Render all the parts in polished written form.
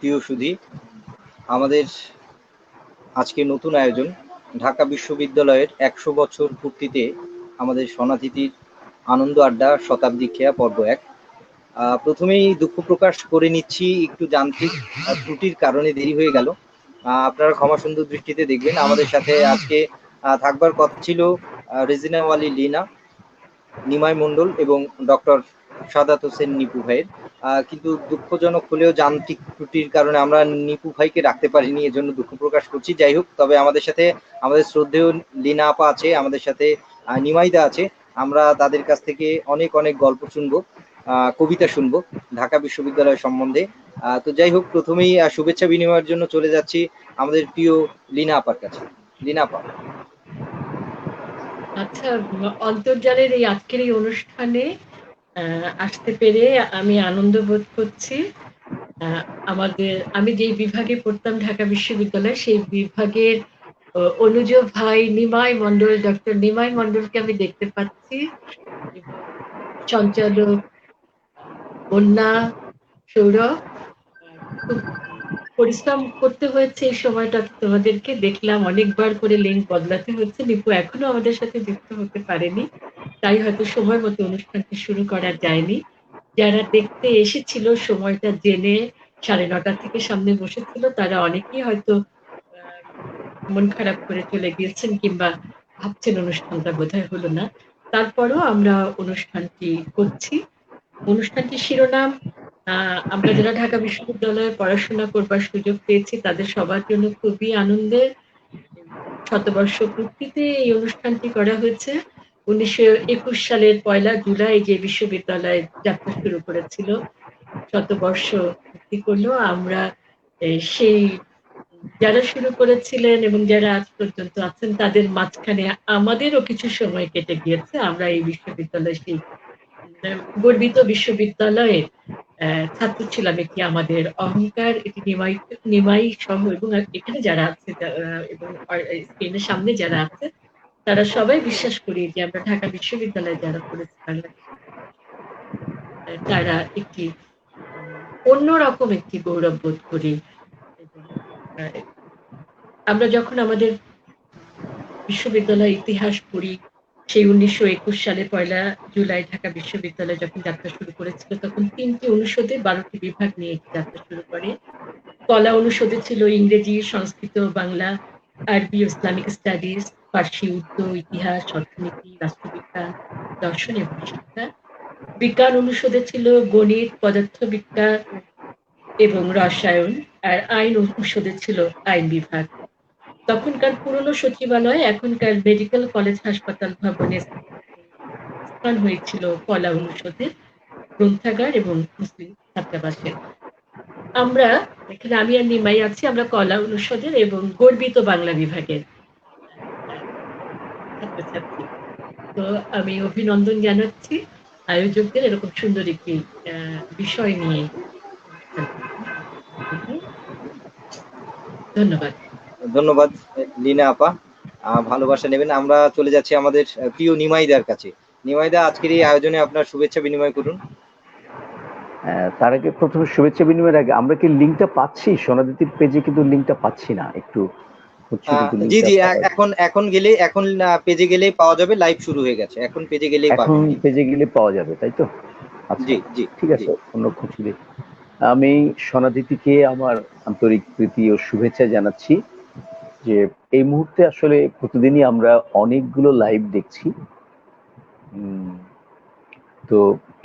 প্রিয় সুধী, আমাদের আজকে নতুন আয়োজন ঢাকা বিশ্ববিদ্যালয়ের 100 বছর পূর্তিতে আমাদের সনাতিথির আনন্দ আড্ডা শতাব্দী খেয়া পর্ব 1। প্রথমেই দুঃখ প্রকাশ করে নিচ্ছি, একটু যান্ত্রিক ত্রুটির কারণে দেরি হয়ে গেল। আপনারা ক্ষমা সুন্দর দৃষ্টিতে দেখবেন। আমাদের সাথে আজকে থাকবার কথা ছিল রেজিনা ওয়ালি লিনা, নিমাই মণ্ডল এবং ডক্টর সাদাত হোসেন নিপু ভাইয়ের, কিন্তু দুঃখজনক হলেও যান্ত্রিক ত্রুটির কারণে আমরা নিপু ভাইকে রাখতে পারিনি, এজন্য দুঃখ প্রকাশ করছি। যাই হোক, তবে আমাদের সাথে আমাদের শ্রদ্ধেয় লিনা আপা আছে, আমাদের সাথে নিমাইদা আছে। আমরা তাদের কাছ থেকে অনেক অনেক গল্প শুনবো, কবিতা শুনবো ঢাকা বিশ্ববিদ্যালয় সম্বন্ধে। তো যাই হোক, প্রথমেই শুভেচ্ছা বিনিময়ের জন্য চলে যাচ্ছি আমাদের প্রিয় লিনা আপার কাছে। লিনা আপা। আচ্ছা, অন্তর্জালের এই আজকের এই অনুষ্ঠানে আসতে পেরে আমি আনন্দ বোধ করছি। আমি যে বিভাগে পড়তাম ঢাকা বিশ্ববিদ্যালয়ে, সেই বিভাগের অনুজ ভাই নিমাই মণ্ডল, ডক্টর নিমাই মণ্ডলকে আমি দেখতে পাচ্ছি, এবং সঞ্চালক বন্যা, সৌরভ, খুব পরিশ্রম করতে হয়েছে এই সময়টা। তোমাদেরকে দেখলাম অনেকবার করে লিঙ্ক বদলাতে হচ্ছে। নিপু এখনো আমাদের সাথে যুক্ত হতে পারেনি, তাই হয়তো সময় মতো অনুষ্ঠানটি শুরু করা যায়নি। যারা দেখতে এসেছিল সময়টা জেনে 9:30 থেকে সামনে বসেছিল, তারা অনেকেই হয়তো মন খারাপ করে চলে গিয়েছেন, কিংবা ভাবছেন অনুষ্ঠানটা বোধহয় হলো না। তারপরও আমরা অনুষ্ঠানটি করছি। অনুষ্ঠানটির শিরোনাম, আমরা যারা ঢাকা বিশ্ববিদ্যালয়ে পড়াশোনা করবার সুযোগ পেয়েছি তাদের সবার জন্য খুবই আনন্দের। শতবর্ষ পূর্তিতে এই অনুষ্ঠানটি করা হয়েছে। 1921 সালের 1 জুলাই যে বিশ্ববিদ্যালয় যাত্রা শুরু করেছিল, শতবর্ষ পূর্তি করলো। আমরা সেই যারা শুরু করেছিলেন এবং যারা আজ পর্যন্ত আছেন তাদের মাঝখানে আমাদেরও কিছু সময় কেটে গিয়েছে। আমরা এই বিশ্ববিদ্যালয়, সেই গর্বিত বিশ্ববিদ্যালয়ের ছাত্র ছিলাম। এটি আমাদের অহংকার, এটি নিমাই সহ এবং এখানে যারা আছে এবং স্ক্রিনের সামনে যারা আছে তারা সবাই বিশ্বাস করি যে আমরা ঢাকা বিশ্ববিদ্যালয়ে যারা পড়েছি তারা একটি অন্যরকম একটি গৌরব বোধ করি। এবং আমরা যখন আমাদের বিশ্ববিদ্যালয় ইতিহাস পড়ি, সেই 1921 সালে 1 জুলাই ঢাকা বিশ্ববিদ্যালয় যখন যাত্রা শুরু করেছিল, তখন 3টি অনুষদে 12টি বিভাগ নিয়ে যাত্রা শুরু করে। কলা অনুষদে ছিল ইংরেজি, সংস্কৃত, বাংলা, আরবি, ইসলামিক স্টাডিজ, ফার্সি, উর্দু, ইতিহাস, অর্থনীতি, রাষ্ট্রবিজ্ঞান, দর্শন এবং শিক্ষা। বিজ্ঞান অনুষদে ছিল গণিত, পদার্থবিজ্ঞান এবং রসায়ন। আর আইন অনুষদে ছিল আইন বিভাগ। তখনকার পুরনো সচিবালয় এখনকার মেডিকেল কলেজ হাসপাতাল ভবনে স্থান হয়েছিল কলা অনুষদের গ্রন্থাগার এবং মুসলিম ছাত্রাবাসের। আমরা এখানে, আমি আর নিমাই আছি, আমরা কলা অনুষদের এবং গর্বিত বাংলা বিভাগের ছাত্রছাত্রী। তো আমি অভিনন্দন জানাচ্ছি আয়োজকদের এরকম সুন্দর একটি বিষয় নিয়ে ধন্যবাদ। ধন্যবাদ লিনা আপা, ভালোবাসা নেবেন। আমরা চলে যাচ্ছি আমাদের প্রিয় নিমাইদার কাছে। নিমাইদা, আজকের এই আয়োজনে আপনার শুভেচ্ছা বিনিময় করুন। তার আগে প্রথমে শুভেচ্ছা বিনিময়ের আগে আমরা কি লিঙ্কটা পাচ্ছি? সোনাদিতির পেজে কিন্তু লিঙ্কটা পাচ্ছি না, একটু জি জি, এখন গেলে, এখন পেজে গেলেই পাওয়া যাবে। লাইভ শুরু হয়ে গেছে, এখন পেজে গেলেই পাবেন। এখন পেজে গেলে পাওয়া যাবে, তাই তো? আচ্ছা, জি জি, ঠিক আছে, অন্য খুঁজলে। আমি সোনাদিতিকে আমার আন্তরিক প্রীতি ও শুভেচ্ছা জানাচ্ছি যে এই মুহূর্তে আসলে প্রতিদিনই আমরা অনেকগুলো লাইভ দেখছি। তো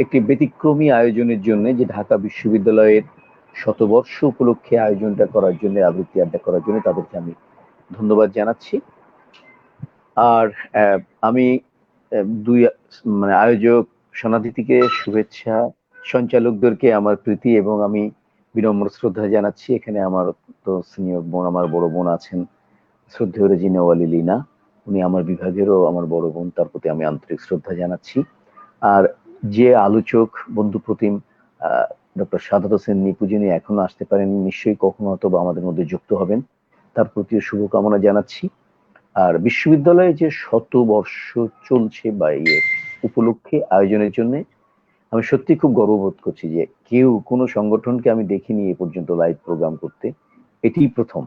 একটি ব্যতিক্রমী আয়োজনের জন্য, যে ঢাকা বিশ্ববিদ্যালয়ের শতবর্ষ উপলক্ষে আয়োজনটা করার জন্য, আবৃত্তি আড্ডা করার জন্য তাদেরকে আমি ধন্যবাদ জানাচ্ছি। আর আমি দুই আয়োজক সোনাদিতিকে শুভেচ্ছা, সঞ্চালকদেরকে আমার প্রীতি এবং আমি বিনম্র শ্রদ্ধা জানাচ্ছি। এখানে আমার তো সিনিয়র বোন, আমার বড় বোন আছেন, শ্রদ্ধেয় রেজিনা ওয়ালি লিনা, উনি আমার বিভাগেরও আমার বড় বোন, তার প্রতি আমি আন্তরিক শ্রদ্ধা জানাচ্ছি। আর যে আলোচক বন্ধু প্রতিম ডক্টর সাদাত হোসেন নিপু, যিনি এখনো আসতে পারেন, নিশ্চয়ই কখনো হয়তো আমাদের মধ্যে যুক্ত হবেন, তার প্রতিও শুভকামনা জানাচ্ছি। আর বিশ্ববিদ্যালয়ে যে 100 বর্ষ চলছে বা উপলক্ষে আয়োজনের জন্য আমি সত্যি খুব গর্ববোধ করছি যে কোনো সংগঠনকে আমি দেখিনি এ পর্যন্ত লাইভ প্রোগ্রাম করতে, এটিই প্রথম।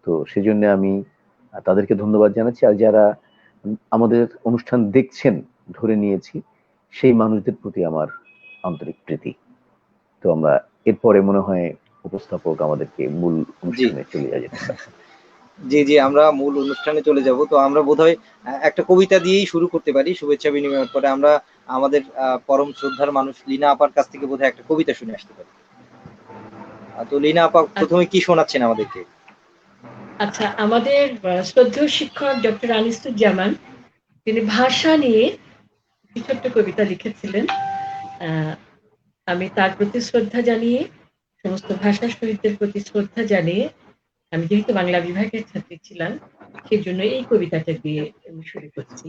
তো সেজন্য আমি তাদেরকে ধন্যবাদ জানাচ্ছি। আর যারা আমাদের অনুষ্ঠান দেখছেন, ধরে নিয়েছি, সেই মানুষদের প্রতি আমার আন্তরিক প্রীতি। তো আমরা এরপরে মনে হয় উপস্থাপক আমাদেরকে মূল অনুষ্ঠানে চলে যেতে পারে। জি, আমরা মূল অনুষ্ঠানে চলে যাব। তো আমরা বোধহয় একটা কবিতা দিয়েই শুরু করতে পারি শুভেচ্ছা বিনিময়ের পরে। আমরা আমাদের পরম শ্রদ্ধার মানুষ লীনা আপার কাছ থেকে বোধহয় একটা কবিতা শুনে আসতে পারি। তো লীনা আপা প্রথমে কি শোনাচ্ছেন আমাদেরকে? আচ্ছা, আমাদের শ্রদ্ধেয় শিক্ষক ডক্টর আনিসুজ্জামান, তিনি ভাষা নিয়ে একটি ছোট্ট কবিতা লিখেছিলেন। আমি তার প্রতি শ্রদ্ধা জানিয়ে, সমস্ত ভাষা শহীদদের প্রতি শ্রদ্ধা জানিয়ে, আমি যেহেতু বাংলা বিভাগের ছাত্রী ছিলাম, সেজন্য এই কবিতাটা দিয়ে আমি শুরু করছি।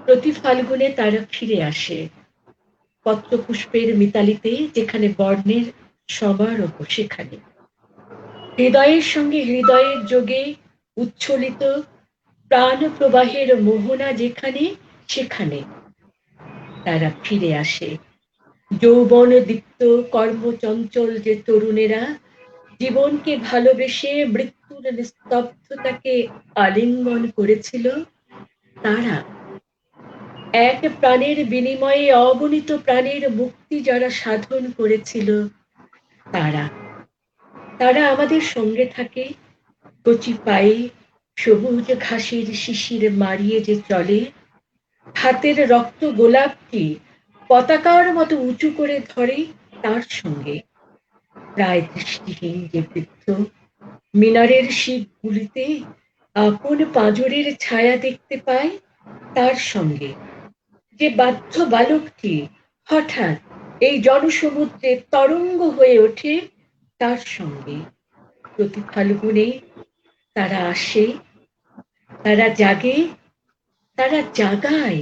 প্রতি ফাল্গুনে তারা ফিরে আসে, পত্র পুষ্পের মিতালিতে, যেখানে বর্ণের সমারোহ সেখানে। হৃদয়ের সঙ্গে হৃদয়ের যোগে উচ্ছ্বলিত প্রাণ প্রবাহের মোহনা যেখানে, সেখানে তারা ফিরে আসে। যৌবন দীপ্ত কর্মচঞ্চল যে তরুণেরা জীবনকে ভালোবেসে মৃত্যুর নিস্তব্ধতাকে আলিঙ্গন করেছিল, তারা এক প্রাণের বিনিময়ে অগণিত প্রাণের মুক্তি যারা সাধন করেছিল, তারা তারা আমাদের সঙ্গে থাকে। কচি পায়ে সবুজ ঘাসের শিশির মারিয়ে যে চলে, হাতের রক্ত গোলাপটি পতাকার মতো উঁচু করে ধরে, তার সঙ্গে প্রায় দৃষ্টিহীন যে বৃদ্ধ মিনারের শিখগুলিতে আপন পাঁজরের ছায়া দেখতে পায়, তার সঙ্গে যে বাধ্য বালকটি হঠাৎ এই জনসমুদ্রে তরঙ্গ হয়ে ওঠে, তার সঙ্গে প্রতি ফাল্গুনে তারা আসে, তারা জাগে, তারা জাগায়,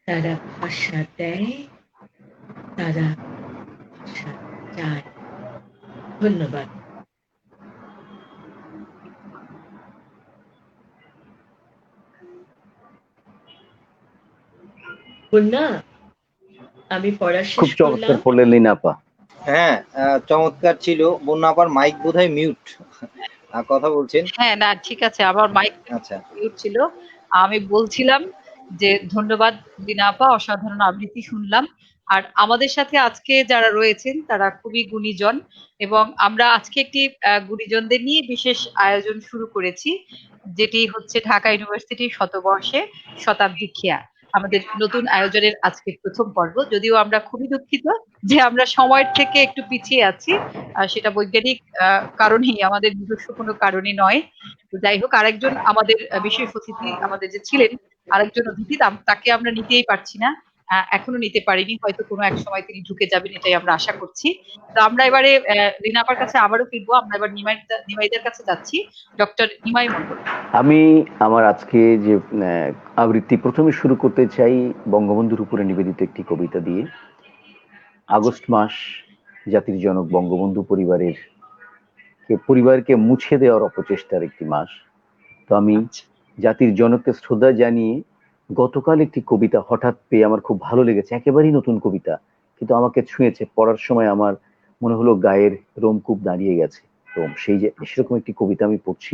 তারা ভাষা দেয়, তারা ভাষা চায়। ধন্যবাদ। বন্যা, আমি পড়া খুব শেষ চমৎকার করলাম। পড়লেন লীনা আপা। হ্যাঁ, চমৎকার ছিল। বন্যা আপার মাইক বোধহয় মিউট, কথা বলছেন। হ্যাঁ, না ঠিক আছে, আমার মাইক আচ্ছা, মিউট ছিল। আমি বলছিলাম যে ধন্যবাদ লীনা আপা, অসাধারণ আবৃত্তি শুনলাম। আর আমাদের সাথে আজকে যারা রয়েছেন তারা খুবই গুণীজন, এবং আমরা আজকে একটি গুণীজনদের নিয়ে বিশেষ আয়োজন শুরু করেছি, যেটি হচ্ছে ঢাকা ইউনিভার্সিটির শতবর্ষে শতাব্দী খেয়া। আমাদের নতুন আয়োজনের আজকে প্রথম পর্ব, যদিও আমরা খুবই দুঃখিত যে আমরা সময়ের থেকে একটু পিছিয়ে আছি। সেটা বৈজ্ঞানিক কারণেই, আমাদের নিজস্ব কোনো কারণে নয়। তো যাই হোক, আরেকজন আমাদের বিশেষ অতিথি আমাদের যে ছিলেন, আরেকজন অতিথি, তাকে আমরা নিতেই পারছি না, এখনো নিতে পারিনি। হয়তো কোনো এক সময় তিনি ঢুকে যাবেন, এটাই আমরা আশা করছি। তো আমরা এবারে লীনা আপার কাছে আবারও ফিরবো। আমরা এবার নিমাইদের কাছে যাচ্ছি, ডক্টর নিমাই মণ্ডল। আমি আমার আজকে যে আবৃত্তি প্রথমে শুরু করতে চাই বঙ্গবন্ধুর উপরে নিবেদিত একটি কবিতা দিয়ে। আগস্ট মাস জাতির জনক বঙ্গবন্ধু পরিবারকে মুছে দেওয়ার অপচেষ্টার একটি মাস। তো আমি জাতির জনককে শ্রদ্ধা জানিয়ে গতকাল একটি কবিতা হঠাৎ পেয়ে আমার খুব ভালো লেগেছে, একেবারেই নতুন কবিতা, কিন্তু আমাকে ছুঁয়েছে। পড়ার সময় আমার মনে হলো গায়ের রোমকূপ দাঁড়িয়ে গেছে। তো সেরকম একটি কবিতা আমি পড়ছি।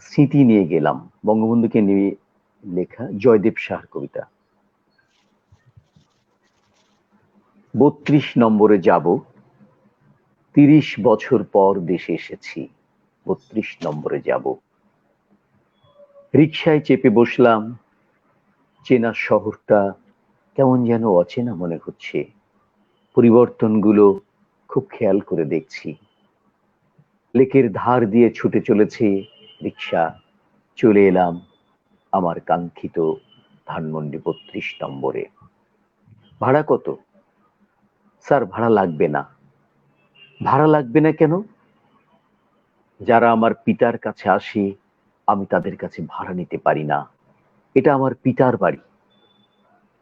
স্মৃতি নিয়ে গেলাম, বঙ্গবন্ধুকে নিয়ে লেখা জয়দেব শাহর কবিতা। 32 নম্বরে যাব, 30 বছর পর দেশে এসেছি। 32 নম্বরে যাব, রিকশায় চেপে বসলাম, চেনা শহরটা কেমন যেন অচেনা মনে হচ্ছে। পরিবর্তনগুলো খুব খেয়াল করে দেখছি। লেকের ধার দিয়ে ছুটে চলেছে রিকশা। চলে এলাম আমার কাঙ্ক্ষিত ধানমন্ডি 32 নম্বরে। ভাড়া কত? স্যার, ভাড়া লাগবে না। ভাড়া লাগবে না কেন? যারা আমার পিতার কাছে আসে, আমি তাদের কাছে ভাড়া নিতে পারি না। এটা আমার পিতার বাড়ি।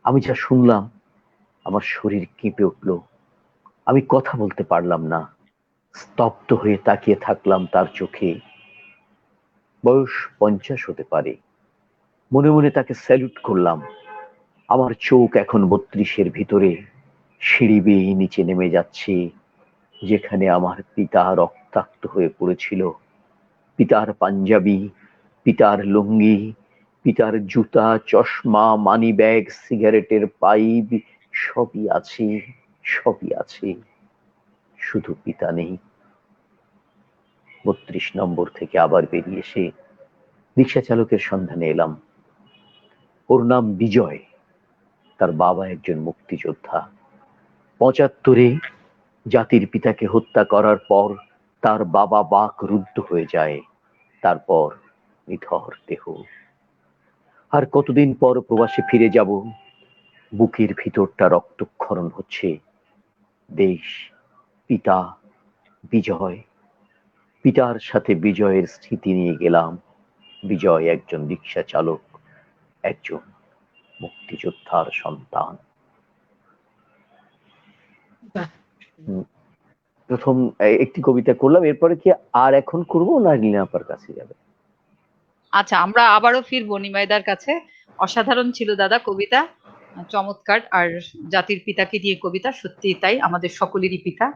আমি যা শুনলাম, আমার শরীর কেঁপে উঠল। আমি কথা বলতে পারলাম না, স্তব্ধ হয়ে তাকিয়ে থাকলাম তার চোখে। বয়স 50 হতে পারে। মনে মনে তাকে স্যালুট করলাম। আমার চোখ এখন 32-এর ভিতরে, সিঁড়ি বেয়ে নিচে নেমে যাচ্ছে, যেখানে আমার পিতা রক্তাক্ত হয়ে পড়েছিল। পিতার পাঞ্জাবি, পিতার লুঙ্গি, পিতার জুতা, চশমা, মানি ব্যাগ, সিগারেটের পাইপ, সবই আছে, সবই আছে, শুধু পিতা নেই। 32 নম্বর থেকে আবার বেরিয়ে এসে রিক্সা চালকের সন্ধানে এলাম। ওর নাম বিজয়, তার বাবা একজন মুক্তিযোদ্ধা। 75-এ জাতির পিতাকে হত্যা করার পর তার বাবা বাকরুদ্ধ হয়ে যায়, তারপর নিথর দেহ। আর কতদিন পর প্রবাসে ফিরে যাব, বুকের ভিতরটা রক্তক্ষরণ হচ্ছে। দেশ, পিতা, বিজয়। পিতার সাথে বিজয়ের স্মৃতি নিয়ে গেলাম। বিজয় একজন রিক্সা চালক, একজন মুক্তিযোদ্ধার সন্তান। বাহ, প্রথম একটি কবিতা করলাম, এরপরে কি আর এখন করবো না লীনা আপার কাছে যাবে? আচ্ছা, আমরা আবারও ফিরবো নিমাইদার কাছে। অসাধারণ ছিল দাদা কবিতা, চমৎকার। আর জাতির পিতাকে দিয়ে কবিতা, সত্যি তাই, আমাদের সকলেরই পিতা।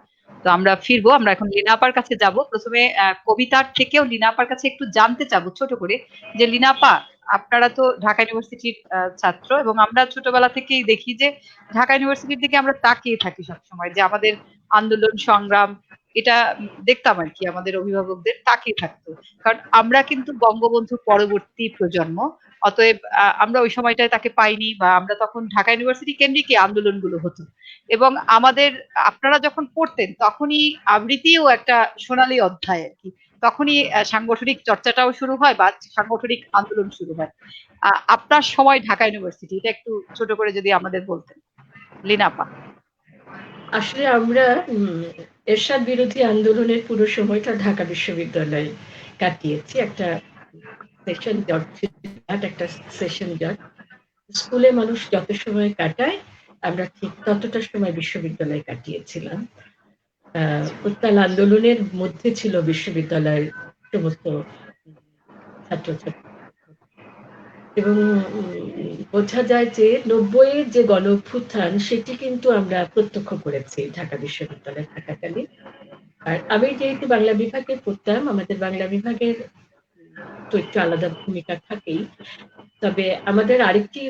তো আমরা ফিরবো, আমরা এখন লীনা আপার কাছে যাব। প্রথমে কবিতার থেকেও লীনা আপার কাছে একটু জানতে চাবো ছোট করে, যে লীনা আপা, আপনারা তো ঢাকা ইউনিভার্সিটির ছাত্র, এবং আমরা ছোটবেলা থেকেই দেখি যে ঢাকা ইউনিভার্সিটির দিকে আমরা তাকিয়ে থাকি সবসময়, যে আমাদের আন্দোলন সংগ্রাম এটা দেখতাম আর কি, আমাদের অভিভাবকদের তাকিয়ে থাকতো। কারণ আমরা কিন্তু বঙ্গবন্ধু পরবর্তী প্রজন্ম, অতএব আমরা ওই সময়টায় তাকে পাইনি, বা আমরা তখন ঢাকা ইউনিভার্সিটি কেন্দ্রিক এই আন্দোলনগুলো হতো। এবং আমাদের, আপনারা যখন পড়তেন তখনই আবৃত্তিও একটা সোনালী অধ্যায় আর কি, তখনই সাংগঠনিক চর্চাটাও শুরু হয় বা সাংগঠনিক আন্দোলন শুরু হয়। আপনার সময় ঢাকা ইউনিভার্সিটি, এটা একটু ছোট করে যদি আমাদের বলতেন লীনা আপা। আসলে আমরা এরশাদ বিরোধী আন্দোলনের পুরো সময়টা ঢাকা বিশ্ববিদ্যালয়ে কাটিয়েছি। একটা সেশন জট ছিল, একটা সেশন জট। স্কুলে মানুষ যত সময় কাটায়, আমরা ঠিক ততটা সময় বিশ্ববিদ্যালয়ে কাটিয়েছিলাম। উত্তাল আন্দোলনের মধ্যে ছিল বিশ্ববিদ্যালয়ের সমস্ত ছাত্রছাত্রী, এবং বোঝা যায় যে 90-এর যে গণ অভ্যুত্থান, সেটি কিন্তু আমরা প্রত্যক্ষ করেছি ঢাকা বিশ্ববিদ্যালয়ে থাকাকালীন। আর আমি যেহেতু বাংলা বিভাগে পড়তাম, আমাদের বাংলা বিভাগের তো একটু আলাদা ভূমিকা থাকেই। তবে আমাদের আরেকটি,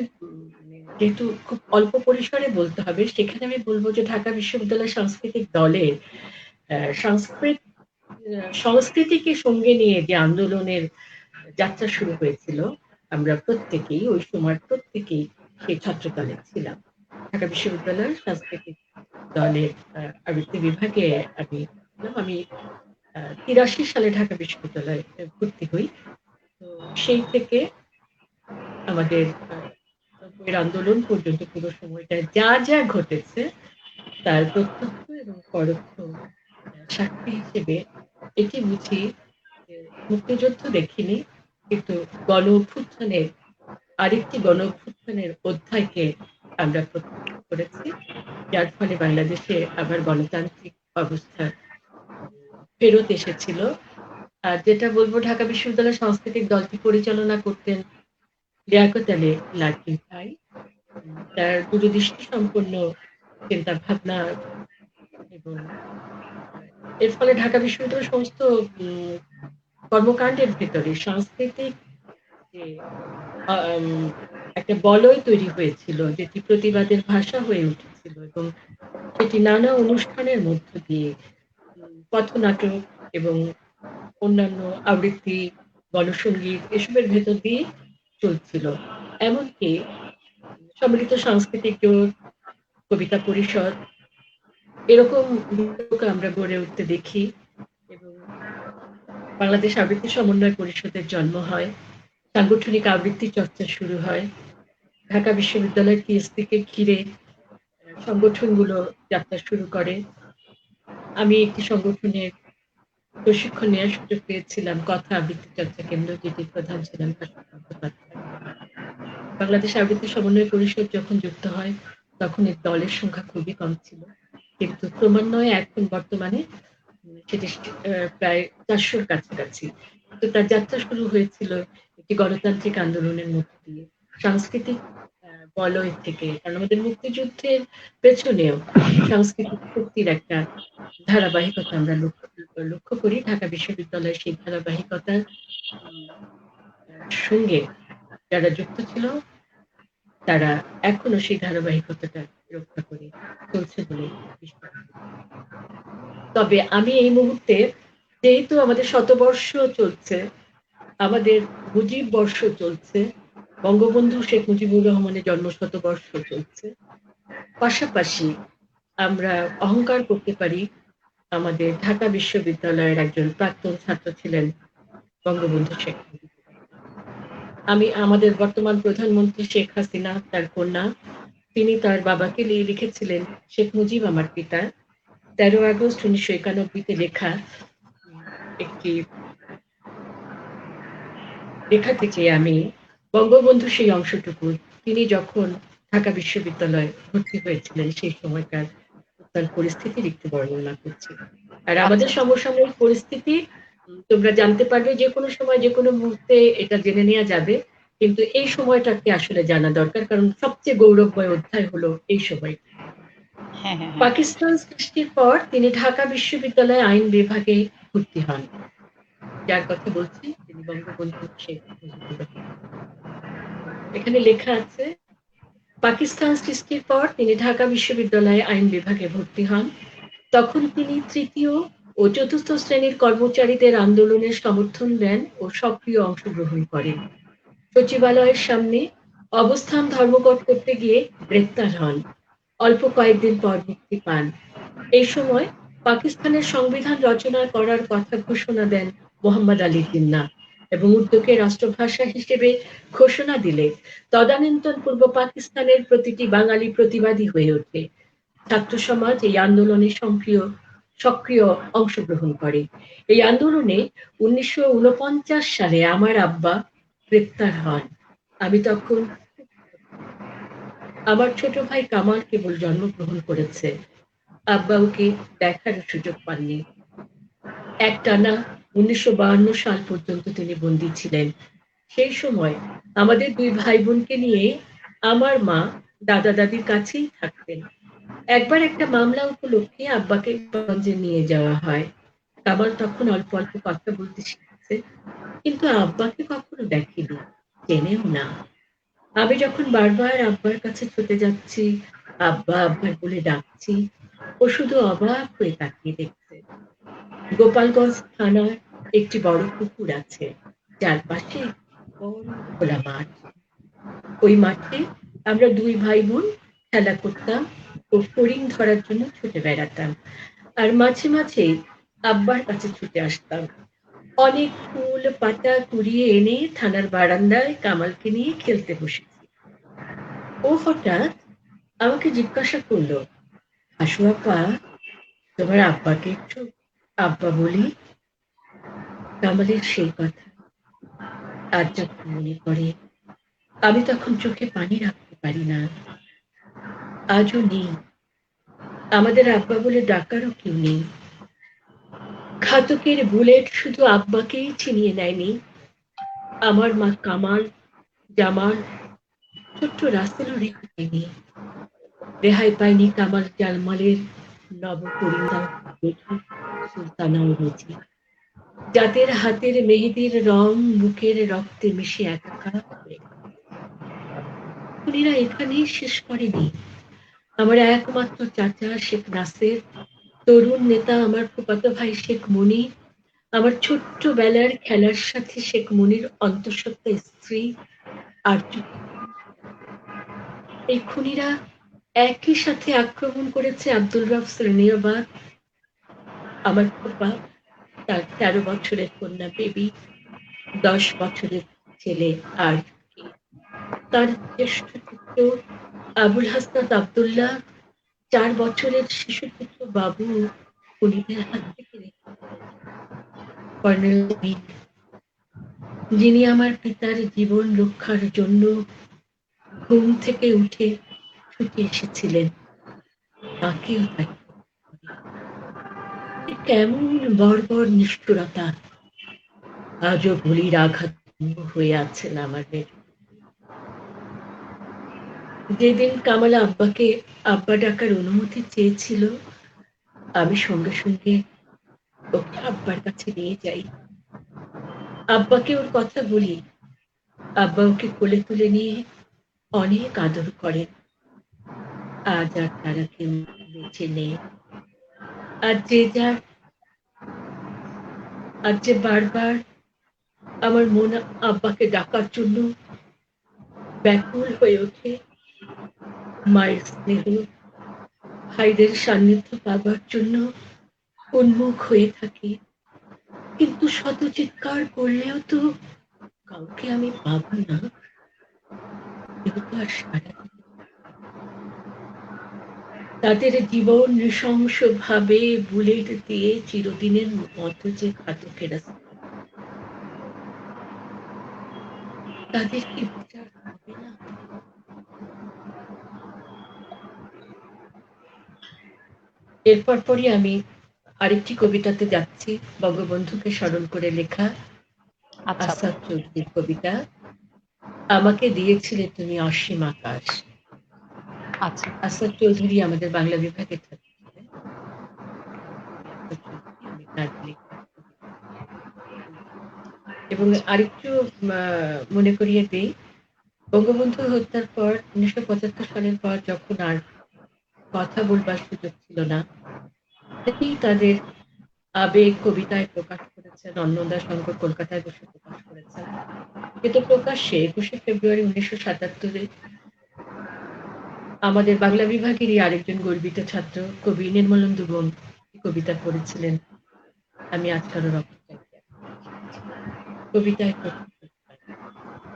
যেহেতু খুব অল্প পরিসরে বলতে হবে, সেখানে আমি বলবো যে ঢাকা বিশ্ববিদ্যালয় সাংস্কৃতিক দলের সংস্কৃতিকে সঙ্গে নিয়ে যে আন্দোলনের যাত্রা শুরু হয়েছিল, আমরা প্রত্যেকেই ওই সময় প্রত্যেকেই সেই ছাত্র দলে ছিলাম। ঢাকা বিশ্ববিদ্যালয়ের সাংস্কৃতিক দলের আবৃত্তি বিভাগে আমি 83 সালে ঢাকা বিশ্ববিদ্যালয়ে ভর্তি হই। তো সেই থেকে আমাদের আন্দোলন পর্যন্ত পুরো সময়টা যা যা ঘটেছে, তার প্রত্যক্ষ এবং পরোক্ষ সাক্ষী হিসেবে এটি বুঝি যে মুক্তিযুদ্ধ দেখিনি, কিন্তু গণ অভ্যুত্থানের আরেকটি গণ অভ্যুত্থানের অধ্যায়কে আমরা প্রত্যক্ষ করেছি, যার ফলে বাংলাদেশে আবার গণতান্ত্রিক অবস্থা ফেরত এসেছিল। আর যেটা বলবো, ঢাকা বিশ্ববিদ্যালয় সাংস্কৃতিক দলটি পরিচালনা করতেন লিয়াকত আলী লাকী ভাই। তার দূরদৃষ্টি সম্পন্ন চিন্তা ভাবনা, এবং এর ফলে ঢাকা বিশ্ববিদ্যালয়ের সমস্ত কর্মকাণ্ডের ভেতরে সাংস্কৃতিক যে একটা বলয় তৈরি হয়েছিল, যেটি প্রতিবাদের ভাষা হয়ে উঠেছিল, এবং সেটি নানা অনুষ্ঠানের মধ্য দিয়ে পথনাটক এবং অন্যান্য আবৃত্তি, গণসঙ্গীত এসবের ভেতর দিয়ে চলছিল। এমনকি সম্মিলিত সাংস্কৃতিক জোট, কবিতা পরিষদ, এরকম আমরা গড়ে উঠতে দেখি, এবং বাংলাদেশ আবৃত্তি সমন্বয় পরিষদের জন্ম হয়, সাংগঠনিক আবৃত্তি চর্চা শুরু হয়। ঢাকা বিশ্ববিদ্যালয়ের টিএসসিকে ঘিরে সংগঠনগুলো যাত্রা শুরু করে। আমি একটি সংগঠনের প্রশিক্ষণ নেওয়ার সুযোগ পেয়েছিলাম, কথা আবৃত্তি চর্চা কেন্দ্র, যেটির প্রধান ছিলেন ভাস্কর বন্দ্যোপাধ্যায়। বাংলাদেশ আবৃত্তি সমন্বয় পরিষদ যখন যুক্ত হয়, তখন এর দলের সংখ্যা খুবই কম ছিল, কিন্তু ক্রমান্বয়ে এখন বর্তমানে সেটি প্রায় 400-র কাছাকাছি। তো তার যাত্রা শুরু হয়েছিল একটি গণতান্ত্রিক আন্দোলনের মধ্য দিয়ে, সাংস্কৃতিক বলয় থেকে, কারণ আমাদের মুক্তিযুদ্ধের পেছনেও সাংস্কৃতিক শক্তির একটা ধারাবাহিকতা আমরা লক্ষ্য করি। ঢাকা বিশ্ববিদ্যালয়ের সেই ধারাবাহিকতার সঙ্গে যারা যুক্ত ছিল তারা এখনো সেই ধারাবাহিকতাটা রক্ষা করে চলছে বলে বিশ্বাস করি। তবে আমি এই মুহূর্তে, যেহেতু আমাদের শতবর্ষ চলছে, আমাদের মুজিব বর্ষ চলছে, বঙ্গবন্ধু শেখ মুজিবুর রহমানের জন্ম শতবর্ষ চলছে, পাশাপাশি আমরা অহংকার করতে পারি আমাদের ঢাকা বিশ্ববিদ্যালয়ের একজন প্রাক্তন ছাত্র ছিলেন বঙ্গবন্ধু শেখ মুজিবুর রহমান। আমি আমাদের বর্তমান প্রধানমন্ত্রী শেখ হাসিনা তার কন্যা, তিনি তার বাবাকে লিখেছিলেন শেখ মুজিব আমার পিতা। 13 আগস্ট 1991 লেখা একটি লেখা থেকে আমি বঙ্গবন্ধু সেই অংশটুকু, তিনি যখন ঢাকা বিশ্ববিদ্যালয়ে ভর্তি হয়েছিলেন সেই সময়কার তার পরিস্থিতির একটু বর্ণনা করছি। আর আমাদের সমসাময়িক পরিস্থিতি তোমরা জানতে পারবে যে কোনো সময়, যে কোনো মুহূর্তে এটা জেনে নেওয়া যাবে, কিন্তু এই সময়টাকে আসলে জানা দরকার, কারণ সবচেয়ে গৌরবময় অধ্যায় হলো এই সময়। পাকিস্তান সৃষ্টির পর তিনি ঢাকা বিশ্ববিদ্যালয়ে আইন বিভাগে ভর্তি হন। যার কথা বলছি তিনি বঙ্গবন্ধু শেখ মুজিবুর রহমান। এখানে লেখা আছে, পাকিস্তান সৃষ্টির পর তিনি ঢাকা বিশ্ববিদ্যালয়ে আইন বিভাগে ভর্তি হন। তখন তিনি তৃতীয় ও চতুর্থ শ্রেণীর কর্মচারীদের আন্দোলনের সমর্থন দেন ও সক্রিয় অংশগ্রহণ করেন। সচিবালয়ের সামনে অবস্থান ধর্মঘট করতে গিয়ে গ্রেপ্তার হন। অল্প কয়েকদিন পর মুক্তি পান। এই সময় পাকিস্তানের সংবিধান রচনা করার কথা ঘোষণা দেন মোহাম্মদ আলী জিন্নাহ এবং উর্দুকে রাষ্ট্রভাষা হিসেবে ঘোষণা দিলে তদানীন্তন পূর্ব পাকিস্তানের প্রতিটি বাঙালি প্রতিবাদী হয়ে ওঠে। ছাত্র সমাজ এই আন্দোলনে সক্রিয় অংশগ্রহণ করে। এই আন্দোলনে 1949 সালে আমার আব্বা গ্রেপ্তার হন। আমি তখন, আমার ছোট ভাই কামাল কেবল জন্মগ্রহণ করেছে। আব্বা ওকে দেখার সুযোগ পাননি। একটানা 1952 সাল পর্যন্ত তিনি বন্দী ছিলেন। সেই সময় আমাদের দুই ভাই বোনকে নিয়ে আমার মা দাদা দাদির কাছেই থাকতেন। একবার একটা মামলা উপলক্ষে আব্বাকে গঞ্জে নিয়ে যাওয়া হয়। কামাল তখন অল্প অল্প কথা বলতে শিখেছে, কিন্তু আব্বাকে কখনো দেখেনি, চেনেও না। আমি যখন বারবার আব্বার কাছে ছুটে যাচ্ছি, আব্বা আব্বা বলে ডাকছি, ও শুধু অবাক হয়ে তাকিয়ে দেখছে। গোপালগঞ্জ থানার একটি বড় পুকুর আছে, যার পাশে বড় খোলা মাঠ। ওই মাঠে আমরা দুই ভাই বোন খেলা করতাম ও ফড়িং ধরার জন্য ছুটে বেড়াতাম। আর মাঝে মাঝে আব্বার কাছে ছুটে আসতাম। অনেক ফুল পাতা কুড়িয়ে এনে থানার বারান্দায় কামালকে নিয়ে খেলতে বসেছি। ও হঠাৎ আমাকে জিজ্ঞাসা করলো, হাসু আপা, তোমার আব্বাকে একটু আব্বা বলি। কামালের সেই কথা আজ যখন মনে পড়ে, আমি তখন চোখে পানি রাখতে পারি না। আজও নেই, আমাদের আব্বা বলে ডাকারও কেউ নেই। ঘাতকের বুলেট শুধু আব্বাকেই ছিনিয়ে নেয়নি, আমার মা কামাল, জামাল, ছোট্ট রাসেলও রেহাই পায়নি। রেহাই পায়নি কামাল জামালের নবপরিণীতা সুলতানা ও রোজি, যাদের হাতের মেহেদির রং বুকের রক্তে মিশে একাকার হয়ে গেছে। খুনিরা এখানেই শেষ করেনি। আমার একমাত্র চাচা শেখ নাসের, তরুণ নেতা আমার ফুফাতো ভাই শেখ মনি, আমার ছোট্টবেলার খেলার সাথে শেখ মনির অন্তঃসত্ত্বা স্ত্রী আর এই খুনিরা একই সাথে আক্রমণ করেছে আব্দুল রব শ্রেণীয়বাদ, আমার ফুফা, তার 13 বছরের কন্যা বেবি, 10 বছরের ছেলে আর তার জ্যেষ্ঠ পুত্র আবুল হাসনাত আব্দুল্লাহ, 4 বছরের শিশু পুত্র বাবু খুনিদের হাত থেকে কর্নেল যিনি আমার পিতার জীবন রক্ষার জন্য ঘুম থেকে উঠে ছুটে এসেছিলেন, তাকেও কেমন বর্বর নিষ্ঠুরতা! আজও গুলির আঘাত হয়ে আছেন আমাদের। যেদিন কামাল আব্বাকে আব্বা ডাকার অনুমতি চেয়েছিল, আমি সঙ্গে সঙ্গে ওকে আব্বার কাছে নিয়ে যাই। আব্বাকে ওর কথা বলি। আব্বা ওকে কোলে তুলে নিয়ে অনেক আদর করেন। আজ আর তারা কেউ বেঁচে নেই। আর যে বারবার আমার মন আব্বাকে ডাকার জন্য ব্যাকুল হয়ে ওঠে, মায়ের স্নেহ, ভাইদের সান্নিধ্য পাবার জন্য উন্মুখ হয়ে থাকে। কিন্তু শত চিৎকার করলেও তো কাউকে আমি পাবো না। কেউ তো আর সাড়া দিবে না। তাদের জীবন নৃশংসভাবে বুলেট দিয়ে চিরদিনের মতো যে ঘাতকেরা তাদের কি বিচার হবে না? এরপর পরই আমি আরেকটি কবিতাতে যাচ্ছি, বঙ্গবন্ধুকে স্মরণ করে লেখা আচ্ছা আপা। আসাদ চৌধুরীর কবিতা, আমাকে দিয়েছিলে তুমি অসীম আকাশ। আচ্ছা আসাদ চৌধুরী আমাদের বাংলা বিভাগের ছাত্র ছিলেন। আসাদ চৌধুরী, আমি তার লেখা কবিতা বলছি। এবং আরেকটু মনে করিয়ে দিই, বঙ্গবন্ধু হত্যার পর 1975 সালের পর যখন আর কথা বলবার সুযোগ ছিল না, তিনি তাদের আবেগ কবিতায় প্রকাশ করেছেন। অন্নদা শঙ্কর কলকাতায় বসে প্রকাশ করেছেন। কিন্তু প্রকাশ্যে 21শে ফেব্রুয়ারি 1977-এ আমাদের বাংলা বিভাগেরই আরেকজন গর্বিত ছাত্র কবি নির্মলেন্দু গুণ কবিতা পড়েছিলেন, আমি আজ কারো রক্ত চাইতে আসিনি। কবিতায় প্রথম পুরস্কার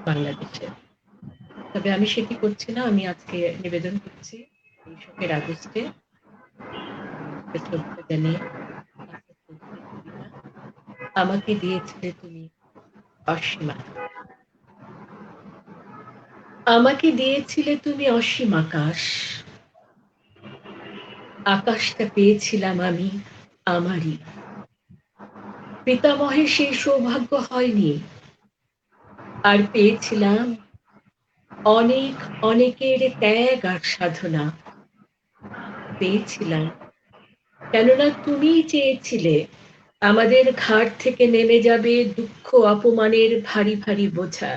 বাংলাদেশের। তবে আমি সেটি করছি না, আমি আজকে নিবেদন করছি এই শোকের আগস্টে মৃত্যুকে শ্রদ্ধা জানিয়ে আসাদ চৌধুরীর কবিতা, আমাকে দিয়েছিলে তুমি অসীম আকাশ। আমাকে দিয়েছিলে তুমি অসীম আকাশ, আকাশটা পেয়েছিলাম আমি আমারই। পিতামহের সেই সৌভাগ্য হয়নি, আর পেয়েছিলাম অনেক অনেকের ত্যাগ আর সাধনা। পেয়েছিলাম কেননা তুমিই চেয়েছিলে আমাদের ঘাট থেকে নেমে যাবে দুঃখ অপমানের ভারী ভারী বোঝা।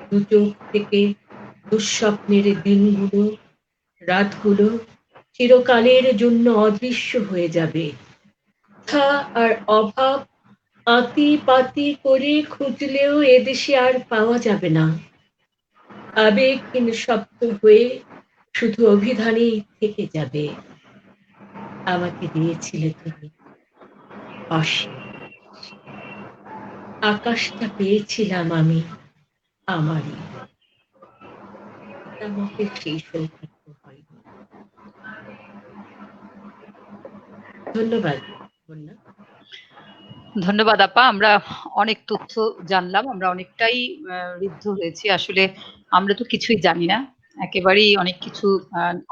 দু চোখ থেকে দুঃস্বপ্নের দিনগুলো, রাতগুলো চিরকালের জন্য অদৃশ্য হয়ে যাবে। মিথ্যা আর অভাব আঁতি পাতি করে খুঁজলেও এদেশে আর পাওয়া যাবে না। আবেগহীন শব্দ হয়ে শুধু অভিধানেই থেকে যাবে, আমাকে দিয়েছিলে তুমি অসীম আকাশ। আকাশটা পেয়েছিলাম আমি আমারই। পিতামহের সেই সৌভাগ্য হয়নি। ধন্যবাদ বন্যা। ধন্যবাদ আপা। আমরা অনেক তথ্য জানলাম, আমরা অনেকটাই ঋদ্ধ হয়েছি। আসলে আমরা তো কিছুই জানি না, একেবারেই অনেক কিছু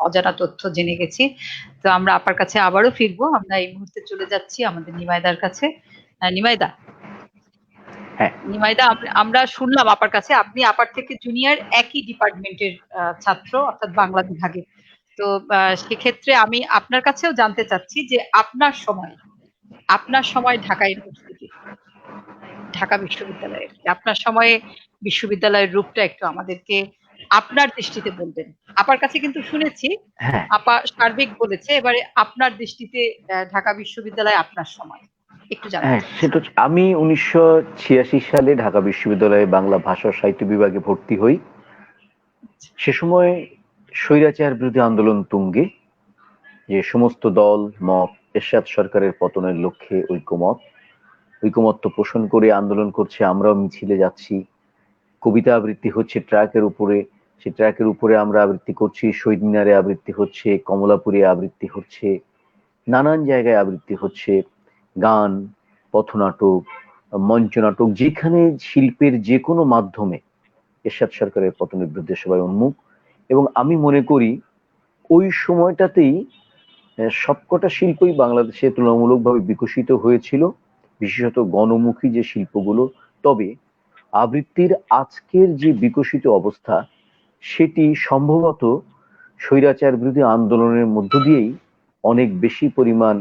অজানা তথ্য জেনে গেছি। তো আমরা আপার কাছে আবারও ফিরবো। আমরা এই মুহূর্তে চলে যাচ্ছি আমাদের নিমাইদার কাছে। নিমাইদা, হ্যাঁ, নিমাইদা, আমরা শুনলাম আপার কাছে আপনি আপার থেকে জুনিয়র, একই ডিপার্টমেন্টের ছাত্র, অর্থাৎ বাংলা বিভাগে। তো সেক্ষেত্রে আমি আপনার কাছেও জানতে চাচ্ছি যে আপনার সময় ঢাকা ইউনিভার্সিটি, ঢাকা বিশ্ববিদ্যালয়ের আপনার সময়ে বিশ্ববিদ্যালয়ের রূপটা একটু আমাদেরকে আপনার দৃষ্টিতে বলবেন। আপার কাছে কিন্তু শুনেছি হ্যাঁ, আপা সার্বিক বলেছে, এবারে আপনার দৃষ্টিতে ঢাকা বিশ্ববিদ্যালয় আপনার সময় একটু জানতে হ্যাঁ, চাচ্ছি। সেটা আমি 1986 সালে ঢাকা বিশ্ববিদ্যালয়ে বাংলা ভাষা ও সাহিত্য বিভাগে ভর্তি হই। সে সময় স্বৈরাচার বিরোধী আন্দোলন তুঙ্গে, যে সমস্ত দল মত এরশাদ সরকারের পতনের লক্ষ্যে ঐকমত্য পোষণ করে আন্দোলন করছে, আমরাও মিছিলে যাচ্ছি, কবিতা আবৃত্তি হচ্ছে ট্র্যাকের উপরে, সে ট্র্যাকের উপরে আমরা আবৃত্তি করছি, শহীদ মিনারে আবৃত্তি হচ্ছে, কমলাপুরে আবৃত্তি হচ্ছে, নানান জায়গায় আবৃত্তি হচ্ছে, গান, পথনাটক, মঞ্চনাটক, যেখানে শিল্পের যে কোনো মাধ্যমে এরশাদ সরকারের পতনের বিরুদ্ধে সবাই উন্মুখ। এবং আমি মনে করি ওই সময়টাতেই সবকটা শিল্পই বাংলাদেশে তুলনামূলকভাবে বিকশিত হয়েছিল, বিশেষত গণমুখী যে শিল্পগুলো। তবে আবৃত্তির আজকের যে বিকশিত অবস্থা, সেটি সম্ভবত স্বৈরাচার বিরোধী আন্দোলনের মধ্য দিয়েই অনেক বেশি পরিমাণ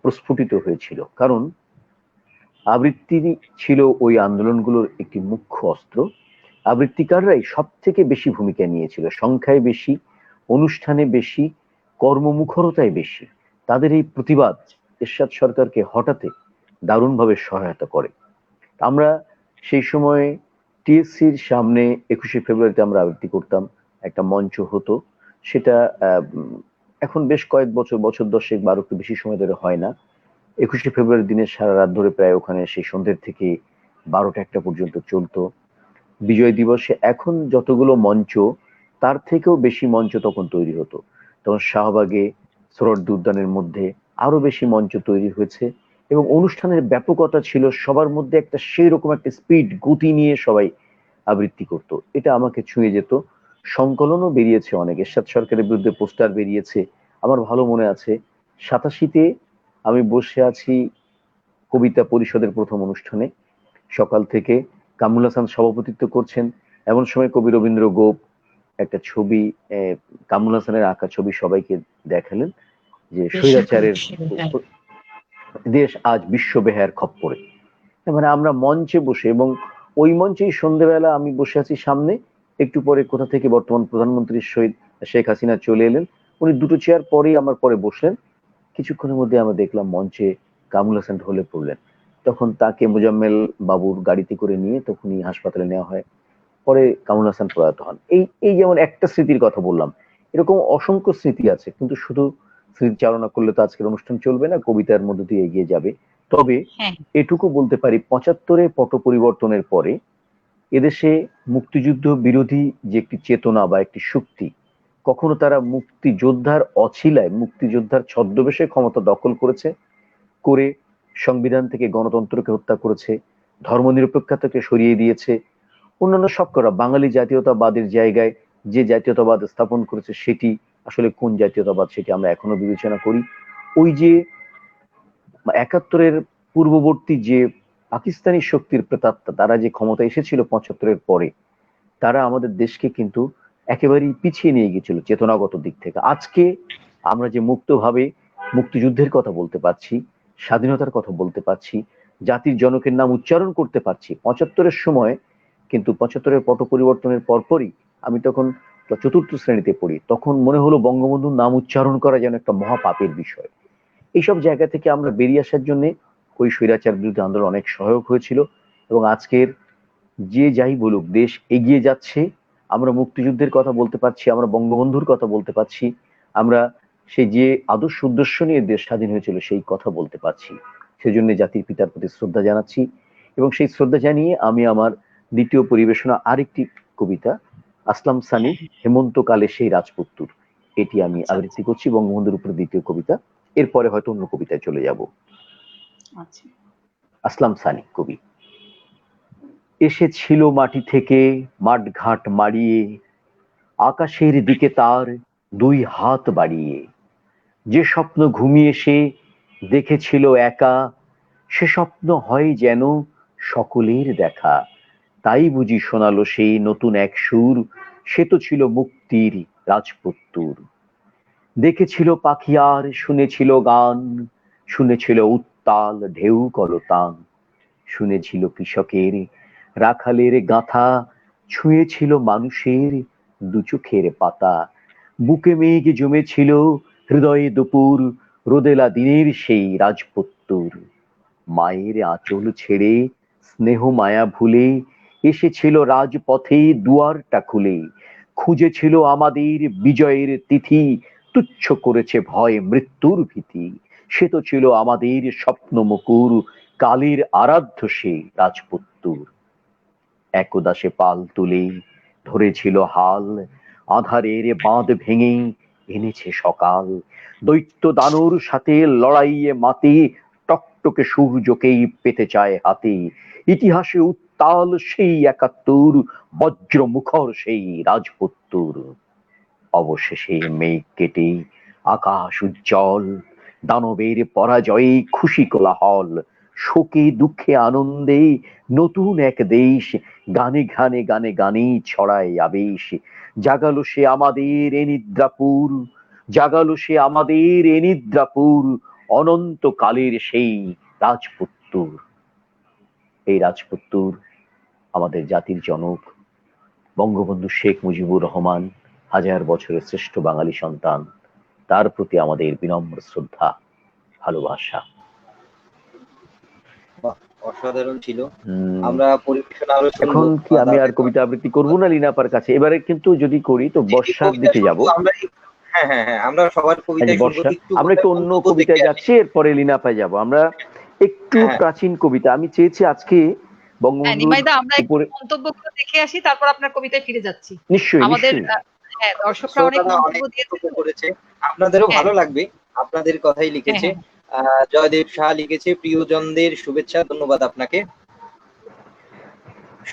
প্রস্ফুটিত হয়েছিল। কারণ আবৃত্তি ছিল ওই আন্দোলনগুলোর একটি মুখ্য অস্ত্র। আবৃত্তিকাররাই সব থেকে বেশি ভূমিকা নিয়েছিল, সংখ্যায় বেশি, অনুষ্ঠানে বেশি, কর্মমুখরতায় বেশি। তাদের এই প্রতিবাদ এরশাদ সরকারকে হঠাতে দারুণভাবে সহায়তা করে। আমরা সেই সময় টিএসসির সামনে 21শে ফেব্রুয়ারিতে আমরা আবৃত্তি করতাম, একটা মঞ্চ হতো। সেটা এখন বেশ কয়েক বছর 10-12 একটু বেশি সময় ধরে হয় না। 21শে ফেব্রুয়ারির দিনে সারা রাত ধরে প্রায় ওখানে সেই সন্ধ্যের থেকে 12টা-1টা পর্যন্ত চলতো। বিজয় দিবসে এখন যতগুলো মঞ্চ, তার থেকেও বেশি মঞ্চ তখন তৈরি হতো। তখন শাহবাগে, সোহরাওয়ার্দী উদ্যানের মধ্যে আরো বেশি মঞ্চ তৈরি হয়েছে এবং অনুষ্ঠানের ব্যাপকতা ছিল, সবার মধ্যে একটা সেই রকম একটা স্পিড, গতি নিয়ে সবাই আবৃত্তি করত। এটা আমাকে ছুঁয়ে যেত। সংকলনও বেরিয়েছে অনেক, এরশাদ সরকারের বিরুদ্ধে পোস্টার বেরিয়েছে। আমার ভালো মনে আছে 87-তে আমি বসে আছি কবিতা পরিষদের প্রথম অনুষ্ঠানে, সকাল থেকে কামরুল হাসান সভাপতিত্ব করছেন। এমন সময় কবি রবীন্দ্র গোপ একটা ছবি, কামরুল হাসানের আঁকা ছবি সবাইকে দেখালেন যে স্বৈরাচারের দেশ আজ বিশ্ব বেহায়ার খপ্পরে। মানে আমরা মঞ্চে বসে, এবং ওই মঞ্চেই সন্ধ্যেবেলা আমি বসে আছি সামনে, একটু পরে কোথা থেকে বর্তমান প্রধানমন্ত্রী শহীদ শেখ হাসিনা চলে এলেন, উনি দুটো চেয়ার পরেই আমার পরে বসলেন। কিছুক্ষণের মধ্যে আমরা দেখলাম মঞ্চে কামরুল হাসান ঢলে পড়লেন। তখন তাকে মোজাম্মেল বাবুর গাড়িতে করে নিয়ে তখনই হাসপাতালে নেওয়া হয়। পরে কামরুল হাসান প্রয়াত হন। এই যেমন একটা স্মৃতির কথা বললাম, এরকম অসংখ্য স্মৃতি আছে, কিন্তু শুধু স্মৃতিচারণা করলে তো আজকের অনুষ্ঠান চলবে না, কবিতার মধ্যে দিয়ে এগিয়ে যাবে। তবে এটুকু বলতে পারি, 75-এ পট পরিবর্তনের পরে এদেশে মুক্তিযুদ্ধ বিরোধী যে একটি চেতনা বা একটি শক্তি, কখনো তারা মুক্তিযোদ্ধার অছিলায়, মুক্তিযোদ্ধার ছদ্মবেশে ক্ষমতা দখল করেছে, করে সংবিধান থেকে গণতন্ত্রকে হত্যা করেছে, ধর্মনিরপেক্ষতাকে সরিয়ে দিয়েছে, অন্যান্য সব করা বাঙালি জাতীয়তাবাদের জায়গায় যে জাতীয়তাবাদ স্থাপন করেছে সেটি আসলে কোন জাতীয়তাবাদ সেটি আমরা এখনো বিবেচনা করি। ওই যে 71-এর পূর্ববর্তী যে পাকিস্তানি শক্তির প্রেতাত্মা, তারা যে ক্ষমতা এসেছিল 75-এর পরে, তারা আমাদের দেশকে কিন্তু একেবারেই পিছিয়ে নিয়ে গিয়েছিল চেতনাগত দিক থেকে। আজকে আমরা যে মুক্তভাবে মুক্তিযুদ্ধের কথা বলতে পারছি, স্বাধীনতার কথা বলতে পারছি, জাতির জনকের নাম উচ্চারণ করতে পারছি, 75-এর সময় কিন্তু 75-এর পট পরিবর্তনের পরপরই, আমি তখন 4র্থ শ্রেণীতে পড়ি, তখন মনে হলো বঙ্গবন্ধুর নাম উচ্চারণ করা যেন একটা মহাপাপের বিষয়। এইসব জায়গা থেকে আমরা বেরিয়ে আসার জন্য ওই স্বৈরাচার বিরোধী আন্দোলন অনেক সহায়ক হয়েছিল। এবং আজকের যে যাই বলুক, দেশ এগিয়ে যাচ্ছে, আমরা মুক্তিযুদ্ধের কথা বলতে পারছি, আমরা বঙ্গবন্ধুর কথা বলতে পারছি, আমরা সেই যে আদর্শ উদ্দেশ্য নিয়ে দেশ স্বাধীন হয়েছিল সেই কথা বলতে পারছি। সেজন্য জাতির পিতার প্রতি শ্রদ্ধা জানাচ্ছি, এবং সেই শ্রদ্ধা জানিয়ে আমি আমার দ্বিতীয় পরিবেশনা আরেকটি কবিতা, আসলাম সানি, হেমন্তকালে সেই রাজপুত্তুর, এটি আমি আবৃত্তি করছি, বঙ্গবন্ধুর উপর দ্বিতীয় কবিতা। এরপরে হয়তো অন্য কবিতায় চলে যাব। আসলাম সানি কবি। এসেছিল মাটি থেকে মাঠ ঘাট মারিয়ে, আকাশের দিকে তার 2 হাত বাড়িয়ে, যে স্বপ্ন ঘুমিয়ে সে দেখেছিল একা, সে স্বপ্ন হয় যেন সকলের দেখা। তাই বুঝি শোনালো সেই নতুন এক সুর, সে তো ছিল মুক্তির রাজপুত্তুর। দেখেছিল পাখি আর শুনেছিল গান, শুনেছিল উত্তাল ঢেউ কলতান, শুনেছিল কৃষকের রাখালের গাথা, ছুঁয়েছিল মানুষের 2 চোখের পাতা। বুকে মেঘ জমেছিল, হৃদয়ে দুপুর, রোদেলা দিনের সেই রাজপুত্তুর। মায়ের আঁচল ছেড়ে স্নেহ মায়া ভুলে এসেছিল রাজপথে দুয়ারটা খুলে, খুঁজেছিল আমাদের বিজয়ের তিথি, তুচ্ছ করেছে ভয় মৃত্যুর ভীতি। সে তো ছিল আমাদের স্বপ্ন মুকুর, কালের আরাধ্য সে রাজপুত্তুর। একদা সে পাল তুলে ধরেছিল হাল, আধারের বাঁধ ভেঙে এনেছে সকাল। দৈত্য দানুর সাথে লড়াইয়ে মাতে, টকটকে সূর্যকেই পেতে চায় হাতে। ইতিহাসে উত্তাল সেই 71, বজ্র মুখর সেই রাজপুত্তুর। অবশেষে মেঘ কেটে আকাশ উজ্জ্বল, দানবের পরাজয়ে খুশি কোলাহল, শোকে দুঃখে আনন্দে নতুন এক দেশ, গানে গানে গানে গানে ছড়ায় আবেশ। জাগালো সে আমাদের এ নিদ্রাপুর, জাগালো সে আমাদের এ নিদ্রাপুর, অনন্তকালের সেই রাজপুত্তুর। এই রাজপুত্তুর আমাদের জাতির জনক বঙ্গবন্ধু শেখ মুজিবুর রহমান, হাজার বছরের শ্রেষ্ঠ বাঙালি সন্তান। তার প্রতি আমাদের বিনম্র শ্রদ্ধা, ভালোবাসা। অসাধারণ ছিল। আমরা পরিবেশন আরো এখন কি আমি আর কবিতা আবৃত্তি করব না লিনাপার কাছে? এবারে কিন্তু যদি করি তো বর্ষার দিকে যাব। হ্যাঁ হ্যাঁ হ্যাঁ, আমরা সবার কবিতায় বর্ষা, আমরা একটু অন্য কবিতায় যাচ্ছি, এরপরে লিনাপায় যাব। আমরা একটু প্রাচীন কবিতা, আমি চেয়েছি আজকে নিমাইদা আমরা একটু মন্তব্যগুলো দেখে আসি, তারপর আপনার কবিতায় ফিরে যাচ্ছি। নিশ্চয়ই আমাদের নিশ্চয়ই দর্শকরা অনেক মন্তব্য করেছে, আপনাদেরও ভালো লাগবে, আপনাদের কথাই লিখেছে। জয়দেব শাহ লিখেছে, প্রিয়জনদের শুভেচ্ছা, ধন্যবাদ আপনাকে।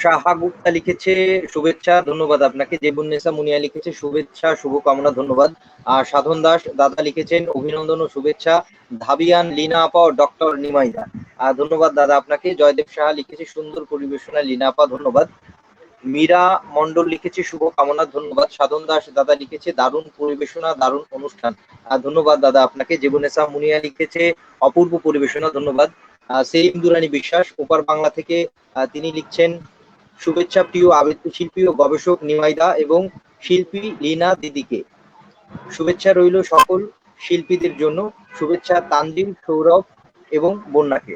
শাহা গুপ্তা লিখেছে শুভেচ্ছা, ধন্যবাদ আপনাকে। জেবুন্নেসা মুনিয়া লিখেছে শুভেচ্ছা, শুভকামনা, ধন্যবাদ। সাধন দাস দাদা লিখেছেন অভিনন্দন ও শুভেচ্ছা। ধাবিয়ান, লিনা আপা ও ডক্টর নিমাইদা, ধন্যবাদ দাদা আপনাকে। জয়দেব শাহ লিখেছে সুন্দর পরিবেশনা, লিনা আপা, ধন্যবাদ। মীরা মন্ডল লিখেছে শুভকামনা, ধন্যবাদ। সাধন দাস দাদা লিখেছে দারুণ পরিবেশনা, দারুণ অনুষ্ঠান, ধন্যবাদ দাদা আপনাকে। জেবুন্নেসা মুনিয়া লিখেছে অপূর্ব পরিবেশনা, ধন্যবাদ। সেলিম দুরানি বিশ্বাস ওপার বাংলা থেকে তিনি লিখছেন শুভেচ্ছা প্রিয় আবৃত্তি শিল্পী ও গবেষক নিমাইদা এবং শিল্পী লিনা দিদিকে। শুভেচ্ছা রইল সকল শিল্পীদের জন্য, শুভেচ্ছা তানজিম, সৌরভ এবং বন্যাকে।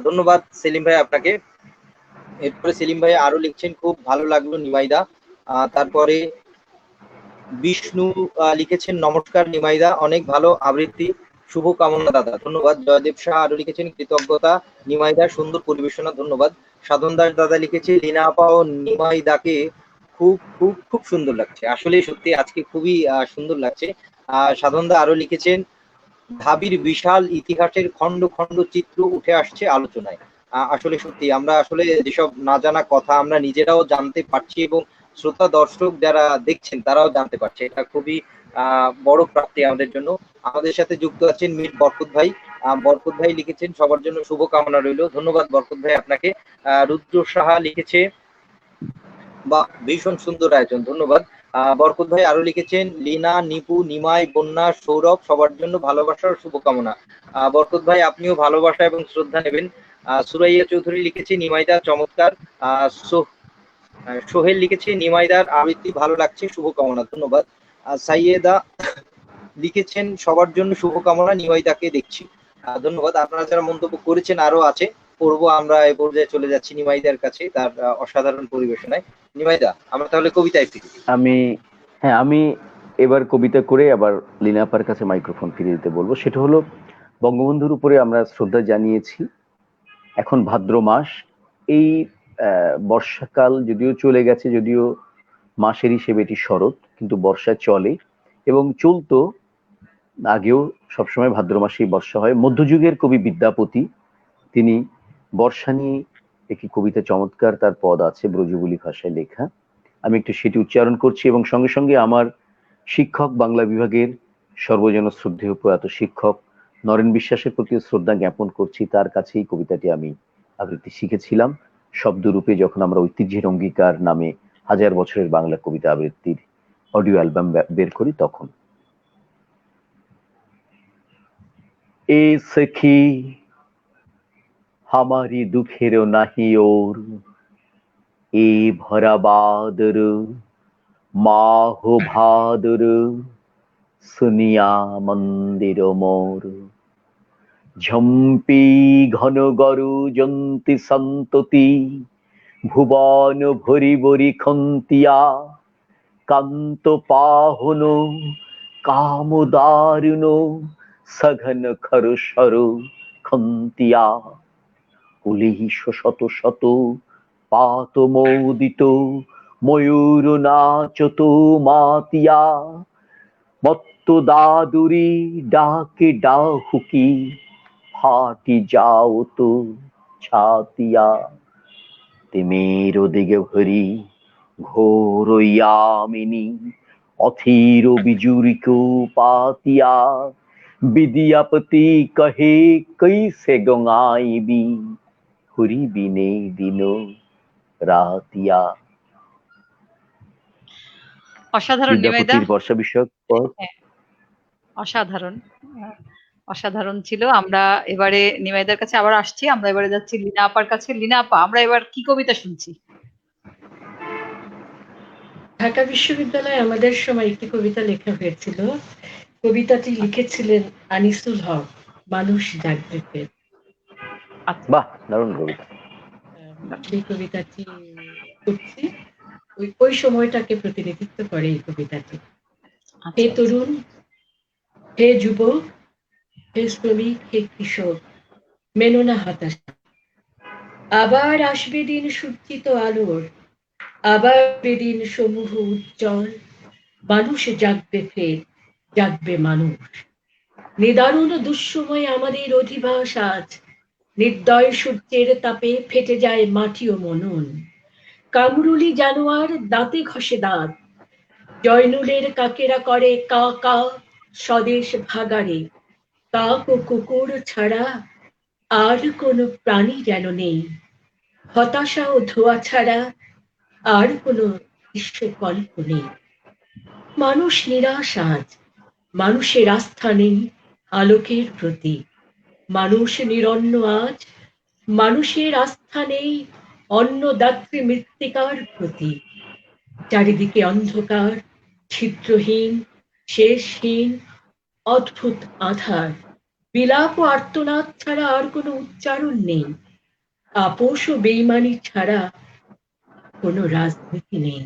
ধন্যবাদ সেলিম ভাই আপনাকে। এরপরে সেলিম ভাই আরো লিখছেন খুব ভালো লাগলো নিমাইদা। তারপরে বিষ্ণু লিখেছেন নমস্কার নিমাইদা, অনেক ভালো আবৃত্তি, শুভকামনা দাদা, ধন্যবাদ। জয়দেব শাহ আরো লিখেছেন কৃতজ্ঞতা নিমাইদা, সুন্দর পরিবেশনা, ধন্যবাদ। সাধন দাস দাদা লিখেছে লিনা আপা ও নিমাইদাকে খুব খুব খুব সুন্দর লাগছে, আসলে সত্যি আজকে খুবই সুন্দর লাগছে। সাধন দা আরো লিখেছেন ঢাবির বিশাল ইতিহাসের খন্ড খন্ড চিত্র উঠে আসছে আলোচনায়। আসলে সত্যি আমরা আসলে যেসব না জানা কথা আমরা নিজেরাও জানতে পারছি এবং শ্রোতা দর্শক যারা দেখছেন তারাও জানতে পারছে, এটা খুবই বড় প্রাপ্তি আমাদের জন্য। আমাদের সাথে যুক্ত আছেন মীর বরকত ভাই। বরকত ভাই লিখেছেন সবার জন্য শুভকামনা রইল, ধন্যবাদ বরকত ভাই আপনাকে। রুদ্র সাহা লিখেছে বা ভীষণ সুন্দর আয়োজন, ধন্যবাদ। বরকত ভাই আরো লিখেছেন লিনা, নিপু, নিমাই, বন্যা, সৌরভ সবার জন্য ভালোবাসার শুভকামনা। বরকত ভাই আপনিও ভালোবাসা এবং শ্রদ্ধা নেবেন। সুরাইয়া চৌধুরী লিখেছে নিমাইদা চমৎকার। সোহেল লিখেছে নিমাইদার আবৃত্তি ভালো লাগছে, শুভকামনা, ধন্যবাদ। সাইয়েদা লিখেছেন সবার জন্য শুভকামনা, নিমাইদাকে দেখছি, ধন্যবাদ। আপনারা যারা মন্তব্য করেছেন আরো আছে, পড়বো। আমরা এই পর্যায়ে চলে যাচ্ছি নিমাইদার কাছে, তার অসাধারণ পরিবেশনায়। নিমাইদা, আমরা তাহলে কবিতায় ফিরি। আমি এবার কবিতা করে আবার লিনাপার কাছে মাইক্রোফোন ফিরিয়ে দিতে বলবো। সেটা হলো, বঙ্গবন্ধুর উপরে আমরা শ্রদ্ধা জানিয়েছি, এখন ভাদ্র মাস, এই বর্ষাকাল যদিও চলে গেছে, যদিও মাসের হিসেবে এটি শরৎ, কিন্তু বর্ষা চলে এবং চলতো আগেও, সবসময় ভাদ্র মাসেই বর্ষা হয়। মধ্যযুগের কবি বিদ্যাপতি তিনি বর্ষা নিয়ে একটি কবিতা, চমৎকার তার পদ আছে, ব্রজবুলি ভাষায় লেখা। আমি একটু সেটি উচ্চারণ করছি এবং সঙ্গে সঙ্গে আমার শিক্ষক, বাংলা বিভাগের সর্বজন শ্রদ্ধেয় প্রয়াত শিক্ষক নরেন বিশ্বাসের প্রতি শ্রদ্ধা জ্ঞাপন করছি। তার কাছেই কবিতাটি আমি আবৃত্তি শিখেছিলাম শব্দরূপে, যখন আমরা ঐতিহ্যের অঙ্গীকার নামে হাজার বছরের বাংলা কবিতা আবৃত্তির অডিও অ্যালবাম বের করি তখন। এ সখী हमारी दुखेर नाही ओर, ए भरा बादर माहो भादर, सुनिया मंदिर मोर, झम्पी घन गरु जंती संतति, भुवन भरी भरी खंतिया, कांत पाहन काम दारुण, सघन खरसर खंतिया, কুলিশ শত শত পাত মোদিত, ময়ূর নাচত মাতিয়া, মত্ত দাদুরি ডাকে ডাহুকি, ফাটি যাও তো ছাতিয়া, তিমির দিগে ভরি ঘোর ইয়ামিনী, অথির বিজুরিক পাতিয়া, বিদ্যাপতি কহে কৈসে গঙাইবি, হরি বিনে দিন রাতিয়া। অসাধারণ নিবেদা। বিদ্যাপতির বর্ষা বিষয়ক পদ। হ্যাঁ, অসাধারণ। আহ, অসাধারণ ছিল। আমরা এবারে নিমাইদার কাছে আবার আসছি, আমরা এবারে যাচ্ছি লীনা আপার কাছে। লীনা আপা, আমরা এবার কি কবিতা শুনছি? ঢাকা বিশ্ববিদ্যালয়ে আমাদের সময় একটি কবিতা লেখা হয়েছিল। কবিতাটি লিখেছিলেন আনিসুল হক, মানুষ জাগবে ফের। আচ্ছা, বাহ, দারুণ কবিতা। সেই কবিতাটি করছি। ওই সময়টাকে প্রতিনিধিত্ব করে এই কবিতাটি। হে আচ্ছা, তরুণ, হে যুবক, হে শ্রমিক, হে কৃষক, মেনো না হতাশা। আবার আসবে দিন সূর্যিত আলোর, আবার বেদিন সমূহ উজ্জ্বল। মানুষ জাগবে ফের, জাগবে মানুষ। নিদারুণ দুঃসময় আমাদের অধিবাস আজ, নির্দয় সূর্যের তাপে ফেটে যায় মাটি ও মনন। কামরুলি জানোয়ার দাঁতে ঘষে দাঁত, জয়নুলের কাকেরা করে কা কা স্বদেশ ভাগাড়ে। কাক ও কুকুর ছাড়া আর কোনো প্রাণী যেন নেই, হতাশা ও ধোঁয়া ছাড়া আর কোনো বিশ্বকল্প নেই। মানুষ নিরাশ আজ, মানুষের আস্থা নেই আলোকের প্রতি। মানুষ নিরন্ন আজ, মানুষের আস্থা নেই অন্নদাত্রী মৃত্তিকার প্রতি। চারিদিকে অন্ধকার, ছিদ্রহীন, শেষহীন, অদ্ভুত আধার। বিলাপ ও আর্তনাদ ছাড়া আর কোনো উচ্চারণ নেই। আপোষ ও বেইমানি ছাড়া কোনো রাজনীতি নেই।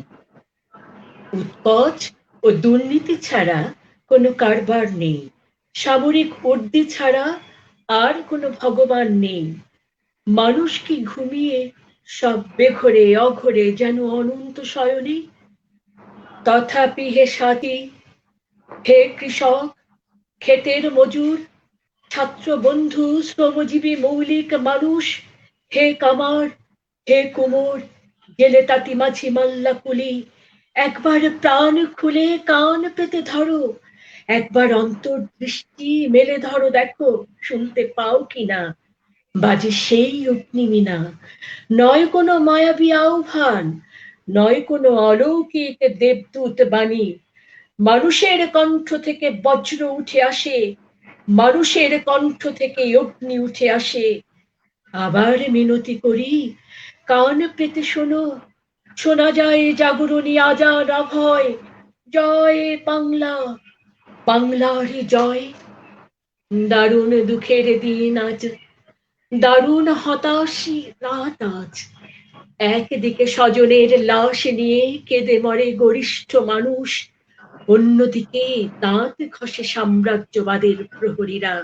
উৎকচ ও দুর্নীতি ছাড়া কোনো কারবার নেই। সামরিক উর্দি ছাড়া আর কোনো ভগবান নেই। মানুষ কি ঘুমিয়ে সব বেঘরে অঘরে যেন অনন্ত শয়নে? তথাপি হে সাথী, হে কৃষক, ক্ষেতের মজুর, ছাত্র বন্ধু, শ্রমজীবী মৌলিক মানুষ, হে কামার, হে কুমোর, গেলে তাঁতি মাঝি মাল্লা কুলি, একবার প্রাণ খুলে কান পেতে ধরো, একবার অন্তর্দৃষ্টি মেলে ধরো, দেখো শুনতে পাও কিনা বাজে সেই অগ্নিমীনা। নয় কোনো মায়াবী আহ্বান, নয় কোনো অলৌকিক দেবদূত বাণী। মানুষের কণ্ঠ থেকে বজ্র উঠে আসে, মানুষের কণ্ঠ থেকে অগ্নি উঠে আসে। আবার মিনতি করি, কান পেতে শোনো, শোনা যায় জাগরণী আজান অভয়। জয় বাংলা, বাংলার জয়। দারুণ দুঃখের দিন আজ, দারুণ হতাশী রাত আজ। একদিকে স্বজনের লাশ নিয়ে কেঁদে মরে গরিষ্ঠ মানুষ, অন্যদিকে দাঁত ঘষে সাম্রাজ্যবাদের প্রহরীরা।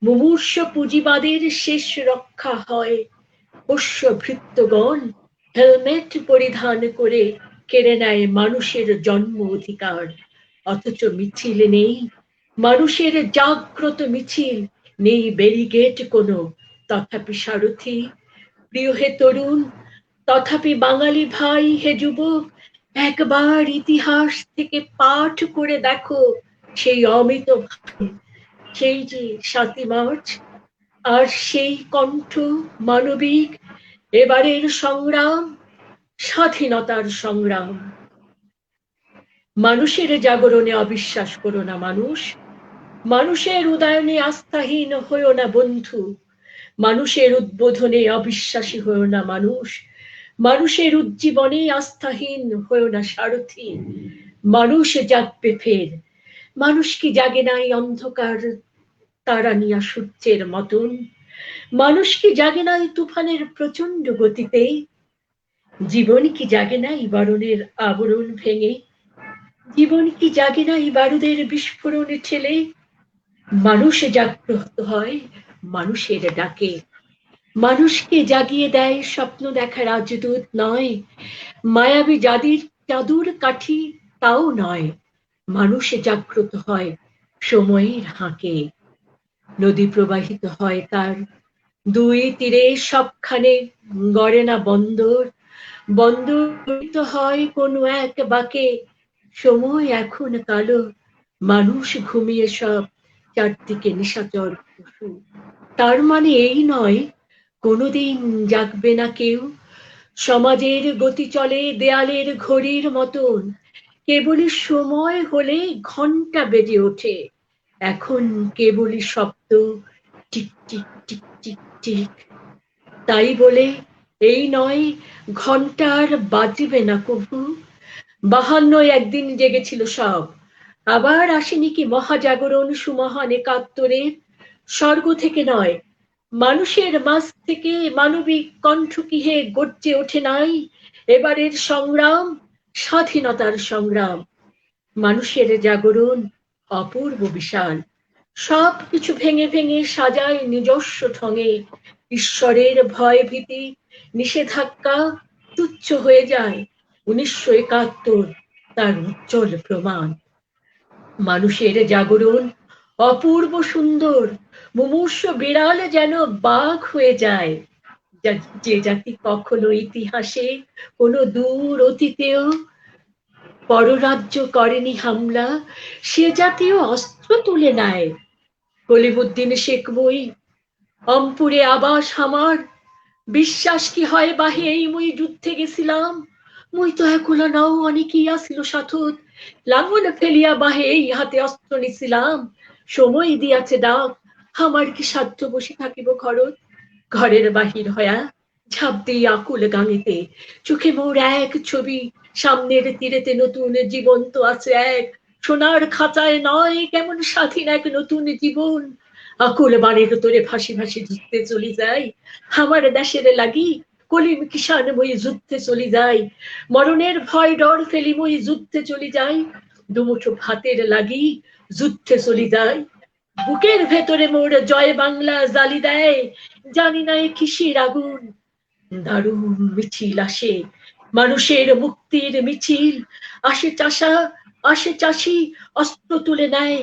মুমূর্ষ পুঁজিবাদের শেষ রক্ষা হয়, পোষ্য ভৃত্যগণ হেলমেট পরিধান করে কেড়ে নেয় মানুষের জন্ম অধিকার। অথচ মিছিল নেই, মানুষের জাগ্রত মিছিল নেই, ব্যারিকেড কোনো। তথাপি সারথি, প্রিয় হে তরুণ, তথাপি বাঙালি ভাই হে যুবক, একবার ইতিহাস থেকে পাঠ করে দেখো সেই অমিত ভাই, সেই যে ৭ই মার্চ, আর সেই কণ্ঠ মানবিক। এবারের সংগ্রাম স্বাধীনতার সংগ্রাম। মানুষের জাগরণে অবিশ্বাস করো না মানুষ, মানুষের উদয়নে আস্থাহীন হইও না বন্ধু, মানুষের উদ্বোধনে অবিশ্বাসী হইও না মানুষ, মানুষের উজ্জীবনে আস্থাহীন হইও না সারথি। মানুষ জাগবে ফের, মানুষ কি জাগে নাই অন্ধকার তারানিয়া সূর্যের মতন? মানুষ কি জাগে নাই তুফানের প্রচন্ড গতিতে? জীবন কি জাগে নাই বারণের আবরণ ভেঙে? জীবন কি জাগে নাই বারুদের বিস্ফোরণে ঠেলে? মানুষ জাগ্রত হয় মানুষের ডাকে, মানুষকে জাগিয়ে দেয় স্বপ্ন দেখা রাজদূত নয়, মায়াবী জাদুর কাঠি তাও নয়। মানুষ জাগ্রত হয় সময়ের হাঁকে, নদী প্রবাহিত হয় তার দুই তীরে সবখানে, গড়ে না বন্দর, বন্দর হয় কোনো এক বাঁকে। সময় এখন কালো, মানুষ ঘুমিয়ে সব, চারদিকে নিশাচর পশু। তার মানে এই নয় কোনোদিন জাগবে না কেউ, সমাজের গতি চলে দেয়ালের ঘড়ির মতন, কেবলই সময় হলে ঘন্টা বেজে ওঠে, এখন কেবলই শব্দ, tick tick tick tick tick. তাই বলে এই নয় ঘন্টা আর বাজবে না কভু, 52 একদিন জেগেছিল সব, আবার আসেনি কি মহাজাগরণ সুমহান একাত্তরে? স্বর্গ থেকে নয়, মানুষের মাঝ থেকে মানবিক কণ্ঠ কি হে গর্জে ওঠে নাই এবারের সংগ্রাম, স্বাধীনতার সংগ্রাম। মানুষের জাগরণ অপূর্ব বিশাল, সব কিছু ভেঙে ভেঙে সাজায় নিজস্ব ঢঙে, ঈশ্বরের ভয় ভীতি নিষেধাজ্ঞা তুচ্ছ হয়ে যায় 1971 তার উজ্জ্বল প্রমাণ। মানুষের জাগরণ অপূর্ব সুন্দর, মুমূর্ষ বিড়াল যেন বাঘ হয়ে যায়। যে জাতি কখনো ইতিহাসে কোনো দূর অতীতেও পররাজ্য করেনি হামলা, সে জাতীয় অস্ত্র তুলে নেয়। কলিমুদ্দিন শেখ মই, অম্পুরে আবাস আমার, বিশ্বাস কি হয় বাহে এই মই যুদ্ধে গেছিলাম, মই তো একলা নাও অনেকেই আসিল সাথত, লাঙল ফেলিয়া বাহে এই হাতে অস্ত্র নিছিলাম, সময় দিয়াছে ডাক, আমার কি সাধ্য বসে থাকিব ঘরত, ঘরের বাহির হয়া ঝাঁপ দিয়ে আকুল গাঙেতে, চোখে মোর এক ছবি, সামনের তীরেতে নতুন জীবন্ত আছে এক, সোনার খাঁচায় নয় কেমন স্বাধীন এক নতুন জীবন, আকুল বাণীর তোরে ভাসি ভাসি যুদ্ধে চলি যাই, আমার দেশের লাগি কলিম কিষান মই যুদ্ধে চলি যাই, মরণের ভয় ডর ফেলি মই যুদ্ধে চলি যাই, দুমুঠো ভাতের লাগি যুদ্ধে চলি যাই, বুকের ভেতরে মোর জয় বাংলা জ্বালি দেয়, জানি না এ কিসের আগুন। দারুণ মিছিল আসে, মানুষের মুক্তির মিছিল, আসে চাষা, আসে চাষি, অস্ত্র তুলে নেয়,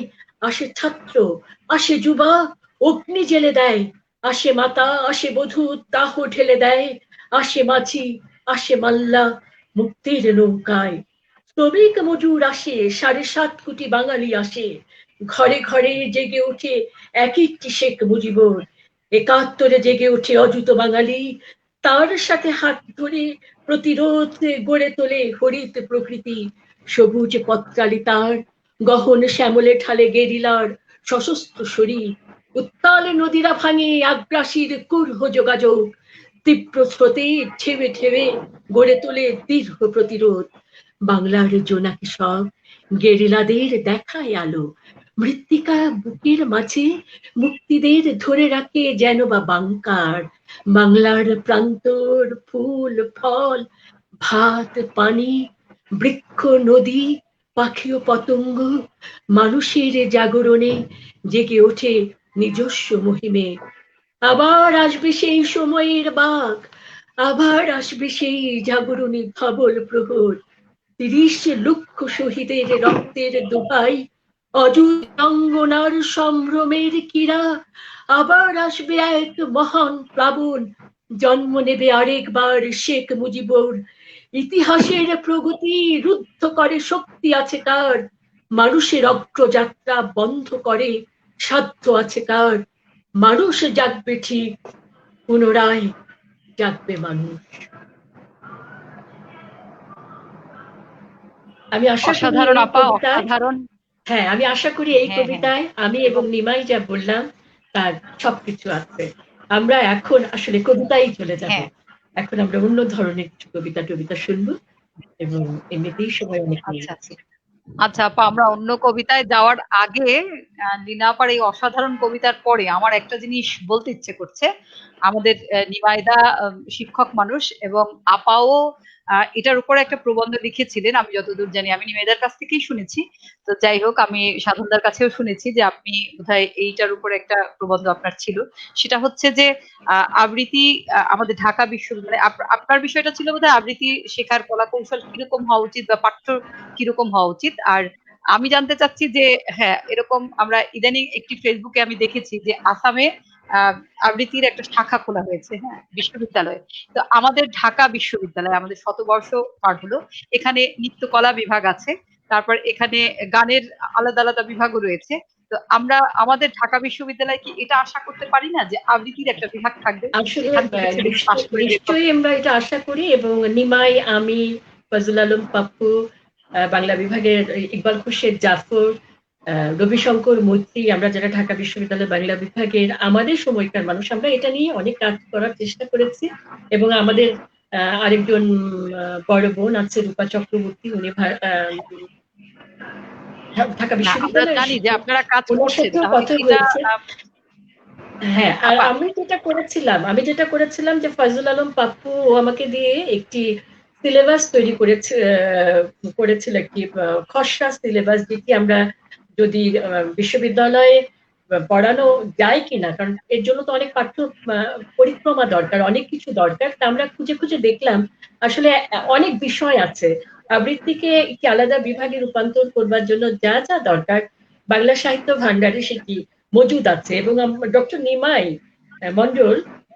আসে ছাত্র, আসে যুবা, অগ্নি জেলে দেয়, আসে মাতা, আসে বধূ, দাহ ঢেলে দেয়, আসে মাঝি, আসে মাল্লা, মুক্তির নৌকায়, শ্রমিক মজুর আসে, 7.5 কোটি বাঙালি আসে, ঘরে ঘরে জেগে ওঠে এক একটি শেখ মুজিবর, 71 জেগে ওঠে অযুত বাঙালি, তার সাথে হাত ধরে প্রতিরোধ গড়ে তোলে হরিত প্রকৃতি, সবুজ পত্রালি তার, গহন শ্যামলে ঠালে গেরিলার সশস্ত্র শরীর, উত্তাল নদীরা ভাঙে আগ্রাসীর কুর্হ যোগাযোগ, তীব্র স্রোতে ঠেবে ঠেবে গড়ে তোলে দীর্ঘ প্রতিরোধ, বাংলার জোনাকি সব গেরিলাদের দেখায় আলো, মৃত্তিকা বুকের মাঝে মুক্তিদের ধরে রাখে যেন বা বাংকার, বাংলার প্রান্তর ফুল ফল, ভাত পানি, বৃক্ষ নদী, পাখি ও পতঙ্গ, মানুষের জাগরণে জেগে ওঠে নিজস্ব মহিমে। আবার আসবে সেই সময়ের বাঘ, আবার আসবে সেই জাগরণী ধবল প্রহর, 30 লক্ষ শহীদের রক্তের দোহাই, অঙ্গনার সম্ভ্রমের কীরা, আবার আসবে এক মহান প্লাবন, জন্ম নেবে আরেকবার শেখ মুজিবর, ইতিহাসের প্রগতি রুদ্ধ করে শক্তি আছে কার, মানুষের অগ্রযাত্রা বন্ধ করে সাধ্য আছে কার, মানুষ জাগবে ঠিক, পুনরায় জাগবে মানুষ। আমি আশা করি অসাধারণ এই আপা, কবিতায়, অসাধারণ। হ্যাঁ আমি আশা করি এই হ্যাঁ, কবিতায় আমি এবং এবং নিমাই যা বললাম তার সবকিছু আছে। আমরা এখন আসলে কবিতাই চলে যাব, হ্যাঁ, এখন আমরা অন্য ধরনের কিছু কবিতা শুনবো, এবং এমনিতেই সময় অনেক নেই। আচ্ছা আচ্ছা আচ্ছা আপা, আমরা অন্য কবিতায় যাওয়ার আগে লীনা আপার এই অসাধারণ কবিতার পরে আমার একটা জিনিস বলতে ইচ্ছে করছে। আমাদের নিমাইদা শিক্ষক মানুষ, এবং আপাও এটার উপরে একটা প্রবন্ধ লিখেছিলেন আমি যতদূর জানি, আমি নিমাইদার কাছ থেকেই শুনেছি। তো যাই হোক, আমি সাধনদার কাছেও শুনেছি যে আপনি বোধহয় এইটার উপরে একটা প্রবন্ধ আপনার ছিল। সেটা হচ্ছে যে আবৃত্তি আমাদের ঢাকা বিশ্ববিদ্যালয়ে, আপনার বিষয়টা ছিল বোধহয় আবৃত্তি শেখার কলা কৌশল কিরকম হওয়া উচিত বা পাঠ্য কিরকম হওয়া উচিত। আর আমি জানতে চাচ্ছি যে হ্যাঁ, এরকম আমরা ইদানিং একটি ফেসবুকে আমি দেখেছি যে আসামে আবৃত্তির একটা শাখা খোলা হয়েছে, হ্যাঁ, বিশ্ববিদ্যালয়ে। তো আমাদের ঢাকা বিশ্ববিদ্যালয়ে আমাদের শতবর্ষ পার হলো, এখানে নৃত্যকলা বিভাগ আছে, তারপর এখানে গানের আলাদা আলাদা বিভাগও রয়েছে। তো আমরা আমাদের ঢাকা বিশ্ববিদ্যালয়ে কি এটা আশা করতে পারি না যে আবৃত্তির একটা বিভাগ থাকবে, আসলে এখান থেকে ছেলেরা পাশ করে বের হবে? নিশ্চয়ই আমরা এটা আশা করি, এবং নিমাই, আমি, ফজল আলম পাপ্পু, বাংলা বিভাগের ইকবাল খোরশেদ, জাফর, রবিশঙ্কর, মৈত্রী, আমরা যারা ঢাকা বিশ্ববিদ্যালয় বাংলা বিভাগের আমাদের সময়কার মানুষ, আমরা এটা নিয়ে অনেক কাজ করার চেষ্টা করেছি। এবং আমাদের আরেকজন বড় বোন আছে রূপা চক্রবর্তী, উনি ঢাকা আমরা বিশ্ববিদ্যালয়ের জানি যে আপনারা কাজ ওনার করছেন, সাথেও তাহলে কথা এটা হয়েছে। হ্যাঁ, আর আমি যেটা করেছিলাম যে ফয়জুল আলম পাপ্পু আমাকে দিয়ে একটি সিলেবাস তৈরি করেছিল, একটি খসড়া সিলেবাস, যেটি আমরা যদি বিশ্ববিদ্যালয়ে পড়ানো যায় কিনা, কারণ এর জন্য তো অনেক পাঠ্য পরিক্রমা দরকার, অনেক কিছু দরকার। তা আমরা খুঁজে খুঁজে দেখলাম আসলে অনেক বিষয় আছে। আবৃত্তিকে একটি আলাদা বিভাগে রূপান্তর করবার জন্য যা যা দরকার বাংলা সাহিত্য ভান্ডারে সেটি মজুদ আছে। এবং ডক্টর নিমাই মন্ডল,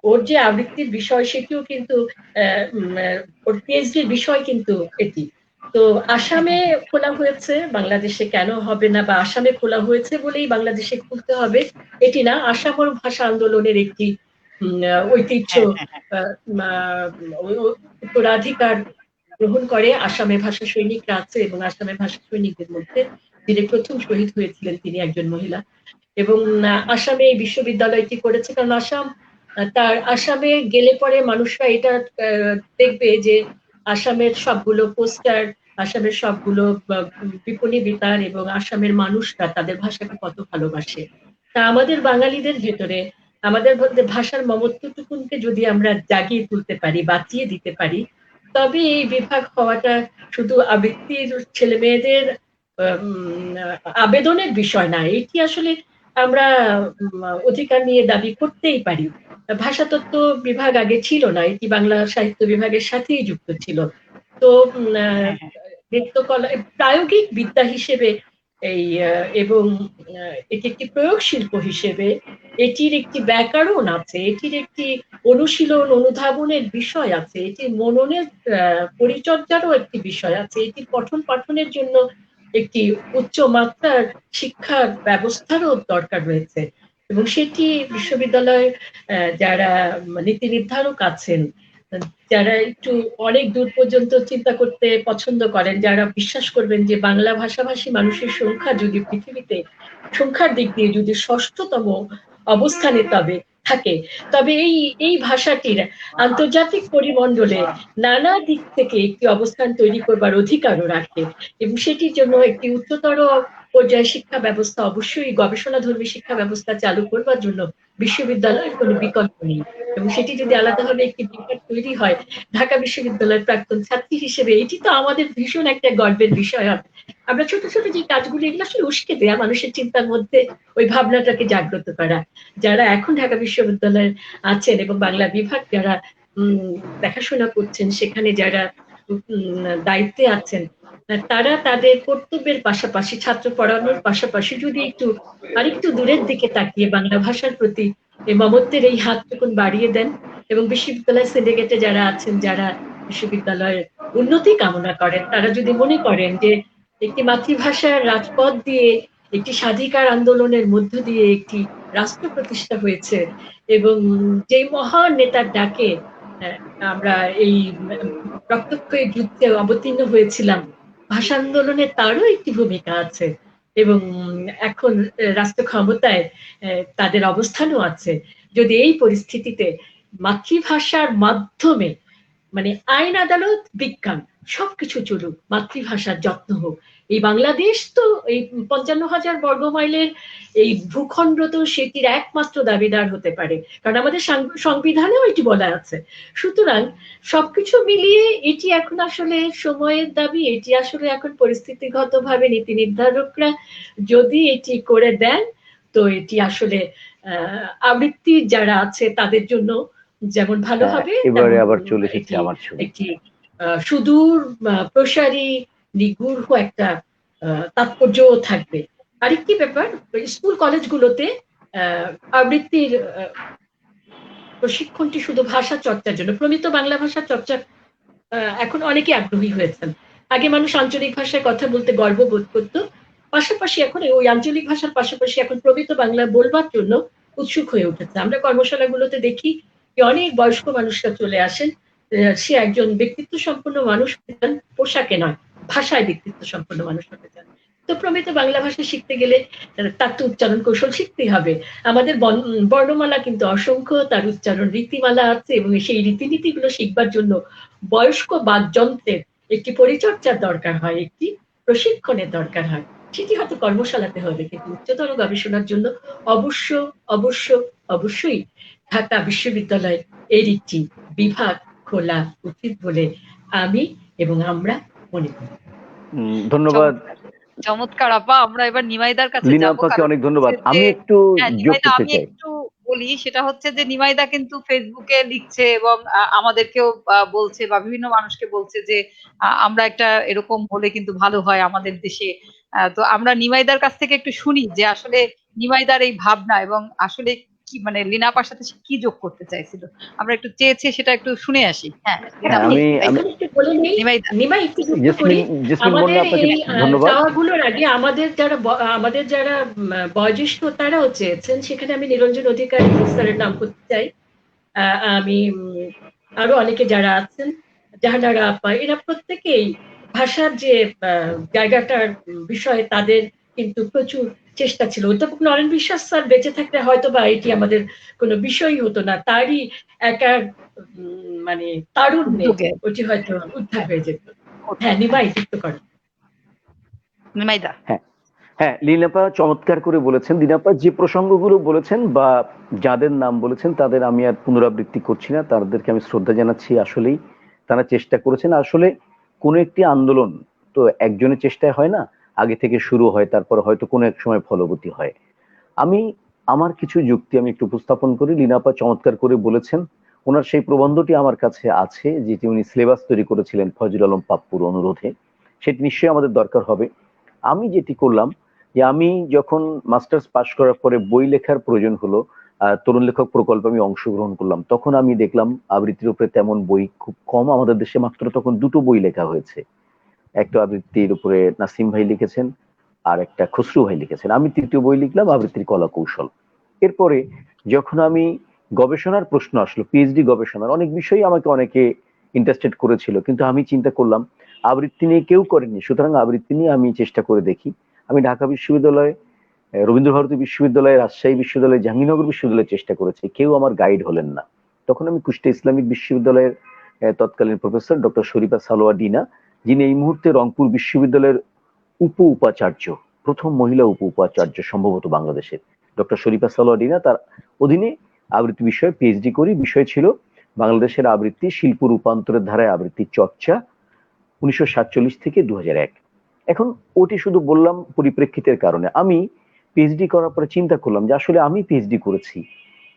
ওর যে আবৃত্তির বিষয় সেটিও কিন্তু ওর পিএইচডির বিষয় কিন্তু এটি। তো আসামে খোলা হয়েছে, বাংলাদেশে কেন হবে না, বা আসামে খোলা হয়েছে বলেই বাংলাদেশে খুলতে হবে এটি না। আসাম ভাষা আন্দোলনের একটি ঐতিহ্য উত্তরাধিকার গ্রহণ করে আসামে ভাষা সৈনিকরা আছে, এবং আসামের ভাষা সৈনিকদের মধ্যে যিনি প্রথম শহীদ হয়েছিলেন তিনি একজন মহিলা। এবং আসামে এই বিশ্ববিদ্যালয়টি করেছে, কারণ আসামে গেলে পরে মানুষরা এটা দেখবে যে আসামের সবগুলো পোস্টার, আসামের সবগুলো বিপণী বিতান, এবং আসামের মানুষরা তাদের ভাষাকে কত ভালোবাসে। তা আমাদের বাঙালিদের ভেতরে আমাদের ভাষার মমত্বটুকুনকে যদি আমরা জাগিয়ে তুলতে পারি, বাঁচিয়ে দিতে পারি, তবে এই বিভাগ হওয়াটা শুধু আবৃত্তির ছেলে মেয়েদের আবেদনের বিষয় না, এটি আসলে আমরা অধিকার নিয়ে দাবি করতেই পারি। ভাষাতত্ত্ব বিভাগ আগে ছিল না, এটি বাংলা সাহিত্য বিভাগের সাথেই যুক্ত ছিল। তো নৃত্যকলা প্রায়োগিক বিদ্যা হিসেবে এবং এটি একটি প্রয়োগ শিল্প হিসেবে এটির একটি ব্যাকরণ আছে, এটির একটি অনুশীলন অনুধাবনের বিষয় আছে, এটির মননের পরিচর্যারও একটি বিষয় আছে, এটির পঠন পাঠনের জন্য একটি উচ্চ মাত্রার শিক্ষার ব্যবস্থারও দরকার রয়েছে। এবং সেটি বিশ্ববিদ্যালয়ে যারা নীতি নির্ধারক আছেন, যারা একটু অনেক দূর পর্যন্ত চিন্তা করতে পছন্দ করেন, যারা বিশ্বাস করবেন যে বাংলা ভাষাভাষী মানুষের সংখ্যা যদি পৃথিবীতে সংখ্যার দিক দিয়ে যদি 6ষ্ঠতম অবস্থানে তবে এই ভাষাটির আন্তর্জাতিক পরিমণ্ডলে নানা দিক থেকে একটি অবস্থান তৈরি করবার অধিকারও রাখে। এবং সেটির জন্য একটি উচ্চতর পর্যায়ে শিক্ষা ব্যবস্থা, অবশ্যই গবেষণাধর্মী শিক্ষা ব্যবস্থা চালু করবার জন্য বিশ্ববিদ্যালয়ের কোনো বিকল্প নেই। এবং সেটি যদি আলাদাভাবে একটি বিভাগ তৈরি হয়, ঢাকা বিশ্ববিদ্যালয়ের প্রাক্তন ছাত্রী হিসেবে এটি তো আমাদের ভীষণ একটা গর্বের বিষয় হবে। আমরা ছোট ছোট যে কাজগুলি, এগুলো আসলে উস্কে দেয়া, মানুষের চিন্তার মধ্যে ওই ভাবনাটাকে জাগ্রত করা। যারা এখন ঢাকা বিশ্ববিদ্যালয়ে আছেন এবং বাংলা বিভাগ যারা দেখাশোনা করছেন, সেখানে যারা দায়িত্বে আছেন, তারা তাদের কর্তব্যের পাশাপাশি, ছাত্র পড়ানোর পাশাপাশি যদি আরেকটু দূরের দিকে তাকিয়ে বাংলা ভাষার প্রতি এই মমত্বের এই হাতটুকুন বাড়িয়ে দেন, এবং বিশ্ববিদ্যালয় সিন্ডিকেটে যারা আছেন, যারা বিশ্ববিদ্যালয়ের উন্নতি কামনা করেন, তারা যদি মনে করেন যে একটি মাতৃভাষার রাজপথ দিয়ে, একটি স্বাধিকার আন্দোলনের মধ্য দিয়ে একটি রাষ্ট্র প্রতিষ্ঠা হয়েছে, এবং যে মহান নেতার ডাকে আমরা এই রক্তক্ষয়ী যুদ্ধে অবতীর্ণ হয়েছিলাম, ভাষা আন্দোলনে তারও একটি ভূমিকা আছে, এবং এখন রাষ্ট্র ক্ষমতায় তাদের অবস্থানও আছে। যদি এই পরিস্থিতিতে মাতৃভাষার মাধ্যমে, মানে আইন আদালত বিজ্ঞান সবকিছু চলুক, মাতৃভাষার যত্ন হোক। এই বাংলাদেশ তো এই 55,000 বর্গ মাইলের এই ভূখণ্ড তো সেটির একমাত্র দাবিদার হতে পারে, কারণ আমাদের সংবিধানেও এটি বলা আছে। সুতরাং সবকিছু মিলিয়ে এটি এখন আসলে সময়ের দাবি, এটি আসলে এখন পরিস্থিতিগতভাবে নীতি নির্ধারকরা যদি এটি করে দেন, তো এটি আসলে আবৃত্তি যারা আছে তাদের জন্য যেমন ভালো হবে, এবারে আবার চলে এসেছে আমার ছবি, একটি সুদূর প্রসারী নিগূঢ় একটা তাৎপর্যও থাকবে। আরেকটি ব্যাপার, স্কুল কলেজগুলোতে আবৃত্তির প্রশিক্ষণটি শুধু ভাষা চর্চার জন্য, প্রমিত বাংলা ভাষা চর্চা এখন অনেকে আগ্রহী হয়েছেন। আগে মানুষ আঞ্চলিক ভাষায় কথা বলতে গর্ববোধ করত, পাশাপাশি এখন ওই আঞ্চলিক ভাষার পাশাপাশি এখন প্রমিত বাংলা বলবার জন্য উৎসুক হয়ে উঠেছে। আমরা কর্মশালাগুলোতে দেখি যে অনেক বয়স্ক মানুষরা চলে আসেন, সে একজন ব্যক্তিত্ব সম্পন্ন মানুষ পোশাকে নয়, ভাষায় ব্যক্তিত্ব সম্পন্ন মানুষ হতে চান। তো প্রমিত বাংলা ভাষা শিখতে গেলে তার তো উচ্চারণ কৌশল শিখতেই হবে। আমাদের বর্ণমালা কিন্তু অসংখ্য, তার উচ্চারণ রীতিমালা আছে, এবং সেই রীতিনীতিগুলো শিখবার জন্য বয়স্ক বাকযন্ত্রের একটি পরিচর্যার দরকার হয়, একটি প্রশিক্ষণের দরকার হয়। সেটি হয়তো কর্মশালাতে হবে, কিন্তু উচ্চতর গবেষণার জন্য অবশ্য অবশ্য অবশ্যই ঢাকা বিশ্ববিদ্যালয় এর একটি বিভাগ খোলা উচিত বলে আমি এবং আমরা মনে করি। ধন্যবাদ চমৎকার আপা। আমরা এবার নিমাইদার কাছে লীনা যাব, আপাকে কারণ অনেক ধন্যবাদ। হচ্ছে যে আমি একটু যোগ নিমাইদা, করতে আমি চাই। একটু বলি, সেটা হচ্ছে যে নিমাইদা কিন্তু ফেসবুকে লিখছে এবং আমাদেরকেও বলছে বা বিভিন্ন মানুষকে বলছে যে আমরা একটা এরকম হলে কিন্তু ভালো হয় আমাদের দেশে। তো আমরা নিমাইদার কাছ থেকে একটু শুনি যে আসলে নিমাইদার এই ভাবনা এবং আসলে কি মানে লীনা আপার সাথে সে কি যোগ করতে চাইছিল, আমরা একটু চেয়েছি সেটা একটু শুনে আসি। হ্যাঁ, লীনা আপা, আমি এখানে একটু বলে নেই, নিমাইদা। নিমাই একটু যুক্ত করি। জেসমিন আমাদের বন্যা আপনাকে এই ধন্যবাদ। চাওয়াগুলোর আগে আমাদের যারা বয়োজ্যেষ্ঠ তারাও চেয়েছেন, সেখানে আমি নিরঞ্জন অধিকারী স্যারের নাম করতে চাই। আমি আরো অনেকে যারা আছেন, জাহানারা আপা, এরা প্রত্যেকেই ভাষার যে জায়গাটার বিষয়ে তাদের কিন্তু প্রচুর চেষ্টা ছিল। অধ্যাপক নরেন বিশ্বাস স্যার বেঁচে থাকলে হয়তো বা এটি আমাদের কোনো বিষয়ই হতো না, তারই একা মানে তারুণ্যে উদ্যোগে। ওটি হয়তো উদ্ধার হ্যাঁ, হয়ে যেত। হ্যাঁ, নিমাই যুক্ত করেন। নিমাইদা। হ্যাঁ হ্যাঁ, লীনাপা চমৎকার করে বলেছেন। লীনাপা যে প্রসঙ্গগুলো বলেছেন বা যাদের নাম বলেছেন তাদের আমি আর পুনরাবৃত্তি করছি না, তাদেরকে আমি শ্রদ্ধা জানাচ্ছি। আসলেই তারা চেষ্টা করেছেন। আসলে কোনো একটি আন্দোলন তো একজনের চেষ্টায় হয় না, আগে থেকে শুরু হয়, তারপর হয়তো কোনো এক সময় ফলবতী হয়। আমি আমার কিছু যুক্তি আমি একটু উপস্থাপন করি। লীনাপা চমৎকার করে বলেছেন। ওনার সেই প্রবন্ধটি আমার কাছে আছে, যেটি উনি সিলেবাস তৈরি করেছিলেন ফজল আলম পাপ্পুর অনুরোধে, সেটি নিশ্চয়ই আমাদের দরকার হবে। আমি যেটি করলাম যে আমি যখন মাস্টার্স পাশ করার পরে বই লেখার প্রয়োজন হলো, তরুণ লেখক প্রকল্পে আমি অংশগ্রহণ করলাম, তখন আমি দেখলাম আবৃত্তির উপরে তেমন বই খুব কম। আমাদের দেশে মাত্র তখন দুটো বই লেখা হয়েছে। একটা আবৃত্তির উপরে নাসিম ভাই লিখেছেন, আর একটা খসরু ভাই লিখেছেন। আমি তৃতীয় বই লিখলাম আবৃত্তির কলা কৌশল। এরপরে যখন আমি গবেষণার প্রশ্ন আসলো, পিএইচডি গবেষণার অনেক বিষয়ই আমাকে অনেকে ইন্টারেস্টেড করেছিল, কিন্তু আমি চিন্তা করলাম আবৃত্তি নিয়ে কেউ করেনি, সুতরাং আবৃত্তি নিয়ে আমি চেষ্টা করে দেখি। আমি ঢাকা বিশ্ববিদ্যালয়, রবীন্দ্রভারতী বিশ্ববিদ্যালয়, রাজশাহী বিশ্ববিদ্যালয়, জাহাঙ্গীরনগর বিশ্ববিদ্যালয়ে চেষ্টা করেছি, কেউ আমার গাইড হলেন না। তখন আমি কুষ্টিয়া ইসলামিক বিশ্ববিদ্যালয়ের তৎকালীন প্রফেসর ডক্টর শরীফা সালোয়া ডিনা, যিনি এই মুহূর্তে রংপুর বিশ্ববিদ্যালয়ের উপাচার্য, প্রথম মহিলা উপাচার্য সম্ভবত বাংলাদেশের, ডক্টর শরীফা সালোয়া ডিনা, তার অধীনে আবৃত্তি বিষয়ে পিএইচডি করি। বিষয় ছিল বাংলাদেশের আবৃত্তি, শিল্প রূপান্তরের ধারায় আবৃত্তির চর্চা 1947 থেকে 2001। এখন ওটি শুধু বললাম পরিপ্রেক্ষিতের কারণে। আমি পিএইচডি করার পরে চিন্তা করলাম যে আসলে আমি পিএইচডি করেছি,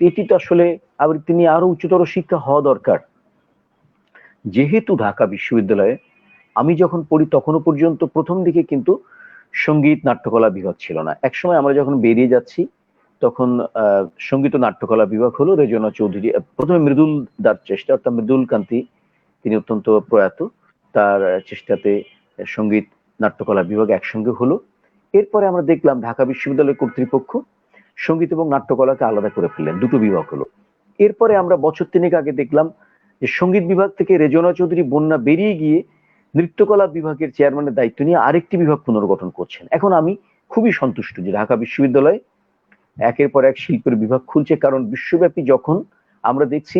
এটি তো আসলে আবৃত্তি নিয়ে আরো উচ্চতর শিক্ষা হওয়া দরকার। যেহেতু ঢাকা বিশ্ববিদ্যালয়ে আমি যখন পড়ি তখনও পর্যন্ত প্রথম দিকে কিন্তু সঙ্গীত নাট্যকলা বিভাগ ছিল না। একসময় আমরা যখন বেরিয়ে যাচ্ছি তখন সঙ্গীত ও নাট্যকলা বিভাগ হলো রেজনা চৌধুরী, প্রথমে মৃদুল দার চেষ্টা, অর্থাৎ মৃদুল কান্তি, তিনি অত্যন্ত প্রয়াত, তার চেষ্টাতে সঙ্গীত নাট্যকলা বিভাগ একসঙ্গে হলো। এরপরে আমরা দেখলাম ঢাকা বিশ্ববিদ্যালয় কর্তৃপক্ষ সঙ্গীত এবং নাট্যকলাকে আলাদা করে ফেললেন, দুটো বিভাগ হলো। এরপরে আমরা বছর তিনেক আগে দেখলাম যে সঙ্গীত বিভাগ থেকে রেজনা চৌধুরী বন্যা বেরিয়ে গিয়ে নৃত্যকলা বিভাগের চেয়ারম্যানের দায়িত্ব নিয়ে আরেকটি বিভাগ পুনর্গঠন করছেন। এখন আমি খুবই সন্তুষ্ট যে ঢাকা বিশ্ববিদ্যালয় একের পর এক শিল্পের বিভাগ খুলছে, কারণ বিশ্বব্যাপী যখন আমরা দেখছি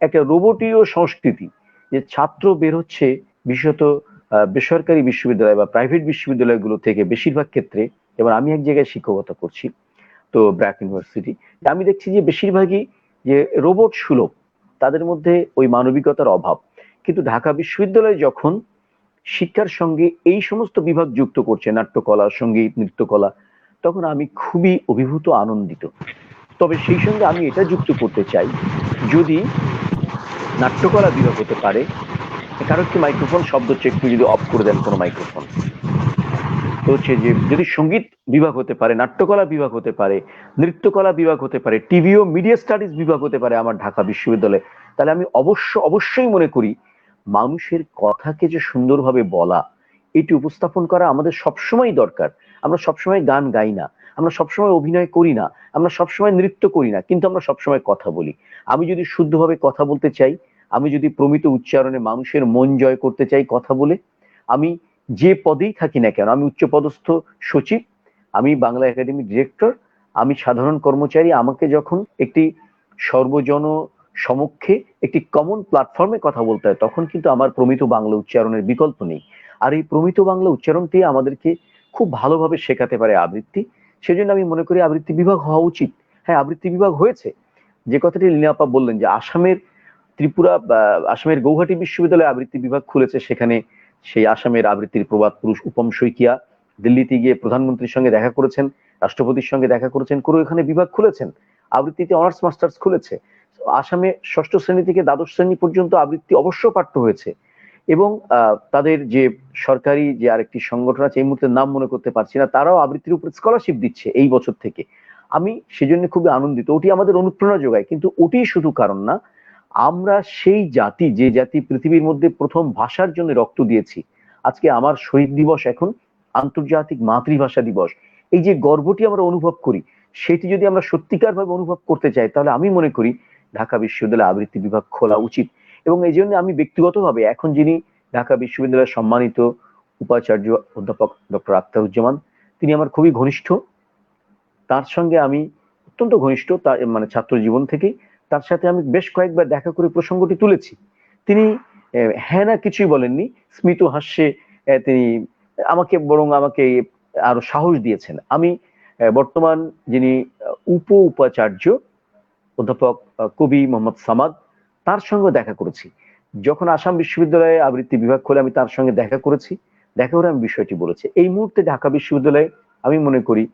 একটা রোবটীয় সংস্কৃতি, যে ছাত্র বের হচ্ছে বিশেষত বেসরকারি বিশ্ববিদ্যালয় বা প্রাইভেট বিশ্ববিদ্যালয়গুলো থেকে বেশিরভাগ ক্ষেত্রে, যেমন আমি এক জায়গায় শিক্ষকতা করছি, তো ব্র্যাক ইউনিভার্সিটি, আমি দেখছি যে বেশিরভাগই যে রোবট সুলভ, তাদের মধ্যে ওই মানবিকতার অভাব। কিন্তু ঢাকা বিশ্ববিদ্যালয় যখন শিক্ষার সঙ্গে এই সমস্ত বিভাগ যুক্ত করছে, নাট্যকলা, সঙ্গীত, নৃত্যকলা, তখন আমি খুবই অভিভূত, আনন্দিত। তবে সেই সঙ্গে আমি এটা যুক্ত করতে চাই, যদি নাট্যকলা বিভাগ হতে পারে, কারো একটি মাইক্রোফোন শব্দ হচ্ছে, একটু যদি অফ করে দেন কোনো মাইক্রোফোন, তো হচ্ছে যে যদি সঙ্গীত বিভাগ হতে পারে, নাট্যকলা বিভাগ হতে পারে, নৃত্যকলা বিভাগ হতে পারে, টিভি ও মিডিয়া স্টাডিজ বিভাগ হতে পারে আমার ঢাকা বিশ্ববিদ্যালয়ে, তাহলে আমি অবশ্যই মনে করি মানুষের কথাকে যে সুন্দরভাবে বলা, এটি উপস্থাপন করা আমাদের সবসময় দরকার। আমরা সবসময় গান গাই না, আমরা সবসময় অভিনয় করি না, আমরা সবসময় নৃত্য করি না, কিন্তু আমরা সবসময় কথা বলি। আমি যদি শুদ্ধভাবে কথা বলতে চাই, আমি যদি প্রমিত উচ্চারণে মানুষের মন জয় করতে চাই কথা বলে, আমি যে পদেই থাকি না কেন, আমি উচ্চপদস্থ সচিব, আমি বাংলা একাডেমির ডিরেক্টর, আমি সাধারণ কর্মচারী, আমাকে যখন একটি সর্বজন সমক্ষে একটি কমন প্ল্যাটফর্মে কথা বলতে হয়, তখন কিন্তু আমার প্রমিত বাংলা উচ্চারণের বিকল্প নেই। আর এই প্রমিত বাংলা উচ্চারণটি আমাদেরকে খুব ভালোভাবে শেখাতে পারে আবৃত্তি। সেজন্য আমি মনে করি আবৃত্তি বিভাগ হওয়া উচিত। হ্যাঁ, আবৃত্তি বিভাগ হয়েছে। যে কথাটি লীনা আপা বললেন যে আসামের ত্রিপুরা বা আসামের গৌহাটি বিশ্ববিদ্যালয়ে আবৃত্তি বিভাগ খুলেছে, সেখানে সেই আসামের আবৃত্তির প্রবাদ পুরুষ উপম শইকিয়া দিল্লিতে গিয়ে প্রধানমন্ত্রীর সঙ্গে দেখা করেছেন, রাষ্ট্রপতির সঙ্গে দেখা করেছেন, করে এখানে বিভাগ খুলেছেন, আবৃত্তিতে অনার্স মাস্টার্স খুলেছে। আসামে ষষ্ঠ শ্রেণী থেকে দ্বাদশ শ্রেণী পর্যন্ত আবৃত্তি অবশ্য পাঠ্য হয়েছে। এবং তাদের যে সরকারি যে আরেকটি সংগঠন আছে, এই মুহূর্তে নাম মনে করতে পারছি না, তারাও আবৃত্তির উপর স্কলারশিপ দিচ্ছে এই বছর থেকে। আমি সেজন্য খুবই আনন্দিত, ওটি আমাদের অনুপ্রেরণা যোগায়। কিন্তু ওটি শুধু কারণ না, আমরা সেই জাতি, যে জাতি পৃথিবীর মধ্যে প্রথম ভাষার জন্য রক্ত দিয়েছি। আজকে আমার শহীদ দিবস এখন আন্তর্জাতিক মাতৃভাষা দিবস। এই যে গর্বটি আমরা অনুভব করি, সেটি যদি আমরা সত্যিকার ভাবে অনুভব করতে চাই, তাহলে আমি মনে করি ঢাকা বিশ্ববিদ্যালয়ে আবৃত্তি বিভাগ খোলা উচিত। এবং এই জন্য আমি ব্যক্তিগতভাবে এখন যিনি ঢাকা বিশ্ববিদ্যালয়ের সম্মানিত উপাচার্য অধ্যাপক ডক্টর আখতারুজ্জামান, তিনি আমার খুবই ঘনিষ্ঠ। তার সঙ্গে আমি অত্যন্ত ঘনিষ্ঠ, তার মানে ছাত্র জীবন থেকেই। তার সাথে আমি বেশ কয়েকবার দেখা করে প্রসঙ্গটি তুলেছি। তিনি হ্যাঁ না কিছুই বলেননি, স্মিত হাস্যে তিনি আমাকে আরো সাহস দিয়েছেন। আমি বর্তমান যিনি উপাচার্য অধ্যাপক কবি মোহাম্মদ সামাদ, তার সঙ্গে দেখা করেছি। যখন আসাম বিশ্ববিদ্যালয়ে আবৃত্তি বিভাগ খোলে আমি তার সঙ্গে দেখা করেছি, দেখা করে আমি বিষয়টি বলেছি। এই মুহূর্তে ঢাকা বিশ্ববিদ্যালয়ে আমি মনে করি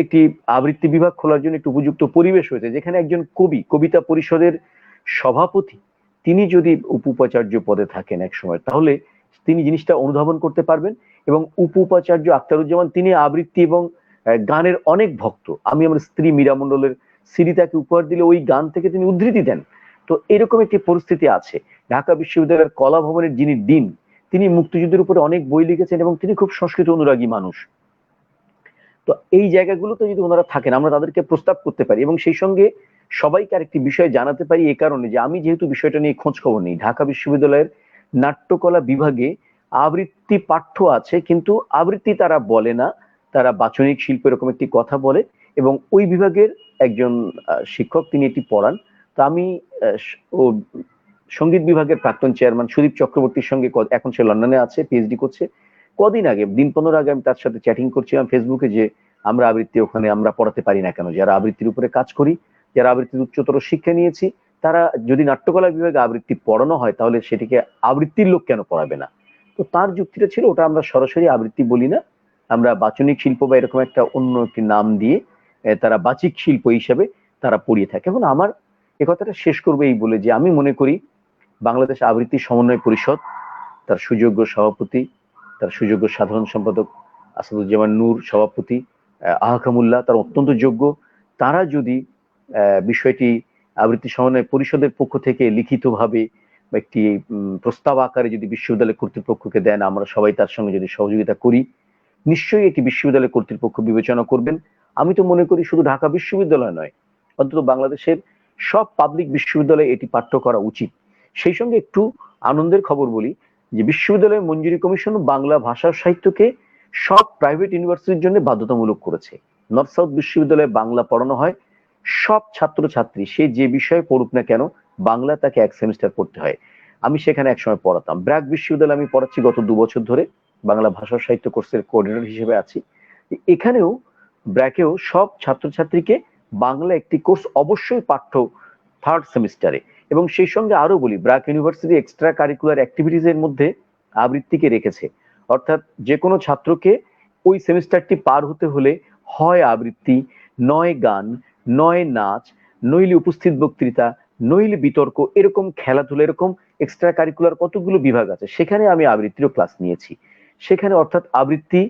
একটি আবৃত্তি বিভাগ খোলার জন্য একটি উপযুক্ত পরিবেশ হয়েছে, যেখানে একজন কবি, কবিতা পরিষদের সভাপতি, তিনি যদি উপাচার্য পদে থাকেন এক সময়, তাহলে তিনি জিনিসটা অনুধাবন করতে পারবেন। এবং উপাচার্য আখতারুজ্জামান, তিনি আবৃত্তি এবং গানের অনেক ভক্ত। আমি আমার স্ত্রী মীরা মণ্ডলের সিডি তাকে উপহার দিলে ওই গান থেকে তিনি উদ্ধৃতি দেন। তো এরকম একটি পরিস্থিতি আছে। ঢাকা বিশ্ববিদ্যালয়ের কলা ভবনের যিনি ডিন, তিনি মুক্তিযুদ্ধের উপরে অনেক বই লিখেছেন এবং তিনি খুব সংস্কৃত অনুরাগী মানুষ। তো এই জায়গাগুলোতে যদি ওনারা থাকেন, আমরা তাদেরকে প্রস্তাব করতে পারি এবং সেই সঙ্গে সবাইকে আরেকটি বিষয় জানাতে পারি, এই কারণে যে আমি যেহেতু বিষয়টা নিয়ে খোঁজ খবর নেই, ঢাকা বিশ্ববিদ্যালয়ের নাট্যকলা বিভাগে আবৃত্তি পাঠ্য আছে, কিন্তু আবৃত্তি তারা বলে না, তারা বাচনিক শিল্প এরকম একটি কথা বলে। এবং ওই বিভাগের একজন শিক্ষক, তিনি এটি পড়ান। তো আমি ও সঙ্গীত বিভাগের প্রাক্তন চেয়ারম্যান সুদীপ চক্রবর্তীর সঙ্গে, এখন সে লন্ডনে আছে, পিএইচডি করছে, কদিন আগে, দিন 15 আগে আমি তার সাথে চ্যাটিং করছিলাম ফেসবুকে, যে আমরা আবৃত্তি ওখানে আমরা পড়াতে পারি না কেন, যারা আবৃত্তির উপরে কাজ করি, যারা আবৃত্তির উচ্চতর শিক্ষা নিয়েছি, তারা যদি নাট্যকলা বিভাগে আবৃত্তি পড়ানো হয়, তাহলে সেটিকে আবৃত্তির লোক কেন পড়াবে না। তো তার যুক্তিটা ছিল, ওটা আমরা সরাসরি আবৃত্তি বলি না, আমরা বাচনিক শিল্প বা এরকম একটা অন্য একটি নাম দিয়ে তারা বাচিক শিল্প হিসেবে তারা পড়িয়ে থাকে। এখন আমার এ কথাটা শেষ করবো এই বলে যে আমি মনে করি বাংলাদেশ আবৃত্তি সমন্বয় পরিষদ, তার সুযোগ্য সভাপতি, তার সুযোগ্য সাধারণ সম্পাদক আসাদুজ্জামান নূর সভাপতি, আহকামুল্লাহ তার অত্যন্ত যোগ্য, তারা যদি বিষয়টি আবৃত্তি সমন্বয় পরিষদের পক্ষ থেকে লিখিতভাবে একটি প্রস্তাব আকারে যদি বিশ্ববিদ্যালয় কর্তৃপক্ষকে দেন, আমরা সবাই তার সঙ্গে যদি সহযোগিতা করি, নিশ্চয়ই এটি বিশ্ববিদ্যালয় কর্তৃপক্ষ বিবেচনা করবেন। আমি তো মনে করি শুধু ঢাকা বিশ্ববিদ্যালয় নয়, অন্তত বাংলাদেশের সব পাবলিক বিশ্ববিদ্যালয়ে এটি পাঠ্য করা উচিত। সেই সঙ্গে একটু আনন্দের খবর বলি যে বিশ্ববিদ্যালয় মঞ্জুরি কমিশন বাংলা ভাষা সাহিত্যকে সব প্রাইভেট ইউনিভার্সিটির জন্য বাধ্যতামূলক করেছে। নর্থ সাউথ বিশ্ববিদ্যালয়ে বাংলা পড়ানো হয়, সব ছাত্রছাত্রী সে যে বিষয়ে পড়ুক না কেন, বাংলা তাকে এক সেমিস্টার পড়তে হয়। আমি সেখানে একসময় পড়াতাম। ব্র্যাক বিশ্ববিদ্যালয়ে আমি পড়াচ্ছি গত 2 বছর ধরে, বাংলা ভাষা সাহিত্য কোর্সের কোঅর্ডিনেটর হিসেবে আছি। এখানেও ব্র্যাকেও সব ছাত্রছাত্রীকে বাংলা একটি কোর্স অবশ্যই পাঠ্য 3rd সেমিস্টারে। এবং সেই সঙ্গে আরো বলি, BRAC university extra curricular activities এর মধ্যে আবৃত্তিকে রেখেছে। অর্থাৎ যে কোনো ছাত্রকে ওই সেমিস্টারটি পার হতে হলে হয় আবৃত্তি, নয় গান, নয় নাচ, নইলে উপস্থিত বক্তৃতা, নইলে বিতর্ক, এরকম খেলাধুলা, এরকম এক্সট্রা কারিকুলার কতগুলো বিভাগ আছে, সেখানে আমি আবৃত্তিরও ক্লাস নিয়েছি। সেখানে অর্থাৎ আবৃত্তি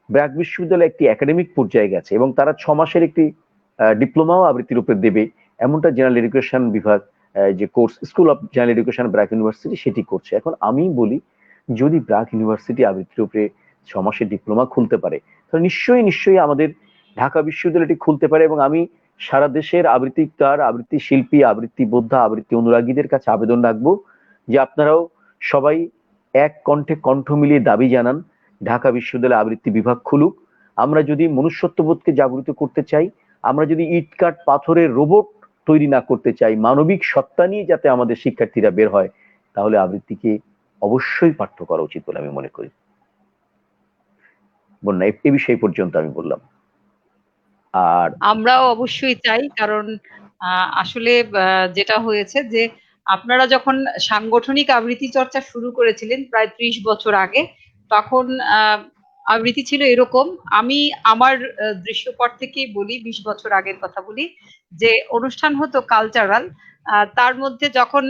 ব্র্যাক বিশ্ববিদ্যালয় একটি একাডেমিক পর্যায়ে গেছে এবং তারা 6 মাসের একটি ডিপ্লোমাও আবৃত্তির উপর দেবে, এমনটা জেনারেল এডুকেশন বিভাগ যে course, school of general education BRAC university, সেটি করছে। এখন আমি বলি, যদি ব্র্যাক ইউনিভার্সিটি আবৃত্তির উপরে 6 মাসের ডিপ্লোমা খুলতে পারে, তাহলে নিশ্চয়ই আমাদের ঢাকা বিশ্ববিদ্যালয়টি খুলতে পারে। এবং আমি সারা দেশের আবৃত্তিকার, আবৃত্তি শিল্পী, আবৃত্তি বোদ্ধা, আবৃত্তি অনুরাগীদের কাছে আবেদন রাখবো যে আপনারাও সবাই এক কণ্ঠে কণ্ঠ মিলিয়ে দাবি জানান ঢাকা বিশ্ববিদ্যালয় আবৃত্তি বিভাগ খুলুক। আমরা যদি মনুষ্যত্ববোধকে জাগরিত করতে চাই, আমরা যদি ইট কাঠ পাথরের রোবট তৈরি না করতে চাই, মানবিক সত্তা নিয়ে যাতে আমাদের শিক্ষার্থীরা বের হয়, তাহলে আবৃত্তিকে অবশ্যই পাঠ্য করা উচিত বলে আমি মনে করি। বন্যা, এ বিষয় পর্যন্ত আমি বললাম। আর আমরাও অবশ্যই চাই, কারণ আসলে যেটা হয়েছে যে আপনারা যখন সাংগঠনিক আবৃত্তি চর্চা শুরু করেছিলেন প্রায় 30 বছর আগে, তখন আবৃত্তি ছিল এরকম। আমি আমার দৃশ্যপট থেকেই বলি, 20 বছর আগের কথা বলি, যে অনুষ্ঠান হতো কালচারাল, তার মধ্যে যখন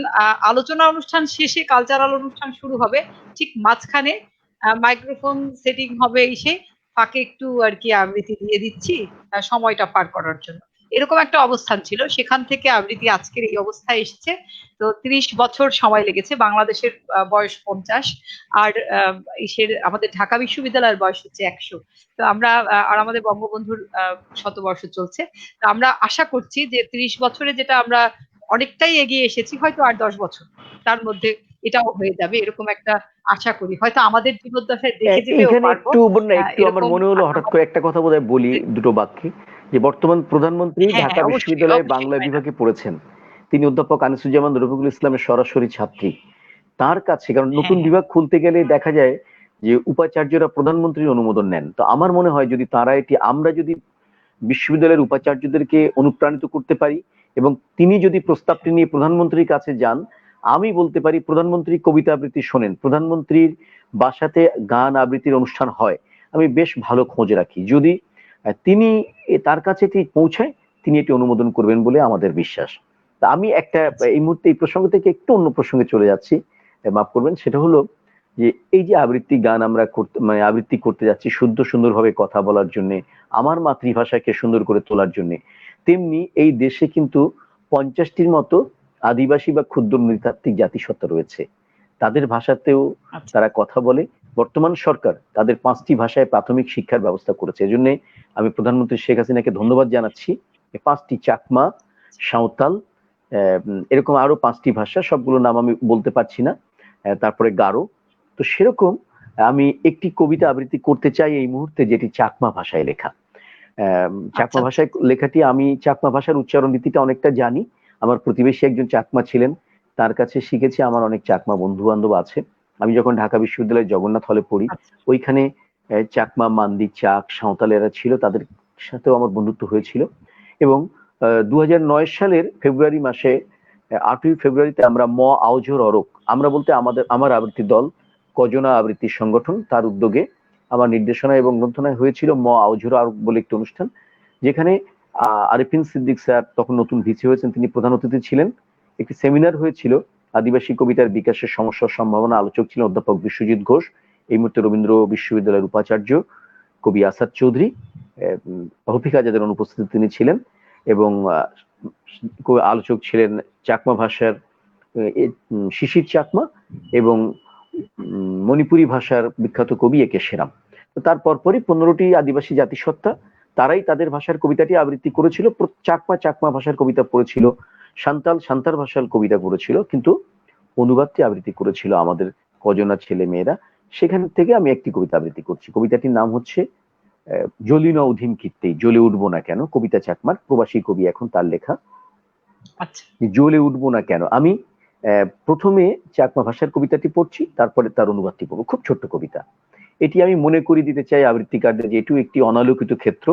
আলোচনা অনুষ্ঠান শেষে কালচারাল অনুষ্ঠান শুরু হবে, ঠিক মাঝখানে মাইক্রোফোন সেটিং হবে, এসে ফাঁকে একটু আর কি আবৃত্তি দিয়ে দিচ্ছি সময়টা পার করার জন্য, এরকম একটা অবস্থান ছিল। সেখান থেকে আবৃত্তি আজকের এই অবস্থায় এসেছে। তো 30 বছর সময় লেগেছে। বাংলাদেশের বয়স 50, আর আমাদের ঢাকা বিশ্ববিদ্যালয়ের বয়স হচ্ছে 100। তো আমরা আর আমাদের বঙ্গবন্ধুর শতবর্ষ চলছে। তো আমরা আশা করছি যে 30 বছরে যেটা আমরা অনেকটাই এগিয়ে এসেছি, হয়তো আর 10 বছর তার মধ্যে এটাও হয়ে যাবে, এরকম একটা আশা করি। হয়তো আমাদের জীবদ্দশায় দেখে যেতেও এখানে পারবো। একটু আমার মনে হলো হঠাৎ করে একটা কথা বোধহয় বলি দুটো বাক্যে, যে বর্তমান প্রধানমন্ত্রী হ্যাঁ, ঢাকা অবশ্যই বিশ্ববিদ্যালয়ে অবশ্যই বাংলা হয় না। বিভাগে পড়েছেন। তিনি অধ্যাপক আনিসুজ্জামান রফিকুল ইসলামের সরাসরি ছাত্রী। তার কাছে, কারণ হ্যাঁ, নতুন বিভাগ খুলতে গেলে দেখা যায় যে উপাচার্যরা প্রধানমন্ত্রীর অনুমোদন নেন। তো আমার মনে হয় যদি তারা আমরা যদি বিশ্ববিদ্যালয়ের উপাচার্যদেরকে অনুপ্রাণিত করতে পারি এবং তিনি যদি প্রস্তাবটি নিয়ে প্রধানমন্ত্রীর কাছে যান, আমি বলতে পারি প্রধানমন্ত্রী কবিতা আবৃত্তি শোনেন, প্রধানমন্ত্রীর বাসাতে গান আবৃত্তির অনুষ্ঠান হয়, আমি বেশ ভালো খোঁজ রাখি। যদি তিনি তার কাছে এটি পৌঁছায়, তিনি এটি অনুমোদন করবেন বলে আমাদের বিশ্বাস। তা আমি একটা এই মুহূর্তে এই প্রসঙ্গ থেকে একটু অন্য প্রসঙ্গে চলে যাচ্ছি, মাফ করবেন। সেটা হলো যে এই যে আবৃত্তি গান আমরা মানে আবৃত্তি করতে যাচ্ছি সুন্দরভাবে কথা বলার জন্য, আমার মাতৃভাষাকে সুন্দর করে তোলার জন্য, তেমনি এই দেশে কিন্তু 50টির মতো আদিবাসী বা ক্ষুদ্র নৃতাত্ত্বিক জাতিসত্তা রয়েছে। তাদের ভাষাতেও তারা কথা বলে। বর্তমান সরকার তাদের 5টি ভাষায় প্রাথমিক শিক্ষার ব্যবস্থা করেছে। এজন্য আমি প্রধানমন্ত্রী শেখ হাসিনাকে ধন্যবাদ জানাচ্ছি। 5টি চাকমা, সাঁওতাল, এরকম আরো 5টি ভাষা, সবগুলো নাম আমি বলতে পারছি না, তারপরে গারো। তো সেরকম আমি একটি কবিতা আবৃত্তি করতে চাই এই মুহূর্তে, যেটি চাকমা ভাষায় লেখা। চাকমা ভাষায় লেখাটি, আমি চাকমা ভাষার উচ্চারণ রীতিটা অনেকটা জানি। আমার প্রতিবেশী একজন চাকমা ছিলেন, তার কাছে শিখেছি। আমার অনেক চাকমা বন্ধু বান্ধব আছে। আমি যখন ঢাকা বিশ্ববিদ্যালয়ের জগন্নাথ হলে পড়ি, ওইখানে চাকমা, মান্দি, চাক, সাঁওতালেরা ছিল, তাদের সাথেও আমার বন্ধুত্ব হয়েছিল। এবং 2009 সালের ফেব্রুয়ারি মাসে, 8ই ফেব্রুয়ারিতে আমরা আওঝর অরক, আমরা বলতে আমার আবৃত্তি দল কজনা আবৃত্তি সংগঠন, তার উদ্যোগে আমার নির্দেশনা এবং গ্রন্থনায় হয়েছিল আওঝর অরক বলে একটি অনুষ্ঠান, যেখানে আরিফিন সিদ্দিক স্যার, তখন নতুন ভিসি হয়েছেন, তিনি প্রধান অতিথি ছিলেন। একটি সেমিনার হয়েছিল আদিবাসী কবিতার বিকাশের সমস্যা সম্ভাবনা, আলোচক ছিলেন অধ্যাপক বিশ্বজিৎ ঘোষ, এই মুহূর্তে রবীন্দ্র বিশ্ববিদ্যালয়ের উপাচার্য, কবি আসাদ চৌধুরী, রফিক আজাদের অনুপস্থিতিতে তিনি ছিলেন। এবং আলোচক ছিলেন চাকমা ভাষার শিশির চাকমা এবং মণিপুরী ভাষার বিখ্যাত কবি একে সেরাম। তো তার পরপরই 15টি আদিবাসী জাতিসত্তা, তারাই তাদের ভাষার কবিতাটি আবৃত্তি করেছিল। চাকমা ভাষার কবিতা পড়েছিল, সান্তাল ভাষার কবিতা পড়েছিল, কিন্তু অনুবাদটি আবৃত্তি করেছিল আমাদের কজনা ছেলে মেয়েরা। সেখান থেকে আমি একটি কবিতা আবৃত্তি করছি। কবিতাটির নাম হচ্ছে জ্বলি না উধিম কীর্তেই, জ্বলে উঠবো না কেন। কবিতা চাকমার, প্রবাসী কবি এখন, তার লেখা। জ্বলে উঠবো না কেন। আমি প্রথমে চাকমা ভাষার কবিতাটি পড়ছি, তারপরে তার অনুবাদটি পড়বো। খুব ছোট্ট কবিতা। এটি আমি মনে করিয়ে দিতে চাই আবৃত্তিকারদের যে এটিও একটি অনালোকিত ক্ষেত্র।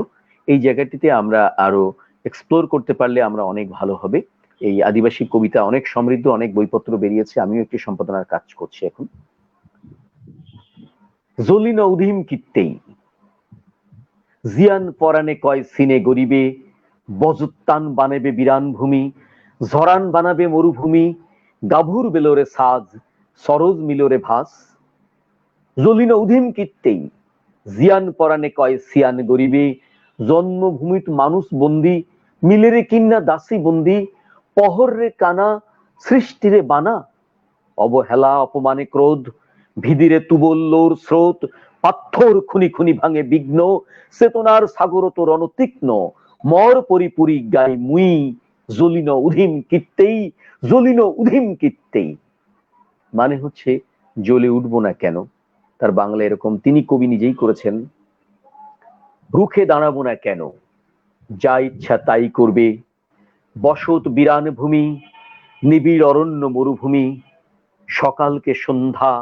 এই জায়গাটিতে আমরা আরো এক্সপ্লোর করতে পারলে আমরা অনেক ভালো হবে। এই আদিবাসী কবিতা অনেক সমৃদ্ধ, অনেক বইপত্র বেরিয়েছে, আমিও একটি সম্পাদনার কাজ করছি এখন। জ্বলি না উধিম কীর্তেই, জিয়ান পরাণে কয় সিনে গরিবে, বজুত্তান বানাবে বিরান ভূমি, ঝরান বানাবে মরুভূমি, গাভুর বেলোরে সাজ, সরোজ মিলোরে ভাস। জ্বলি না উধিম কীর্তেই, জিয়ান পরাণে কয় সিয়ান গরিবে, জন্মভূমিত মানুষ বন্দি, মিলেরে কিন্না দাসী বন্দি, পহরে কানা সৃষ্টিরে বানা, অবহেলা অপমানে ক্রোধ, ভিদিরে তুবল্লোর স্রোত, পাথর খুনি খুনি ভাঙে বিঘ্ন, চেতনার সাগরত রণতীক্ষ্ণ, মর পরিপুরি গাই মুই, জ্বলিন উধিম কীর্তেই, জ্বলিন উধিম কীর্তেই। মানে হচ্ছে জ্বলে উঠবো না কেন। তার বাংলা এরকম, তিনি কবি নিজেই করেছেন, রুখে দাঁড়াবো না কেন, যা ইচ্ছা তাই করবে, বসত বিরান ভূমি, নিবিড় অরণ্য মরুভূমি, সকালকে সন্ধ্যা,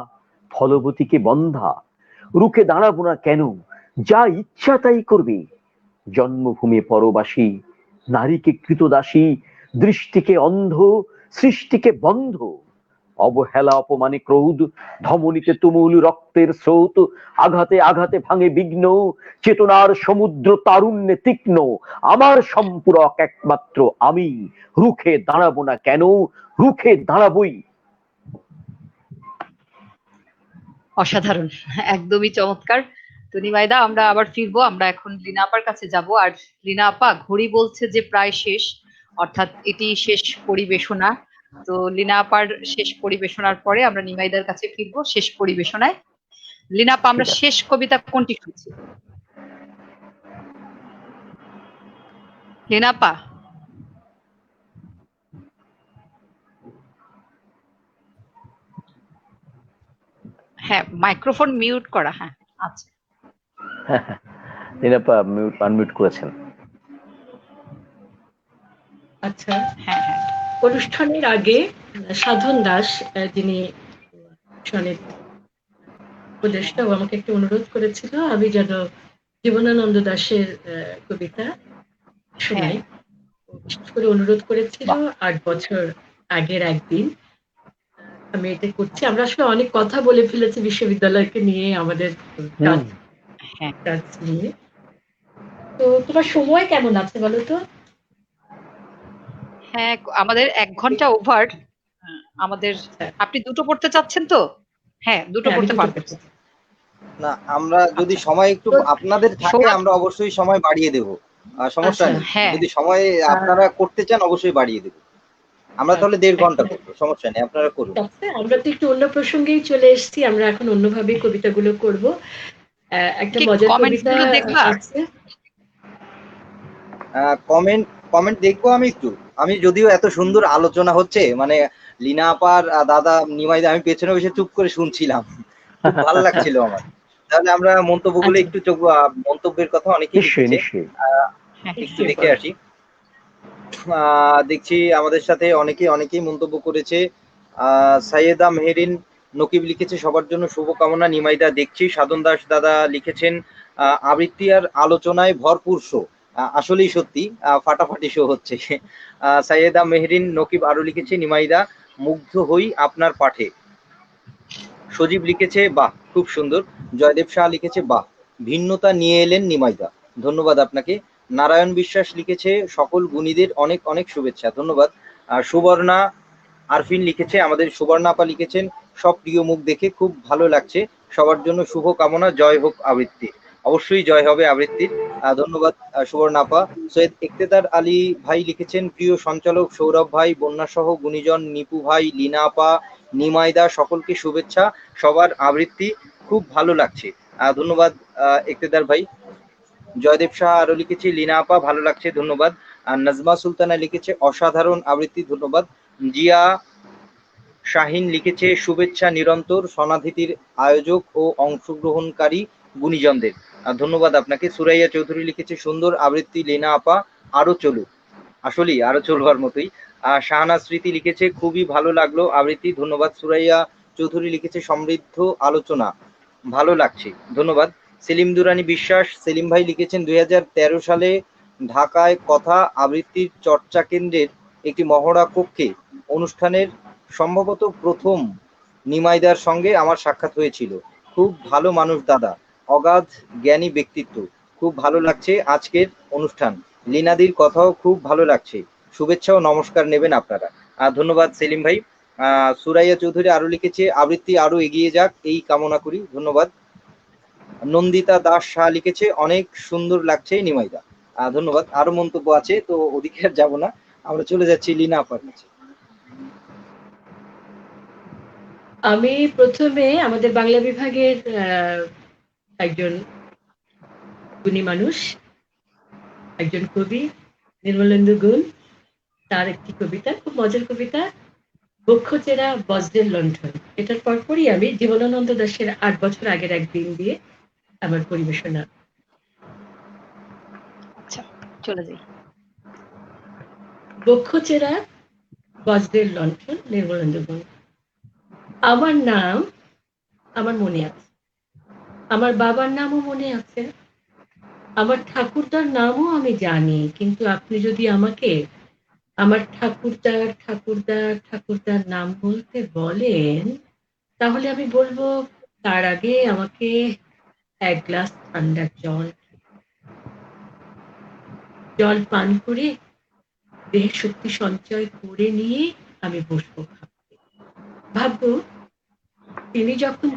ফলবতীকে বন্ধা, রুখে দাঁড়াবো না কেন, যা ইচ্ছা তাই করবে, জন্মভূমি পরবাসী, নারীকে কৃতদাসী, দৃষ্টিকে অন্ধ, সৃষ্টিকে বন্ধ, অবহেলা অপমানে ক্রোধ, ধমনীতে তুমুল রক্তের স্রোত, আঘাতে আঘাতে ভাঙে বিঘ্ন, চেতনার সমুদ্র তারুণ্যে তীক্ষ্ণ, আমার সম্পূরক একমাত্র আমি, রুখে দাঁড়াবো না কেন, রুখে দাঁড়াবই। অসাধারণ, একদমই চমৎকার। তো নিমাইদা, আমরা আবার ফিরবো, আমরা এখন লীনা আপার কাছে যাব। আর লীনা আপা, ঘড়ি বলছে যে প্রায় শেষ, অর্থাৎ এটি শেষ পরিবেশনা। তো লীনা আপার শেষ পরিবেশনার পরে আমরা নিমাইদার কাছে ফিরবো শেষ পরিবেশনায়। লীনা আপা, আমরা শেষ কবিতা কোনটি শুনছি? লীনা আপা, হ্যাঁ, মাইক্রোফোন মিউট করা। হ্যাঁ, আচ্ছা, লীনাপা আনমিউট করেছেন। আচ্ছা, হ্যাঁ হ্যাঁ, অনুষ্ঠানের আগে সাধন দাস, যিনি অনুষ্ঠানের উপদেষ্টা, ও আমাকে একটু অনুরোধ করেছিল আমি যেন জীবনানন্দ দাশের কবিতা শোনাই। বিশেষ করে অনুরোধ করেছিল 8 বছর আগের একদিন। আমি এটা করছি। আমরা আসলে অনেক কথা বলে ফেলেছি বিশ্ববিদ্যালয়কে নিয়ে, আমাদের কাজ নিয়ে। তো তোমার সময় কেমন আছে বলো তো? হ্যাঁ, আমাদের 1 ঘন্টা ওভার। আমাদের, আপনি দুটো পড়তে চাচ্ছেন তো? হ্যাঁ, দুটো পড়তে পারবেন। না, আমরা যদি সময় একটু আপনাদের থাকে আমরা অবশ্যই সময় বাড়িয়ে দেব, সমস্যা নেই। যদি সময় আপনারা করতে চান অবশ্যই বাড়িয়ে দেব। আমরা তাহলে 1.5 ঘন্টা করবো, সমস্যা নেই, আপনারা করুন। আমরা তো একটু অন্য প্রসঙ্গেই চলে এসেছি, আমরা এখন অন্যভাবে কবিতাগুলো করব। একটা মজার কবিতা আছে। কমেন্ট দেখবো আমি একটু। আমি যদিও এত সুন্দর আলোচনা হচ্ছে, মানে লীনা আপার দাদা নিমাইদা, আমি পেছনে বসে চুপ করে শুনছিলাম, খুব ভালো লাগছিল আমার। তাহলে আমরা মন্তব্যগুলো একটু মন্তব্যের কথা অনেকেই লিখেছে, একটু দেখে আসি। দেখছি আমাদের সাথে অনেকেই মন্তব্য করেছে। সাইয়েদা মেহেরিন নকিব লিখেছে সবার জন্য শুভকামনা নিমাইদা। দেখছি সাধন দাস দাদা লিখেছেন আবৃত্তি আর আলোচনায় ভরপুর শো। আসলেই সত্যি ফাটাফাটি শো হচ্ছে। সাইয়েদা মেহেরিন নকিব আরো লিখেছে নিমাইদা মুগ্ধ হই আপনার পাঠে। সজীব লিখেছে বাহ খুব সুন্দর। জয়দেব শাহ লিখেছে বাহ ভিন্নতা নিয়ে এলেন নিমাইদা, ধন্যবাদ আপনাকে। নারায়ণ বিশ্বাস লিখেছে সকল গুণীদের অনেক অনেক শুভেচ্ছা, ধন্যবাদ। সুবর্ণা আরফিন লিখেছে, আমাদের সুবর্ণা আপা লিখেছেন সব প্রিয় মুখ দেখে খুব ভালো লাগছে, সবার জন্য শুভ কামনা, জয় হোক আবৃত্তি। অবশ্যই জয় হবে আবৃত্তির, ধন্যবাদ সুবর্ণা আপা। সৈয়দ ইকতেদার আলী ভাই লিখেছেন প্রিয় সঞ্চালক সৌরভ ভাই, বন্যা সহ গুণীজন নিপু ভাই, লীনা আপা, নিমাইদা সকলকে শুভেচ্ছা, সবার আবৃত্তি খুব ভালো লাগছে, ধন্যবাদ ইকতেদার ভাই। জয়দেব শাহ আরো লিখেছে লীনা আপা ভালো লাগছে, ধন্যবাদ। আর নাজমা সুলতানা লিখেছে অসাধারণ আবৃত্তি, ধন্যবাদ। জিয়া শাহিন লিখেছে শুভেচ্ছা নিরন্তর সনাধিতির আয়োজক ও অংশগ্রহণকারী গুণীজনদের, ধন্যবাদ আপনাকে। সুরাইয়া চৌধুরী লিখেছে সুন্দর আবৃত্তি লীনা আপা, আরো চলুক, আসলেই আরো চলবার মতোই। শাহানা স্মৃতি লিখেছে খুবই ভালো লাগলো আবৃত্তি, ধন্যবাদ। সুরাইয়া চৌধুরী লিখেছে সমৃদ্ধ আলোচনা, ভালো লাগছে, ধন্যবাদ। সেলিম দুরানি বিশ্বাস সেলিম ভাই লিখেছেন 2013 সালে ঢাকায় কথা আবৃত্তির চর্চা কেন্দ্রের একটি মহড়া কক্ষে অনুষ্ঠানের সম্ভবত প্রথম নিমাইদার সঙ্গে আমার সাক্ষাৎ হয়েছিল। খুব ভালো মানুষ দাদা, অগাধ জ্ঞানী ব্যক্তিত্ব, খুব ভালো লাগছে আজকের অনুষ্ঠান। লীনাদির কথাও খুব ভালো লাগছে, শুভেচ্ছা ও নমস্কার নেবেন আপনারা, ধন্যবাদ সেলিম ভাই। সুরাইয়া চৌধুরী আরো লিখেছে আবৃত্তি আরো এগিয়ে যাক এই কামনা করি, ধন্যবাদ। নন্দিতা দাস শাহ লিখেছে অনেক সুন্দর লাগছে নিমাইদা, ধন্যবাদ। আরো মন্তব্য আছে, তো ওদিকে আর যাবো না, আমরা চলে যাচ্ছি লীনা আপার কাছে। আমি প্রথমে আমাদের বাংলা বিভাগের একজন গুণী মানুষ, একজন কবি নির্মলেন্দু গুণ, তার একটি কবিতা, খুব মজার কবিতা, বক্ষচেরা বজ্রের লণ্ঠন। এটার পরপরই আমি জীবনানন্দ দাশের ৮ বছর আগের একদিন দিয়ে আমার পরিবেশনা। আচ্ছা, চলে যাই। বক্ষচেরা বজ্রের লণ্ঠন, নির্মলেন্দু গুণ। আমার নাম আমার মনে আছে, আমার বাবার নামও মনে আছে, আমার ঠাকুরদার নামও আমি জানি, কিন্তু আপনি যদি আমাকে আমার ঠাকুরদার নাম বলতে বলেন, তাহলে আমি বলবো তার আগে আমাকে এক গ্লাস ঠান্ডা জল পান করে দেহে শক্তি সঞ্চয় করে নিয়ে আমি বসবো ভাবতে। ভাববো তিনি যখন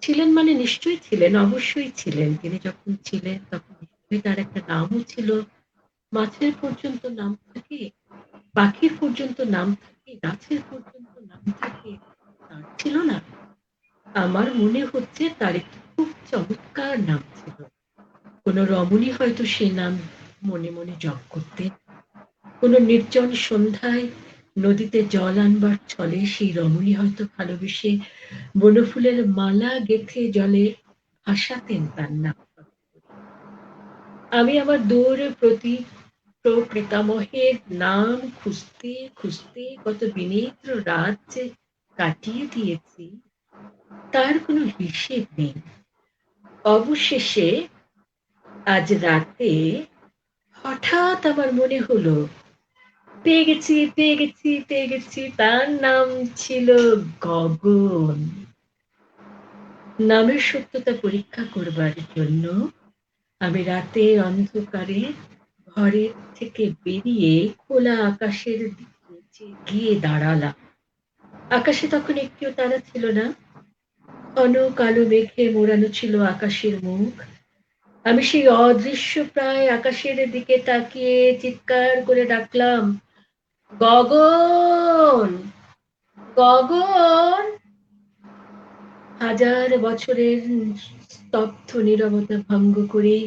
ছিলেন মানে নিশ্চয়ই ছিলেন, অবশ্যই ছিলেন। তিনি যখন ছিলেন তখন নিশ্চয়ই তার একটা নামও ছিল। মাছের পর্যন্ত নাম থাকে, পাখির পর্যন্ত নাম থাকে, গাছের পর্যন্ত নাম থাকে, তার ছিল না? আমার মনে হচ্ছে তার একটি খুব চমৎকার নাম ছিল। কোন রমণী হয়তো সেই নাম মনে মনে জপ করতেন। কোন নির্জন সন্ধ্যায় নদীতে জল আনবার ছলে সেই রমণী হয়তো ভালোবেসে বনফুলের মালা গেথে জলে ভাসাতেন তার নাম। আমি আমার দৌড়ে প্রতি পিতামহের নাম খুঁজতে খুঁজতে কত বিনিদ্র রাত যে কাটিয়ে দিয়েছি তার কোনো হিসেব নেই। অবশেষে আজ রাতে হঠাৎ আমার মনে হলো পেয়ে গেছি, তার নাম ছিল গগন। নামের সত্যতা পরীক্ষা করবার জন্য আমি রাতের অন্ধকারে ঘরের থেকে বেরিয়ে খোলা আকাশের নিচে গিয়ে দাঁড়ালাম। আকাশে তখন একটিও তারা ছিল না, ঘন কালো মেঘে মোড়ানো ছিল আকাশের মুখ। আমি সেই অদৃশ্য প্রায় আকাশের দিকে তাকিয়ে চিৎকার করে ডাকলাম, গগন, গগন। হাজার বছরের স্তব্ধ নীরবতা ভঙ্গ করে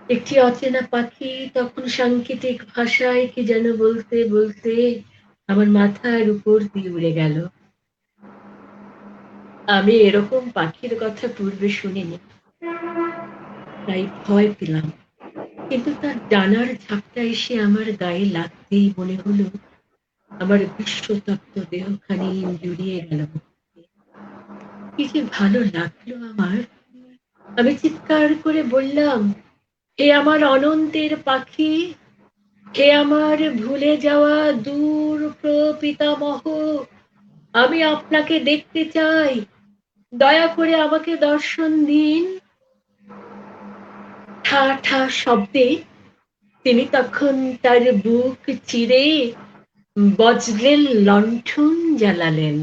একটি অচেনা পাখি তখন সাংকেতিক ভাষায় কি যেন বলতে বলতে আমার মাথার উপর দিয়ে উড়ে গেল। আমি এরকম পাখির কথা পূর্বে শুনিনি, তাই ভয় পেলাম। কিন্তু তার ডানার ঝাপটা এসে আমার গায়ে লাগতেই মনে হলো আমার বিশ্বতপ্ত দেহখানি জুড়িয়ে গেল। কি যে ভালো লাগলো আমার! আমি চিৎকার করে বললাম, হে আমার অনন্তের পাখি, হে আমার ভুলে যাওয়া দূর প্রপিতামহ, আমি আপনাকে দেখতে চাই, দয়া করে আমাকে দর্শন দিন। ঠা ঠা শব্দে তিনি তখন তার বুক চিরে বজ্রের লণ্ঠন জ্বালালেন।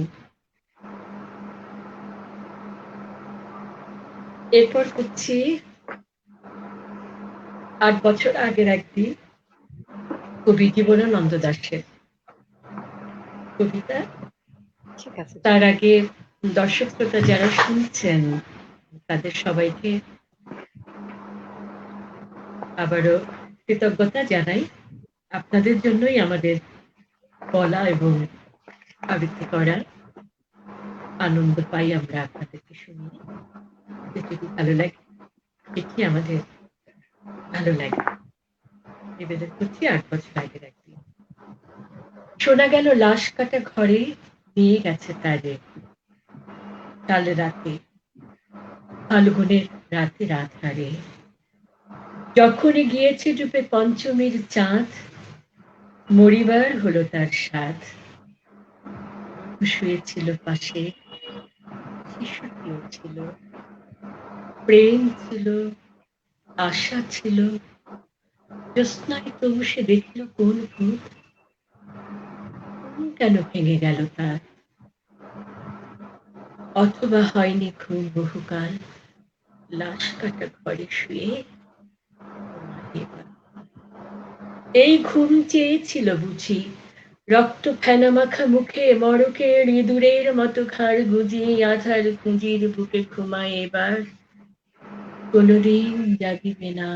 এরপর হচ্ছে ৮ বছর আগের একদিন, কবি জীবনানন্দ দাশের কবিতা। ঠিক আছে। তার আগে দর্শক শ্রোতা যারা শুনছেন তাদের সবাইকে আবারও কৃতজ্ঞতা জানাই। আপনাদের জন্যই আমাদের বলা এবং আবৃত্তি করার আনন্দ পাই আমরা আপনাদেরকে শুনিয়ে। যদি ভালো লাগে দেখি আমাদের ভালো লাগে। নিবেদন করছি ৮ বছর আগের একদিন। শোনা গেল লাশ কাটা ঘরে নিয়ে গেছে তারে, কাল রাতে ফাল্গুনের রাতের আধারে, যখনই গিয়েছে ডুবে পঞ্চমীর চাঁদ, মরিবার হলো তার সাধ। শুয়েছিল পাশে, শিশুটিও ছিল, প্রেম ছিল, আশা ছিল। জ্যোৎস্নায় তবু সে দেখল কোন ভূত, ঘুম কেন ভেঙে গেল তার? অথবা হয়নি ঘুম বহুকাল, লাশ কাটা ঘরে শুয়ে এই ঘুম চেয়েছিল বুঝি, রক্ত ফেনা মাখা মুখে মড়কের ইঁদুরের মতো ঘাড় গুজিয়ে আধার খুঁজির বুকে ঘুমায় এবার, কোনদিন জাগিবে না।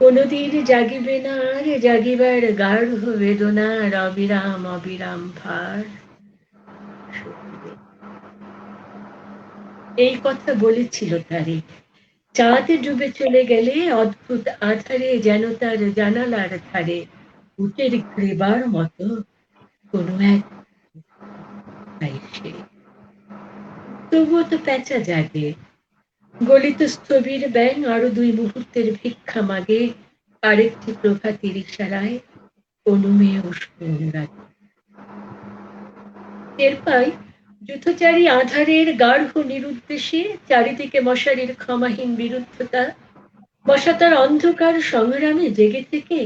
কোনদিন জাগিবে না আর জাগিবার গাঢ় বেদনার অবিরাম অবিরাম ভার। এই কথা বলেছিল তারে। চাঁদ ডুবে চলে গেলে অদ্ভুত আধারে যেন তার জানালার ধারে উটের গ্রেবার মতো কোনো এক এসে। তবুও তো প্যাঁচা জাগে, গলিত স্থবির ব্যাং আরো ২ মুহূর্তের ভিক্ষা মাগে, আরেকটি প্রভাতের ইশারায় অনুমেয় উষ্ণ অনুরাগ। টের পাই যুথচারী আধারের গাঢ় নিরুদ্দেশে, চারিদিকে মশারির ক্ষমাহীন বিরুদ্ধতা, বসা তার অন্ধকার সংগ্রামে জেগে থেকে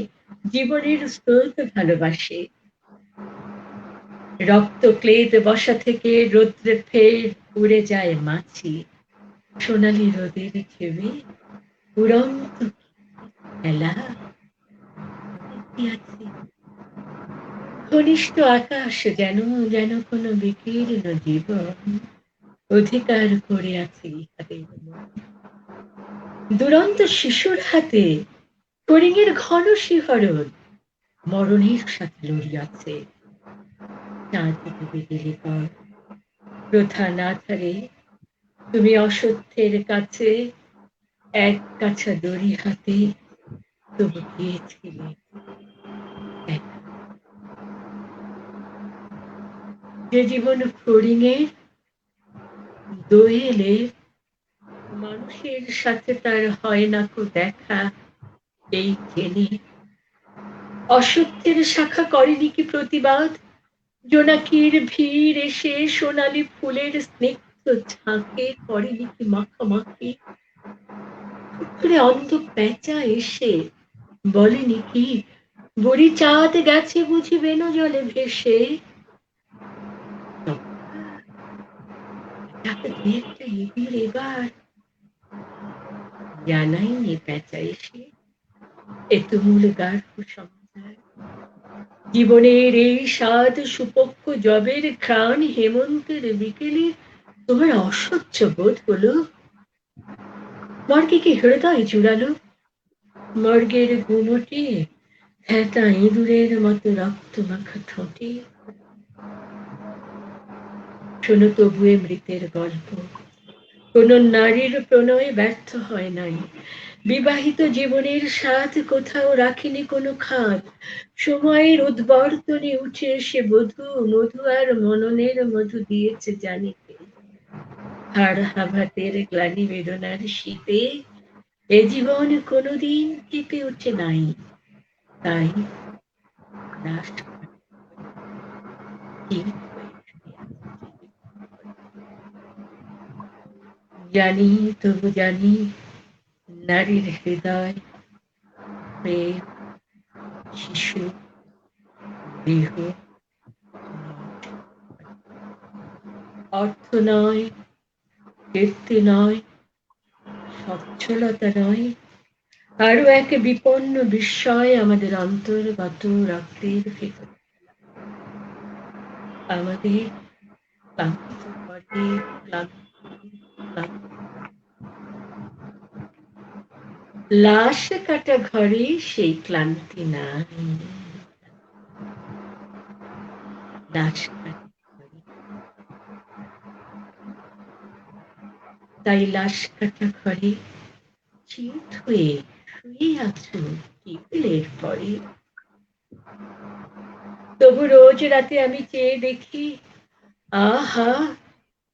জীবনের স্রোত ভালোবাসে। রক্ত ক্লেদ বসা থেকে রৌদ্রে ফের উড়ে যায় মাছি, সোনালি রোদের ঢেউয়ে উড়ন্ত খেলা আছে। ঘনিষ্ঠ আকাশ যেন যেন কোনো বিকীর্ণ জীবন অধিকার করে আছে ইহাদের মন। দুরন্ত শিশুর হাতে ফড়িংয়ের ঘন শিহরণ মরণের সাথে লড়িয়াছে। চাঁদ ডুবে গেলে পর প্রধান আধারে তুমি অসত্যের কাছে এক কাছা দড়ি হাতে তবু গিয়েছিলে একা। যে জীবন ফড়িংয়ের দোয়েলে মানুষের সাথে তার হয় না কো দেখা, এই জেনে অসত্যের শাখা করেনি কি প্রতিবাদ, জোনাকির ভিড় এসে সোনালি ফুলের স্নিগ্ধ ঝাঁকে করেনি কি মাখামাখি, ফুটফুটে অন্ধ পেঁচা এসে বলেনি কি বুড়ি চাঁদ গেছে বুঝি বেনু জলে ভেসে। এবার জানাইনি পেঁচা এসে এ তুমুল গাঢ় সমাচার। জীবনের এই স্বাদ সুপক্ষ জবের ঘ্রাণ হেমন্তের বিকেলে তোমার অসহ্য বোধ হলো। মর্গে কি হৃদয় জুড়ালো, মর্গের গুমটে হেতা ইঁদুরের মতো রক্ত মাখা ঠোঁটে। শোনো তবুয়ে মৃতের গল্প, কোন নারীর প্রণয় ব্যর্থ হয় নাই, বিবাহিত জীবনের স্বাদ কোথাও রাখিনি কোনো খাদ। সময়ের উদ্বর্তনে উঠে এসে বধূ মধু আর মননের মধু দিয়েছে জানিতে। হাড় হাভাতের গ্লানি বেদনার শীতে এ জীবন কোনোদিন কেঁপে ওঠে নাই, তাই দাস জানি তবু জানি নারীর হৃদয় প্রেম শিশু দেহ অর্থ নয়, কীর্তি নয়, সচ্ছলতা নয়, আরো এক বিপন্ন বিস্ময় আমাদের অন্তর্গত রক্তের ভেতর। আমাদের ক্লান্ত করে লাশ কাটা ঘরে সেই ক্লান্তি নাই। লাশ কাটা ঘরে, তাই লাশ কাটা ঘরে চিত হয়ে শুয়ে আছো টেবিলের পরে। তবু রোজ রাতে আমি চেয়ে দেখি, আহা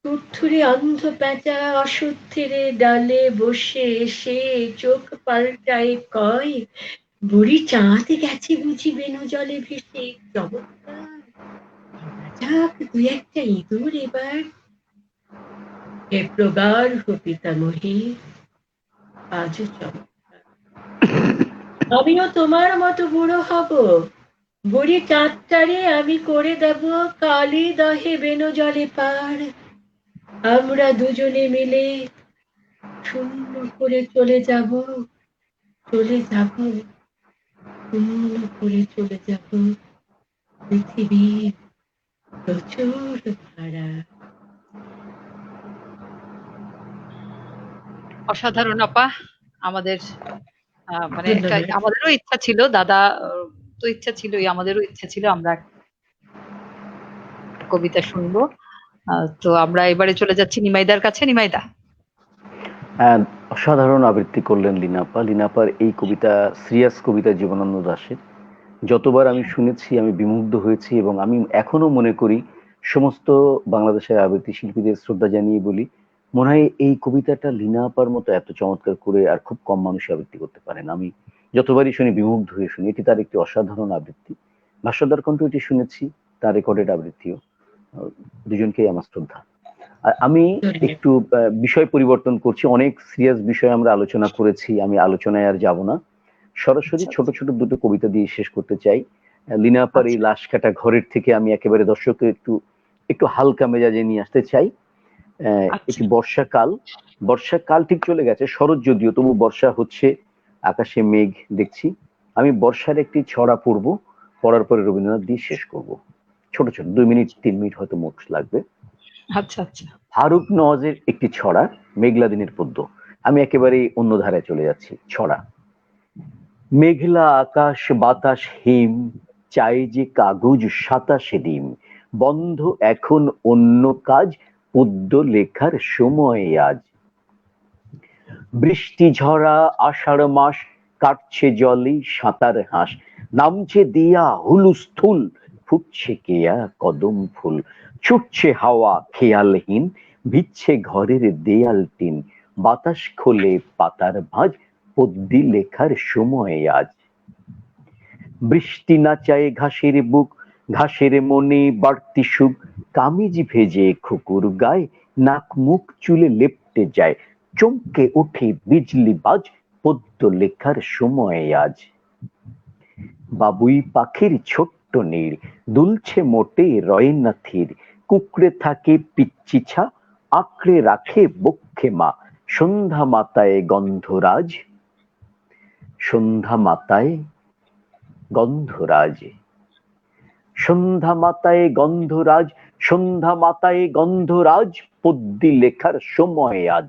টুটথুরে অন্ধ পেঁচা অসত্যের ডালে বসে এসে চোখ পাল্টায় কয় বুড়ি চাঁদ গেছে বুঝি বেনু জলে ভেসে। চমৎকার, যাক ২-১টা ইঁদুর এবার। হে প্রগাঢ় পিতামহী, আজও চমৎকার। আমিও তোমার মতো বুড়ো হব, বুড়ি চাঁদটারে আমি করে দেব কালি দহে বেনু জলে পার। আমরা দুজনে মিলে শূন্য করে চলে যাব, শূন্য করে চলে যাব পৃথিবীর প্রচুর ভাড়া। অসাধারণ আপা, আমাদের মানে ধন্যবাদ। আমাদেরও ইচ্ছা ছিল, দাদা তো ইচ্ছা ছিলই, আমাদেরও ইচ্ছা ছিল আমরা একটা কবিতা শুনবো। তো আমরা এবারে চলে যাচ্ছি নিমাইদার কাছে। নিমাইদা। অসাধারণ আবৃত্তি করলেন লিনাপা। লিনাপার এই কবিতা সিরিয়াস কবিতা জীবনানন্দ দাশের। যতবার আমি শুনেছি আমি বিমুগ্ধ হয়েছি, এবং আমি এখনো মনে করি, সমস্ত বাংলাদেশের আবৃত্তি শিল্পীদের শ্রদ্ধা জানিয়ে বলি, মনে হয় এই কবিতাটা লিনাপার মতো এত চমৎকার করে আর খুব কম মানুষ আবৃত্তি করতে পারেন। আমি যতবারই শুনি বিমুগ্ধ হয়ে শুনি। এটি তার একটি অসাধারণ আবৃত্তি। ভাস্বরদার কণ্ঠ এটি শুনেছি, তার রেকর্ডেড আবৃত্তিও। দুজনকেই আমার শ্রদ্ধা। আর আমি ধন্যবাদ। একটু বিষয় পরিবর্তন করছি। অনেক সিরিয়াস বিষয় আমরা আলোচনা করেছি, আমি আলোচনায় আর যাব না। সরাসরি ছোট ছোট দুটো কবিতা দিয়ে শেষ করতে চাই। লিনাপার এই লাশ কাটা ঘরের থেকে আমি একেবারে দর্শককে একটু একটু হালকা মেজাজে নিয়ে আসতে চাই। এটি বর্ষাকাল। বর্ষাকাল ঠিক চলে গেছে, শরৎ যদিও, তবু বর্ষা হচ্ছে, আকাশে মেঘ দেখছি। আমি বর্ষার একটি ছড়া পড়বো, পড়ার পরে রবীন্দ্রনাথ দিয়ে শেষ করব। ছোট ছোট 2 মিনিট 3 মিনিট হয়তো মোট লাগবে। আচ্ছা আচ্ছা। ফারুক নওয়াজের একটি ছড়া, মেঘলা দিনের পদ্য। আমি একেবারে অন্য ধারায় চলে যাচ্ছি। ছড়া। মেঘলা আকাশ বাতাস হিম, চাই যে কাগজ সাতাশে ডিম, বন্ধ এখন অন্য কাজ, পদ্য লেখার সময় আজ। বৃষ্টি ঝরা আষাঢ় মাস, কাটছে জলে সাঁতার হাঁস, নামছে দিয়া হুলুস্থুল, ফুটছে কেয়া কদম ফুল, ছুটছে হাওয়া খেয়ালহীন, ভিজছে ঘরের দেয়াল টিন, বাতাস খোলে পাতার ভাঁজ, পদ্যি লেখার সময় আজ। বৃষ্টি নাচায় ঘাসের বুক, ঘাসের মনে বাড়তি সুখ, কামিজ ভেজে খুকুর গায়ে, নাক মুখ চুলে লেপটে যায়, চমকে ওঠে বিজলি বাজ, পদ্য লেখার সময় আজ। বাবুই পাখির ছোট্ট নীড়, দুলছে মোটে রয় না থির, কুকড়ে থাকে পিচ্ছি ছা, আঁকড়ে রাখে বক্ষে মা, সন্ধ্যা মাতায় গন্ধরাজ, সন্ধ্যা মাতায় গন্ধরাজ, সন্ধ্যা মাতায় গন্ধরাজ, সন্ধ্যা মাতায় গন্ধরাজ, পদ্যি লেখার সময় আজ।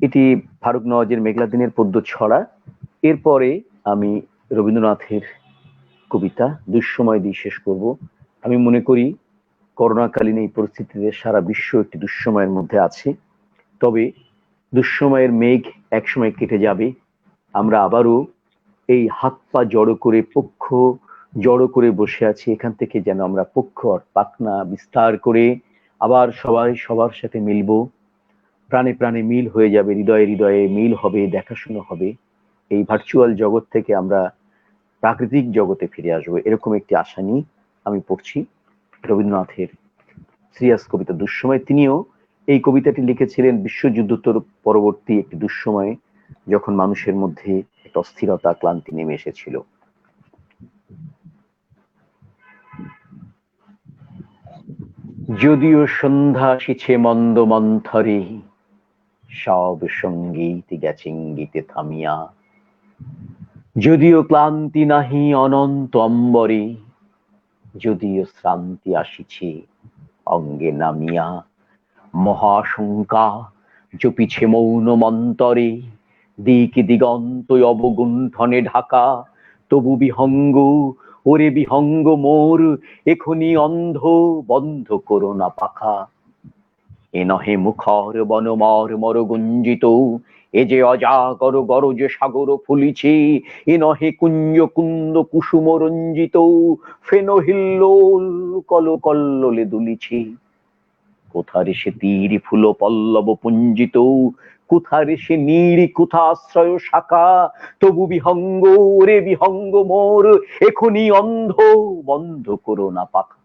এটি ফারুক নওয়াজের মেঘলা দিনের পদ্য ছড়া। এরপরে আমি রবীন্দ্রনাথের কবিতা দুঃসময় দিয়ে শেষ করব। আমি মনে করি করোনাকালীন এই পরিস্থিতিতে সারা বিশ্ব একটি দুঃসময়ের মধ্যে আছে, তবে দুঃসময়ের মেঘ একসময় কেটে যাবে। আমরা আবারও এই হাত পা জড়ো করে, পক্ষ জড়ো করে বসে আছি, এখান থেকে যেন আমরা পক্ষ আর পাখনা বিস্তার করে আবার সবাই সবার সাথে মিলবো, প্রাণে প্রাণে মিল হয়ে যাবে, হৃদয়ে হৃদয়ে মিল হবে, দেখাশুনো হবে। এই ভার্চুয়াল জগৎ থেকে আমরা প্রাকৃতিক জগতে ফিরে আসবো, এরকম একটি আশা নিয়ে আমি পড়ছি রবীন্দ্রনাথের সিরিয়াস কবিতা দুঃসময়। তিনিও এই কবিতাটি লিখেছিলেন বিশ্বযুদ্ধোত্তর পরবর্তী একটি দুঃসময়ে, যখন মানুষের মধ্যে একটা অস্থিরতা, ক্লান্তি নেমে এসেছিল। যদিও সন্ধ্যা আসিছে মন্দ মন্থরে, সব সঙ্গীত গেছে ইঙ্গিতে থামিয়া, যদিও ক্লান্তি নাহি অনন্ত অম্বরে, যদিও শ্রান্তি আসিছে অঙ্গে নামিয়া, মহাশঙ্কা জপিছে মৌন মন্তরে, দিক দিগন্ত অবগুণ্ঠনে ঢাকা, তবু বিহঙ্গ, ওরে বিহঙ্গ মোর, এখনি অন্ধ, বন্ধ করো না পাখা। এ নহে মুখর বনমর মর গুঞ্জিত, এ যে অজাগর গরজ সাগর ফুলিছে, এ নহে কুঞ্জ কুন্দ কুসুম রঞ্জিত, ফেন হিল্লোল কল কল্লোলে দুলিছে। কোথারে সে তীর ফুল পল্লব পুঞ্জিত, কোথারে সে নীড় কুথাশ্রয় শাখা, তবু বিহঙ্গ, রে বিহঙ্গ মোর, এখনি অন্ধ, বন্ধ করো না পাখা।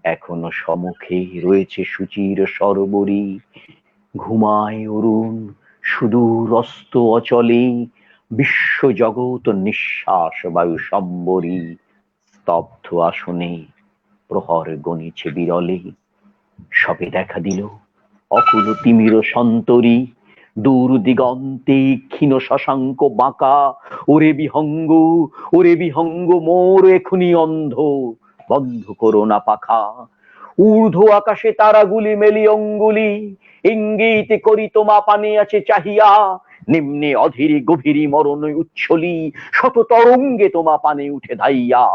এখনো সম্মুখে রয়েছে সুচির সরবরি, ঘুমায় অরুণ সুদূর অস্ত অচলে, বিশ্ব জগৎ নিঃশ্বাস বায়ু সম্বরী, স্তব্ধ আসনে প্রহর গণিছে বিরলে। সবে দেখা দিল অকুল তিমির সন্তরী, দূর দিগন্তে ক্ষীণ শশাঙ্ক বাঁকা, ওরে বিহঙ্গ, ওরে বিহঙ্গ মোর, এখনি অন্ধ, বন্ধ করো না পাখা। ঊর্ধ্ব আকাশে তারাগুলি মেলি অঙ্গুলি, ইঙ্গিত করি তোমা পানে আছে চাহিয়া, নিম্নে অধীরে গভীরে মরণ উচ্ছলি, শত তরঙ্গে তোমা পানে উঠে ধাইয়া,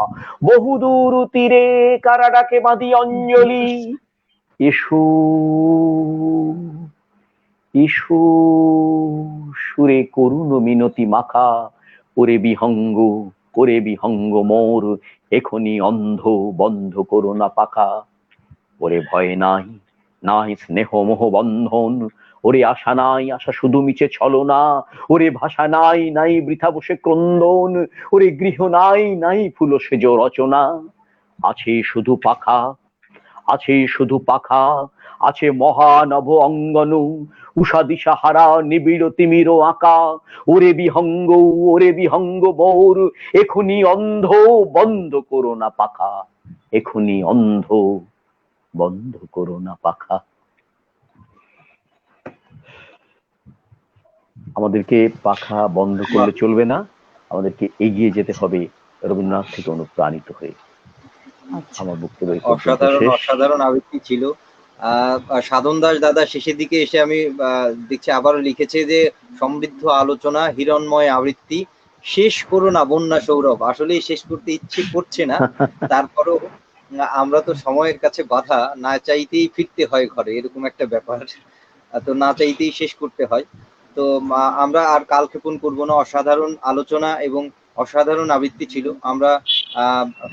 বহুদূর তীরে কারা ডাকে বাঁধি অঞ্জলি, এসো এসো সুরে করুণ মিনতি মাখা, ওরে বিহঙ্গ, ওরে বিহঙ্গ মোর, এখনি অন্ধ বন্ধ করো না পাখা। ওরে ভয় নাই, নাই স্নেহ মোহ বন্ধন, ওরে আশা নাই, আশা শুধু মিছে ছলনা, ওরে ভাষা নাই, নাই বৃথা বসে ক্রন্দন, ওরে গৃহ নাই, নাই ফুল সেজ রচনা, আছে শুধু পাখা, আছে শুধু পাখা, আছে মহানভ অঙ্গন, উষা দিশা হারা নিবিড় তিমির আঁকা, ওরে বিহঙ্গ, ওরে বিহঙ্গ মোর, এখনি অন্ধ বন্ধ করো না পাখা, এখনি অন্ধ বন্ধ করো না পাখা। আমাদেরকে পাখা বন্ধ করলে চলবে না, আমাদেরকে এগিয়ে যেতে হবে রবীন্দ্রনাথ থেকে অনুপ্রাণিত হয়ে। আমার বক্তব্য এই পর্যন্ত অসাধারণ শেষ। অসাধারণ আবৃত্তি ছিল। সাধন দাস দাদা শেষের দিকে এসে আমি দেখছি আবারও লিখেছে যে সমৃদ্ধ আলোচনা, হিরণময় আবৃত্তি, শেষ করো না বন্যা সৌরভ। আসলেই শেষ করতে ইচ্ছে করছে না, তারপরও আমরা তো সময়ের কাছে বাধা, না চাইতেই ফিরতে হয় ঘরে, এরকম একটা ব্যাপার। তো না চাইতেই শেষ করতে হয়। তো আমরা আর কালক্ষেপণ করবো না। অসাধারণ আলোচনা এবং অসাধারণ আবৃত্তি ছিল। আমরা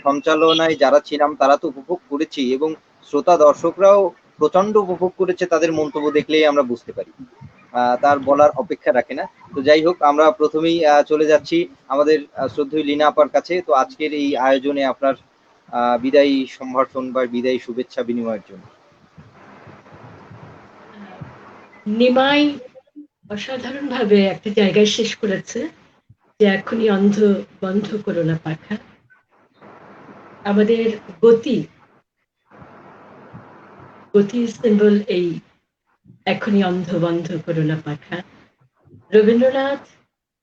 সঞ্চালনায় যারা ছিলাম তারা তো উপভোগ করেছি, এবং শ্রোতা দর্শকরাও প্রচন্ড উপভোগ করেছে, তাদের মন্তব্য দেখলেই আমরা বুঝতে পারি। তার বলার অপেক্ষা রাখে না। তো যাই হোক, আমরা প্রথমেই চলে যাচ্ছি আমাদের শ্রদ্ধেয় লীনা আপার কাছে। তো আজকের এই আয়োজনে আপনার বিদায়ী সম্ভাষণ বা বিদায়ী শুভেচ্ছা বিনিময়ের জন্য। নিমাই অসাধারণ ভাবে একটা জায়গায় শেষ করেছে যে এখনই অন্ধ বন্ধ করো না পাখা। আমাদের গতি সিম্বল এই এখনই অন্ধ বন্ধ করো না পাখা। রবীন্দ্রনাথ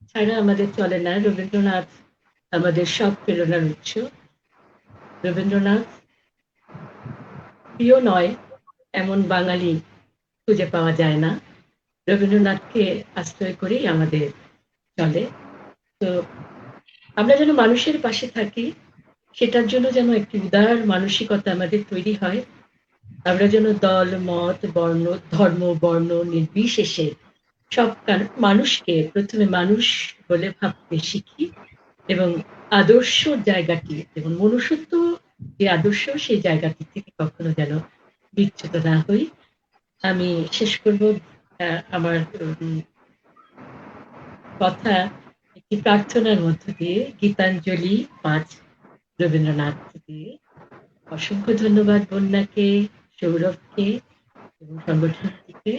ছাড়া আমাদের চলে না। রবীন্দ্রনাথ আমাদের সব প্রেরণার উৎস। রবীন্দ্রনাথ প্রিয় নয় এমন বাঙালি খুঁজে পাওয়া যায় না। রবীন্দ্রনাথকে আশ্রয় করেই আমাদের চলে। তো আমরা যেন মানুষের পাশে থাকি, সেটার জন্য যেন একটি উদার মানসিকতা আমাদের তৈরি হয়। আমরা যেন দল মত বর্ণ ধর্ম বর্ণ নির্বিশেষে সব মানুষকে প্রথমে মানুষ বলে ভাবতে শিখি, এবং আদর্শ জায়গাটি এবং মনুষ্যত্ব যে আদর্শ, সেই জায়গাটি থেকে কখনো যেন বিচ্যুত না হই। আমি শেষ করব আমার কথা একটি প্রার্থনার মধ্য দিয়ে, গীতাঞ্জলি 5 রবীন্দ্রনাথ দিয়ে। অসংখ্য ধন্যবাদ বন্যাকে, সৌরভকে এবং সংগঠনটিকে,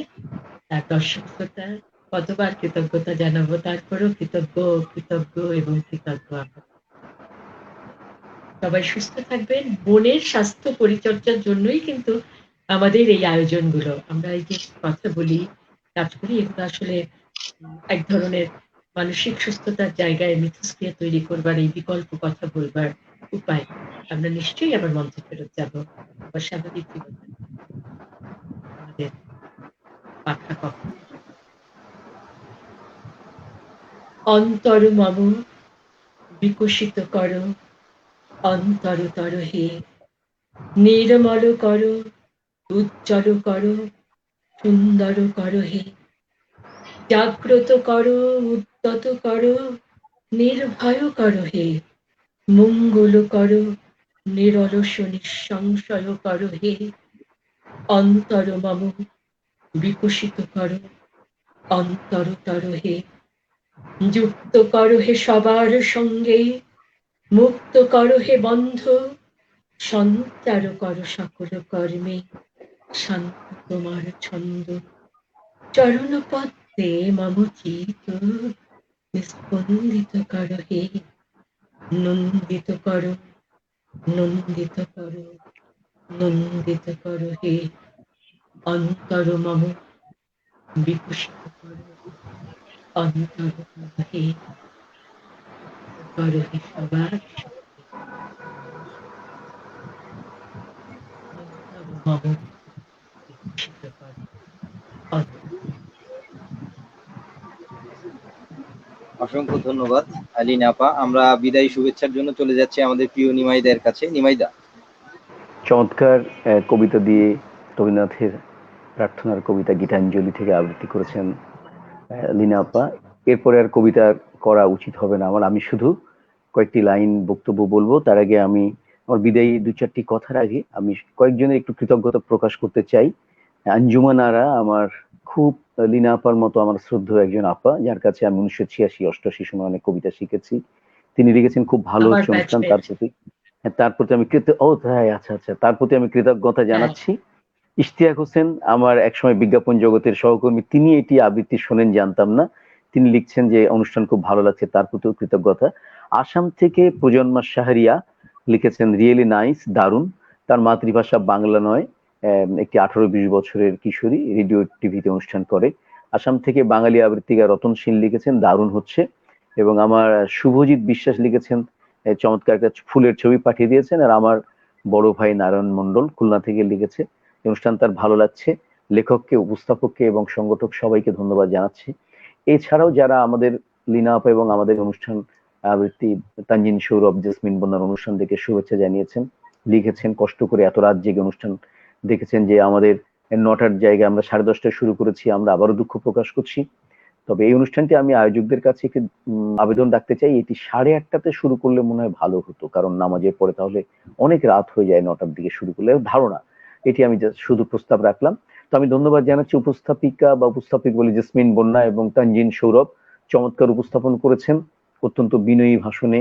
তার দর্শক শ্রোতা কতবার কৃতজ্ঞতা জানাবো, তারপরও কৃতজ্ঞ কৃতজ্ঞ এবং কৃতজ্ঞ। সবাই সুস্থ থাকবেন। মনের স্বাস্থ্য পরিচর্যার জন্যই কিন্তু আমাদের এই আয়োজনগুলো। আমরা এই যে কথা বলি, কাজ করি, এগুলো আসলে এক ধরনের মানসিক সুস্থতার জায়গায় মিথস্ক্রিয়া তৈরি করবার, এই বিকল্প কথা বলবার উপায়। আমরা নিশ্চয়ই আবার মঞ্চে ফেরত যাবো, আবার স্বাভাবিক জীবনে আমাদের পাখা কখন। অন্তর মম বিকশিত করো, অন্তরতর হে, নির্মল করো, উজ্জ্বল করো, সুন্দর করো হে, জাগ্রত করো, উদ্যত করো, নির্ভয় করো হে, মঙ্গল করো, নিরলস নিঃসংশয় করো হে, অন্তর মম বিকশিত করো, অন্তরতর হে, যুক্ত করো হে সবার সঙ্গে, মুক্ত করো হে বন্ধ, সঞ্চার করো সকল কর্মে, শান্ত তোমার ছন্দ, চরণ পদ্মে মম চিত স্পন্দিত করো হে, নন্দিত করো, নন্দিত করো, নন্দিত করো হে, অন্তর মম বিকশিত করো, অন্তর করো হে, করো হে সবার সঙ্গে, অন্তর মম বিকশিত করো, অন্তর। অসংখ্য ধন্যবাদ লিনা আপা। আমরা বিদায়ী শুভেচ্ছার জন্য চলে যাচ্ছি আমাদের প্রিয় নিমাইদার কাছে। নিমাইদা, চমৎকার কবিতা দিয়ে রবীন্দ্রনাথের প্রার্থনার কবিতা গীতাঞ্জলি থেকে আবৃত্তি করেছেন লিনা আপা। এরপরে আর কবিতা করা উচিত হবে না আমার। আমি শুধু কয়েকটি লাইন বক্তব্য বলবো। তার আগে আমি আমার বিদায়ী দু চারটি কথার আগে আমি কয়েকজনের একটু কৃতজ্ঞতা প্রকাশ করতে চাই। আঞ্জুমান আরা আমার খুব, লিনা আপার মতো আমার শ্রদ্ধেয় একজন আপা, যার কাছে আমি 1986-88 সময় অনেক কবিতা শিখেছি। তিনি লিখেছেন খুব ভালো আমার হচ্ছে অনুষ্ঠান, batchmate। তার প্রতি তার প্রতি আমি তাই, আচ্ছা আচ্ছা, তার প্রতি আমি কৃতজ্ঞতা জানাচ্ছি। ইশতিয়াক হোসেন আমার একসময় বিজ্ঞাপন জগতের সহকর্মী, তিনি এটি আবৃত্তি শোনেন জানতাম না, তিনি লিখছেন যে অনুষ্ঠান খুব ভালো লাগছে, তার প্রতিও কৃতজ্ঞতা। আসাম থেকে প্রজন্মা শাহরিয়া লিখেছেন রিয়েলি নাইস, দারুণ। তার মাতৃভাষা বাংলা নয়, একটি 18-20 বছরের কিশোরী রেডিও টিভিতে অনুষ্ঠান করে। আসাম থেকে বাঙালি আবৃত্তিকার রতন শীল লিখেছেন দারুণ হচ্ছে। এবং আমার শুভজিৎ বিশ্বাস লিখেছেন চমৎকার একটা ফুলের ছবি পাঠিয়ে দিয়েছেন। আর আমার বড় ভাই নারায়ণ মণ্ডল খুলনা থেকে লিখেছে অনুষ্ঠান তার ভালো লাগছে। লেখককে, উপস্থাপককে এবং সংগঠক সবাইকে ধন্যবাদ জানাচ্ছি। এছাড়াও যারা আমাদের লিনা আপা এবং আমাদের অনুষ্ঠান আবৃত্তি, তানজিন সৌরভ, জেসমিন বন্যার অনুষ্ঠান দেখে শুভেচ্ছা জানিয়েছেন, লিখেছেন কষ্ট করে এত রাত জেগে অনুষ্ঠান দেখেছেন, যে আমাদের 9টার জায়গায় আমরা 10:30টায় শুরু করেছি, আমরা আবারও দুঃখ প্রকাশ করছি। তবে এই অনুষ্ঠানটি আমি আয়োজকদের কাছে একটি আবেদন রাখতে চাই, এটি 8:30টাতে শুরু করলে মনে হয় ভালো হতো, কারণ নামাজের পরে তাহলে অনেক রাত হয়ে যায় 9টার দিকে শুরু করলে, ধারণা। এটি আমি শুধু প্রস্তাব রাখলাম। তো আমি ধন্যবাদ জানাচ্ছি উপস্থাপিকা বা উপস্থাপিক বলে জেসমিন বন্যা এবং তানজিন সৌরভ, চমৎকার উপস্থাপন করেছেন অত্যন্ত বিনয়ী ভাষণে।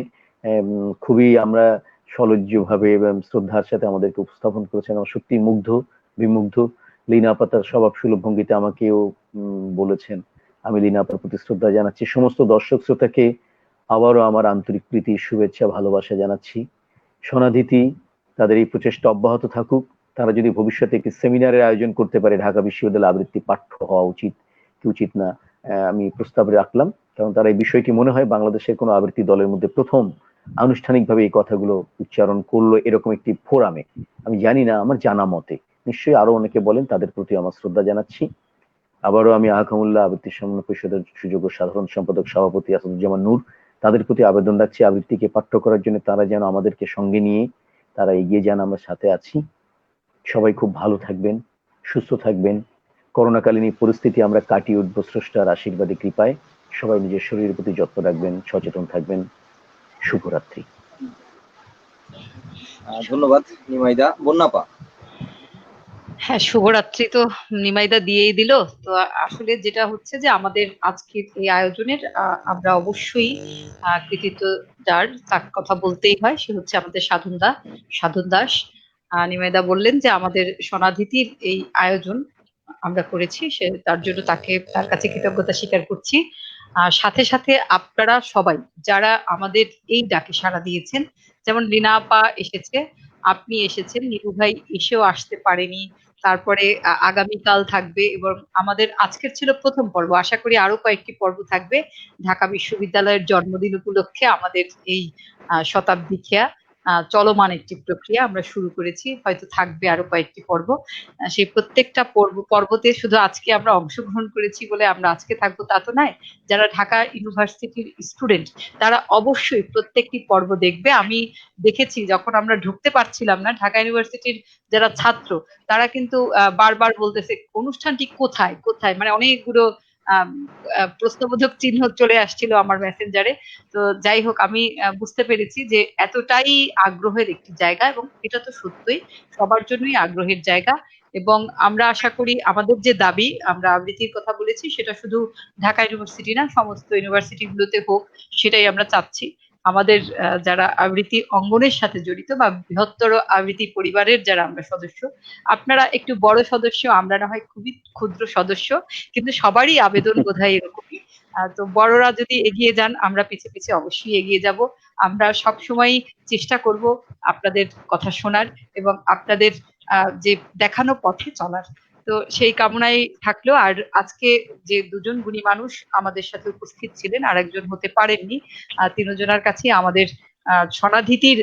খুবই আমরা সলজ্জভাবে এবং শ্রদ্ধার সাথে আমাদেরকে উপস্থাপন করেছেন। আমার সত্যি বিমুগ্ধ। লিনা আপা তার স্বভাব সুলভ ভঙ্গিতে আমাকেও বলেছেন। আমি লিনা আপার প্রতি শ্রদ্ধা জানাচ্ছি। সমস্ত দর্শক শ্রোতাকে আবারও আমার আন্তরিক প্রীতি, শুভেচ্ছা, ভালোবাসা জানাচ্ছি। সনাধিতি তাদের এই প্রচেষ্টা অব্যাহত থাকুক। তারা যদি ভবিষ্যতে একটি সেমিনারের আয়োজন করতে পারে, ঢাকা বিশ্ববিদ্যালয় আবৃত্তি পাঠ্য হওয়া উচিত কি উচিত না, আমি প্রস্তাব রাখলাম। কারণ তারা এই বিষয়টি মনে হয় বাংলাদেশের কোনো আবৃত্তি দলের মধ্যে প্রথম আনুষ্ঠানিকভাবে এই কথাগুলো উচ্চারণ করলো এরকম একটি ফোরামে। আমি জানি না, আমার জানা মতে নিশ্চয়ই আরো অনেকে বলেন, তাদের প্রতি আমার শ্রদ্ধা জানাচ্ছি। আবারও আমি আহকামুল্লাহ আবৃত্তি সমন্বয় পরিষদের সুযোগ্য সাধারণ সম্পাদক সভাপতি আসাদুজ্জামান নূর, তাদের প্রতি আবেদন রাখছি আবৃত্তিকে পাঠ্য করার জন্য তারা যেন আমাদেরকে সঙ্গে নিয়ে তারা এগিয়ে যান, আমরা সাথে আছি। সবাই খুব ভালো থাকবেন, সুস্থ থাকবেন। করোনাকালীন এই পরিস্থিতি আমরা কাটিয়ে উঠবো স্রষ্টার আশীর্বাদে কৃপায়। সবাই নিজের শরীরের প্রতি যত্ন রাখবেন, সচেতন থাকবেন। শুভরাত্রি। ধন্যবাদ নিমাইদা। বন্যাপা, হ্যাঁ, শুভরাত্রি তো নিমাইদা দিয়েই দিল। তো আসলে যেটা হচ্ছে যে আমাদের আজকের এই আয়োজনের আমরা অবশ্যই কৃতিত্ব যার, তার কথা বলতেই হয়, সে হচ্ছে আমাদের সাধন দাস। নিমাইদা বললেন যে আমাদের সনাধিতির এই আয়োজন আমরা করেছি, সে তার জন্য তার কাছে কৃতজ্ঞতা স্বীকার করছি। সাথে সাথে আপনারা সবাই যারা আমাদের এই ডাকে সাড়া দিয়েছেন, যেমন লীনা আপা এসেছে, আপনি এসেছেন, নীরু ভাই এসেও আসতে পারেনি, তারপরে আগামীকাল থাকবে, এবং আমাদের আজকের ছিল প্রথম পর্ব, আশা করি আরো কয়েকটি পর্ব থাকবে। ঢাকা বিশ্ববিদ্যালয়ের জন্মদিন উপলক্ষে আমাদের এই শতাব্দী খেয়া চলমান একটি প্রক্রিয়া আমরা শুরু করেছি, হয়তো থাকবে আরো কয়েকটি পর্ব। সেই প্রত্যেকটা পর্বতে শুধু আজকে আমরা অংশগ্রহণ করেছি বলে আমরা আজকে থাকবো তা তো নয়। যারা ঢাকা ইউনিভার্সিটির স্টুডেন্ট তারা অবশ্যই প্রত্যেকটি পর্ব দেখবে। আমি দেখেছি যখন আমরা ঢুকতে পারছিলাম না, ঢাকা ইউনিভার্সিটির যারা ছাত্র তারা কিন্তু বারবার বলতেছে অনুষ্ঠানটি কোথায় কোথায়, মানে অনেকগুলো প্রশ্নবোধক চিহ্ন চলে আসছিল আমার মেসেঞ্জারে। তো যাই হোক, আমি বুঝতে পেরেছি যে এতটাই আগ্রহের একটি জায়গা, এবং এটা তো সত্যই সবার জন্যই আগ্রহের জায়গা। এবং আমরা আশা করি আমাদের যে দাবি, আমরা আবৃত্তির কথা বলেছি, সেটা শুধু ঢাকা ইউনিভার্সিটি না, সমস্ত ইউনিভার্সিটি গুলোতে হোক, সেটাই আমরা চাচ্ছি। আমাদের যারা আবৃত্তি অঙ্গনের সাথে জড়িত বা বৃহত্তর আবৃত্তি পরিবারের যারা আমরা সদস্য, আপনারা একটু বড় সদস্য, আমরা না হয় খুবই ক্ষুদ্র সদস্য, কিন্তু সবারই আবেদন বোধহয় এরকমই। তো বড়রা যদি এগিয়ে যান, আমরা পিছে পিছে অবশ্যই এগিয়ে যাব। আমরা সবসময় চেষ্টা করব আপনাদের কথা শোনার এবং আপনাদের যে দেখানো পথে চলার। তো সেই কামনাই থাকলো। আর আজকে যে দুজন গুণী মানুষ আমাদের সাথে উপস্থিত ছিলেন, আর একজন হতে পারেননি, তিনজনের কাছে আমাদের সনাধিতির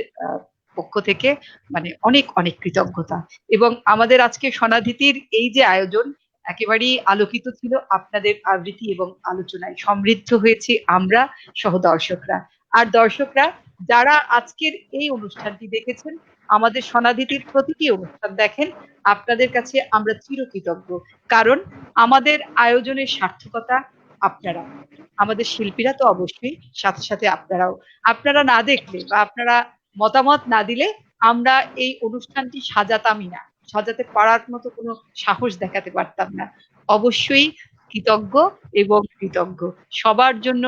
পক্ষ থেকে মানে অনেক অনেক কৃতজ্ঞতা। এবং আমাদের আজকে সনাধিতির এই যে আয়োজন, একেবারেই আলোকিত ছিল আপনাদের আবৃত্তি এবং আলোচনায়। সমৃদ্ধ হয়েছি আমরা সহ দর্শকরা। আর দর্শকরা যারা আজকের এই অনুষ্ঠানটি দেখেছেন, আমাদের সনাধিতির প্রতিটি অনুষ্ঠান দেখেন, আপনাদের কাছে আমরা চিরকৃতজ্ঞ। কারণ আমাদের আয়োজনের সার্থকতা আপনারা, আমাদের শিল্পীরা তো অবশ্যই, সাথে সাথে আপনারাও। আপনারা না দেখলে বা আপনারা মতামত না দিলে আমরা এই অনুষ্ঠানটি সাজাতামই না, সাজাতে পারার মতো কোনো সাহস দেখাতে পারতাম না। অবশ্যই কৃতজ্ঞ এবং কৃতজ্ঞ। সবার জন্য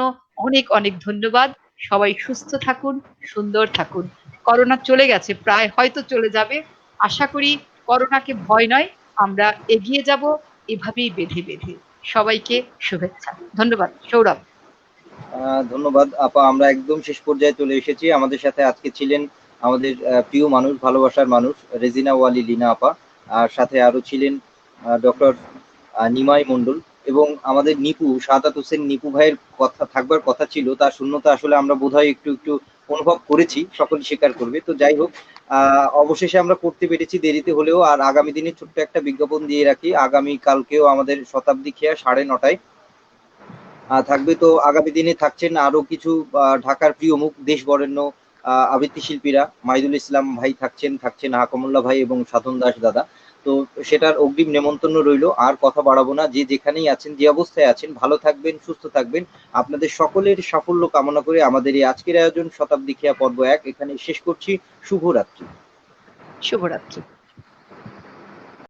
অনেক অনেক ধন্যবাদ। সবাই সুস্থ থাকুন, সুন্দর থাকুন। করোনা চলে গেছে, প্রায় হয়তো চলে যাবে। আশা করি করোনাকে ভয় নয়, আমরা এগিয়ে যাব এভাবেই বেঁধে বেঁধে। সবাইকে শুভেচ্ছা। ধন্যবাদ। সৌরভ। ধন্যবাদ আপা, আমরা একদম শেষ পর্যায়ে চলে এসেছি। আমাদের সাথে আজকে ছিলেন আমাদের প্রিয় মানুষ, ভালোবাসার মানুষ রেজিনা ওয়ালি লিনা আপা, আর সাথে আরো ছিলেন ডক্টর নিমাই মণ্ডল এবং আমাদের নিপু সাদাত হোসেন। নিপু ভাইয়ের কথা থাকবার কথা ছিল, তার শূন্যতা আসলে আমরা বোধহয় একটু একটু অনুভব করেছি, সকলে স্বীকার করবে। তো যাই হোক, অবশেষে আমরা করতে পেরেছি দেরিতে হলেও। আর আগামী দিনে ছোট্ট একটা বিজ্ঞাপন দিয়ে রাখি, আগামী কালকেও আমাদের শতাব্দী খেয়া 9:30 থাকবে। তো আগামী দিনে থাকছেন আরো কিছু ঢাকার প্রিয় মুখ, দেশ বরেণ্য আবৃত্তি শিল্পীরা। মাইদুল ইসলাম ভাই থাকছেন হাকমুল্লাহ ভাই এবং সাধন দাস দাদা। তো সেটার অগ্রিম নেমন্তন্ন রইল। আর কথা বাড়াবো না, যে যেখানেই আছেন, যে অবস্থায় আছেন, ভালো থাকবেন, সুস্থ থাকবেন। আপনাদের সকলের সাফল্য কামনা করে আমাদের এই আজকের আয়োজন শতাব্দী খেয়া পর্ব 1 এখানে শেষ করছি। শুভরাত্রি। শুভরাত্রি।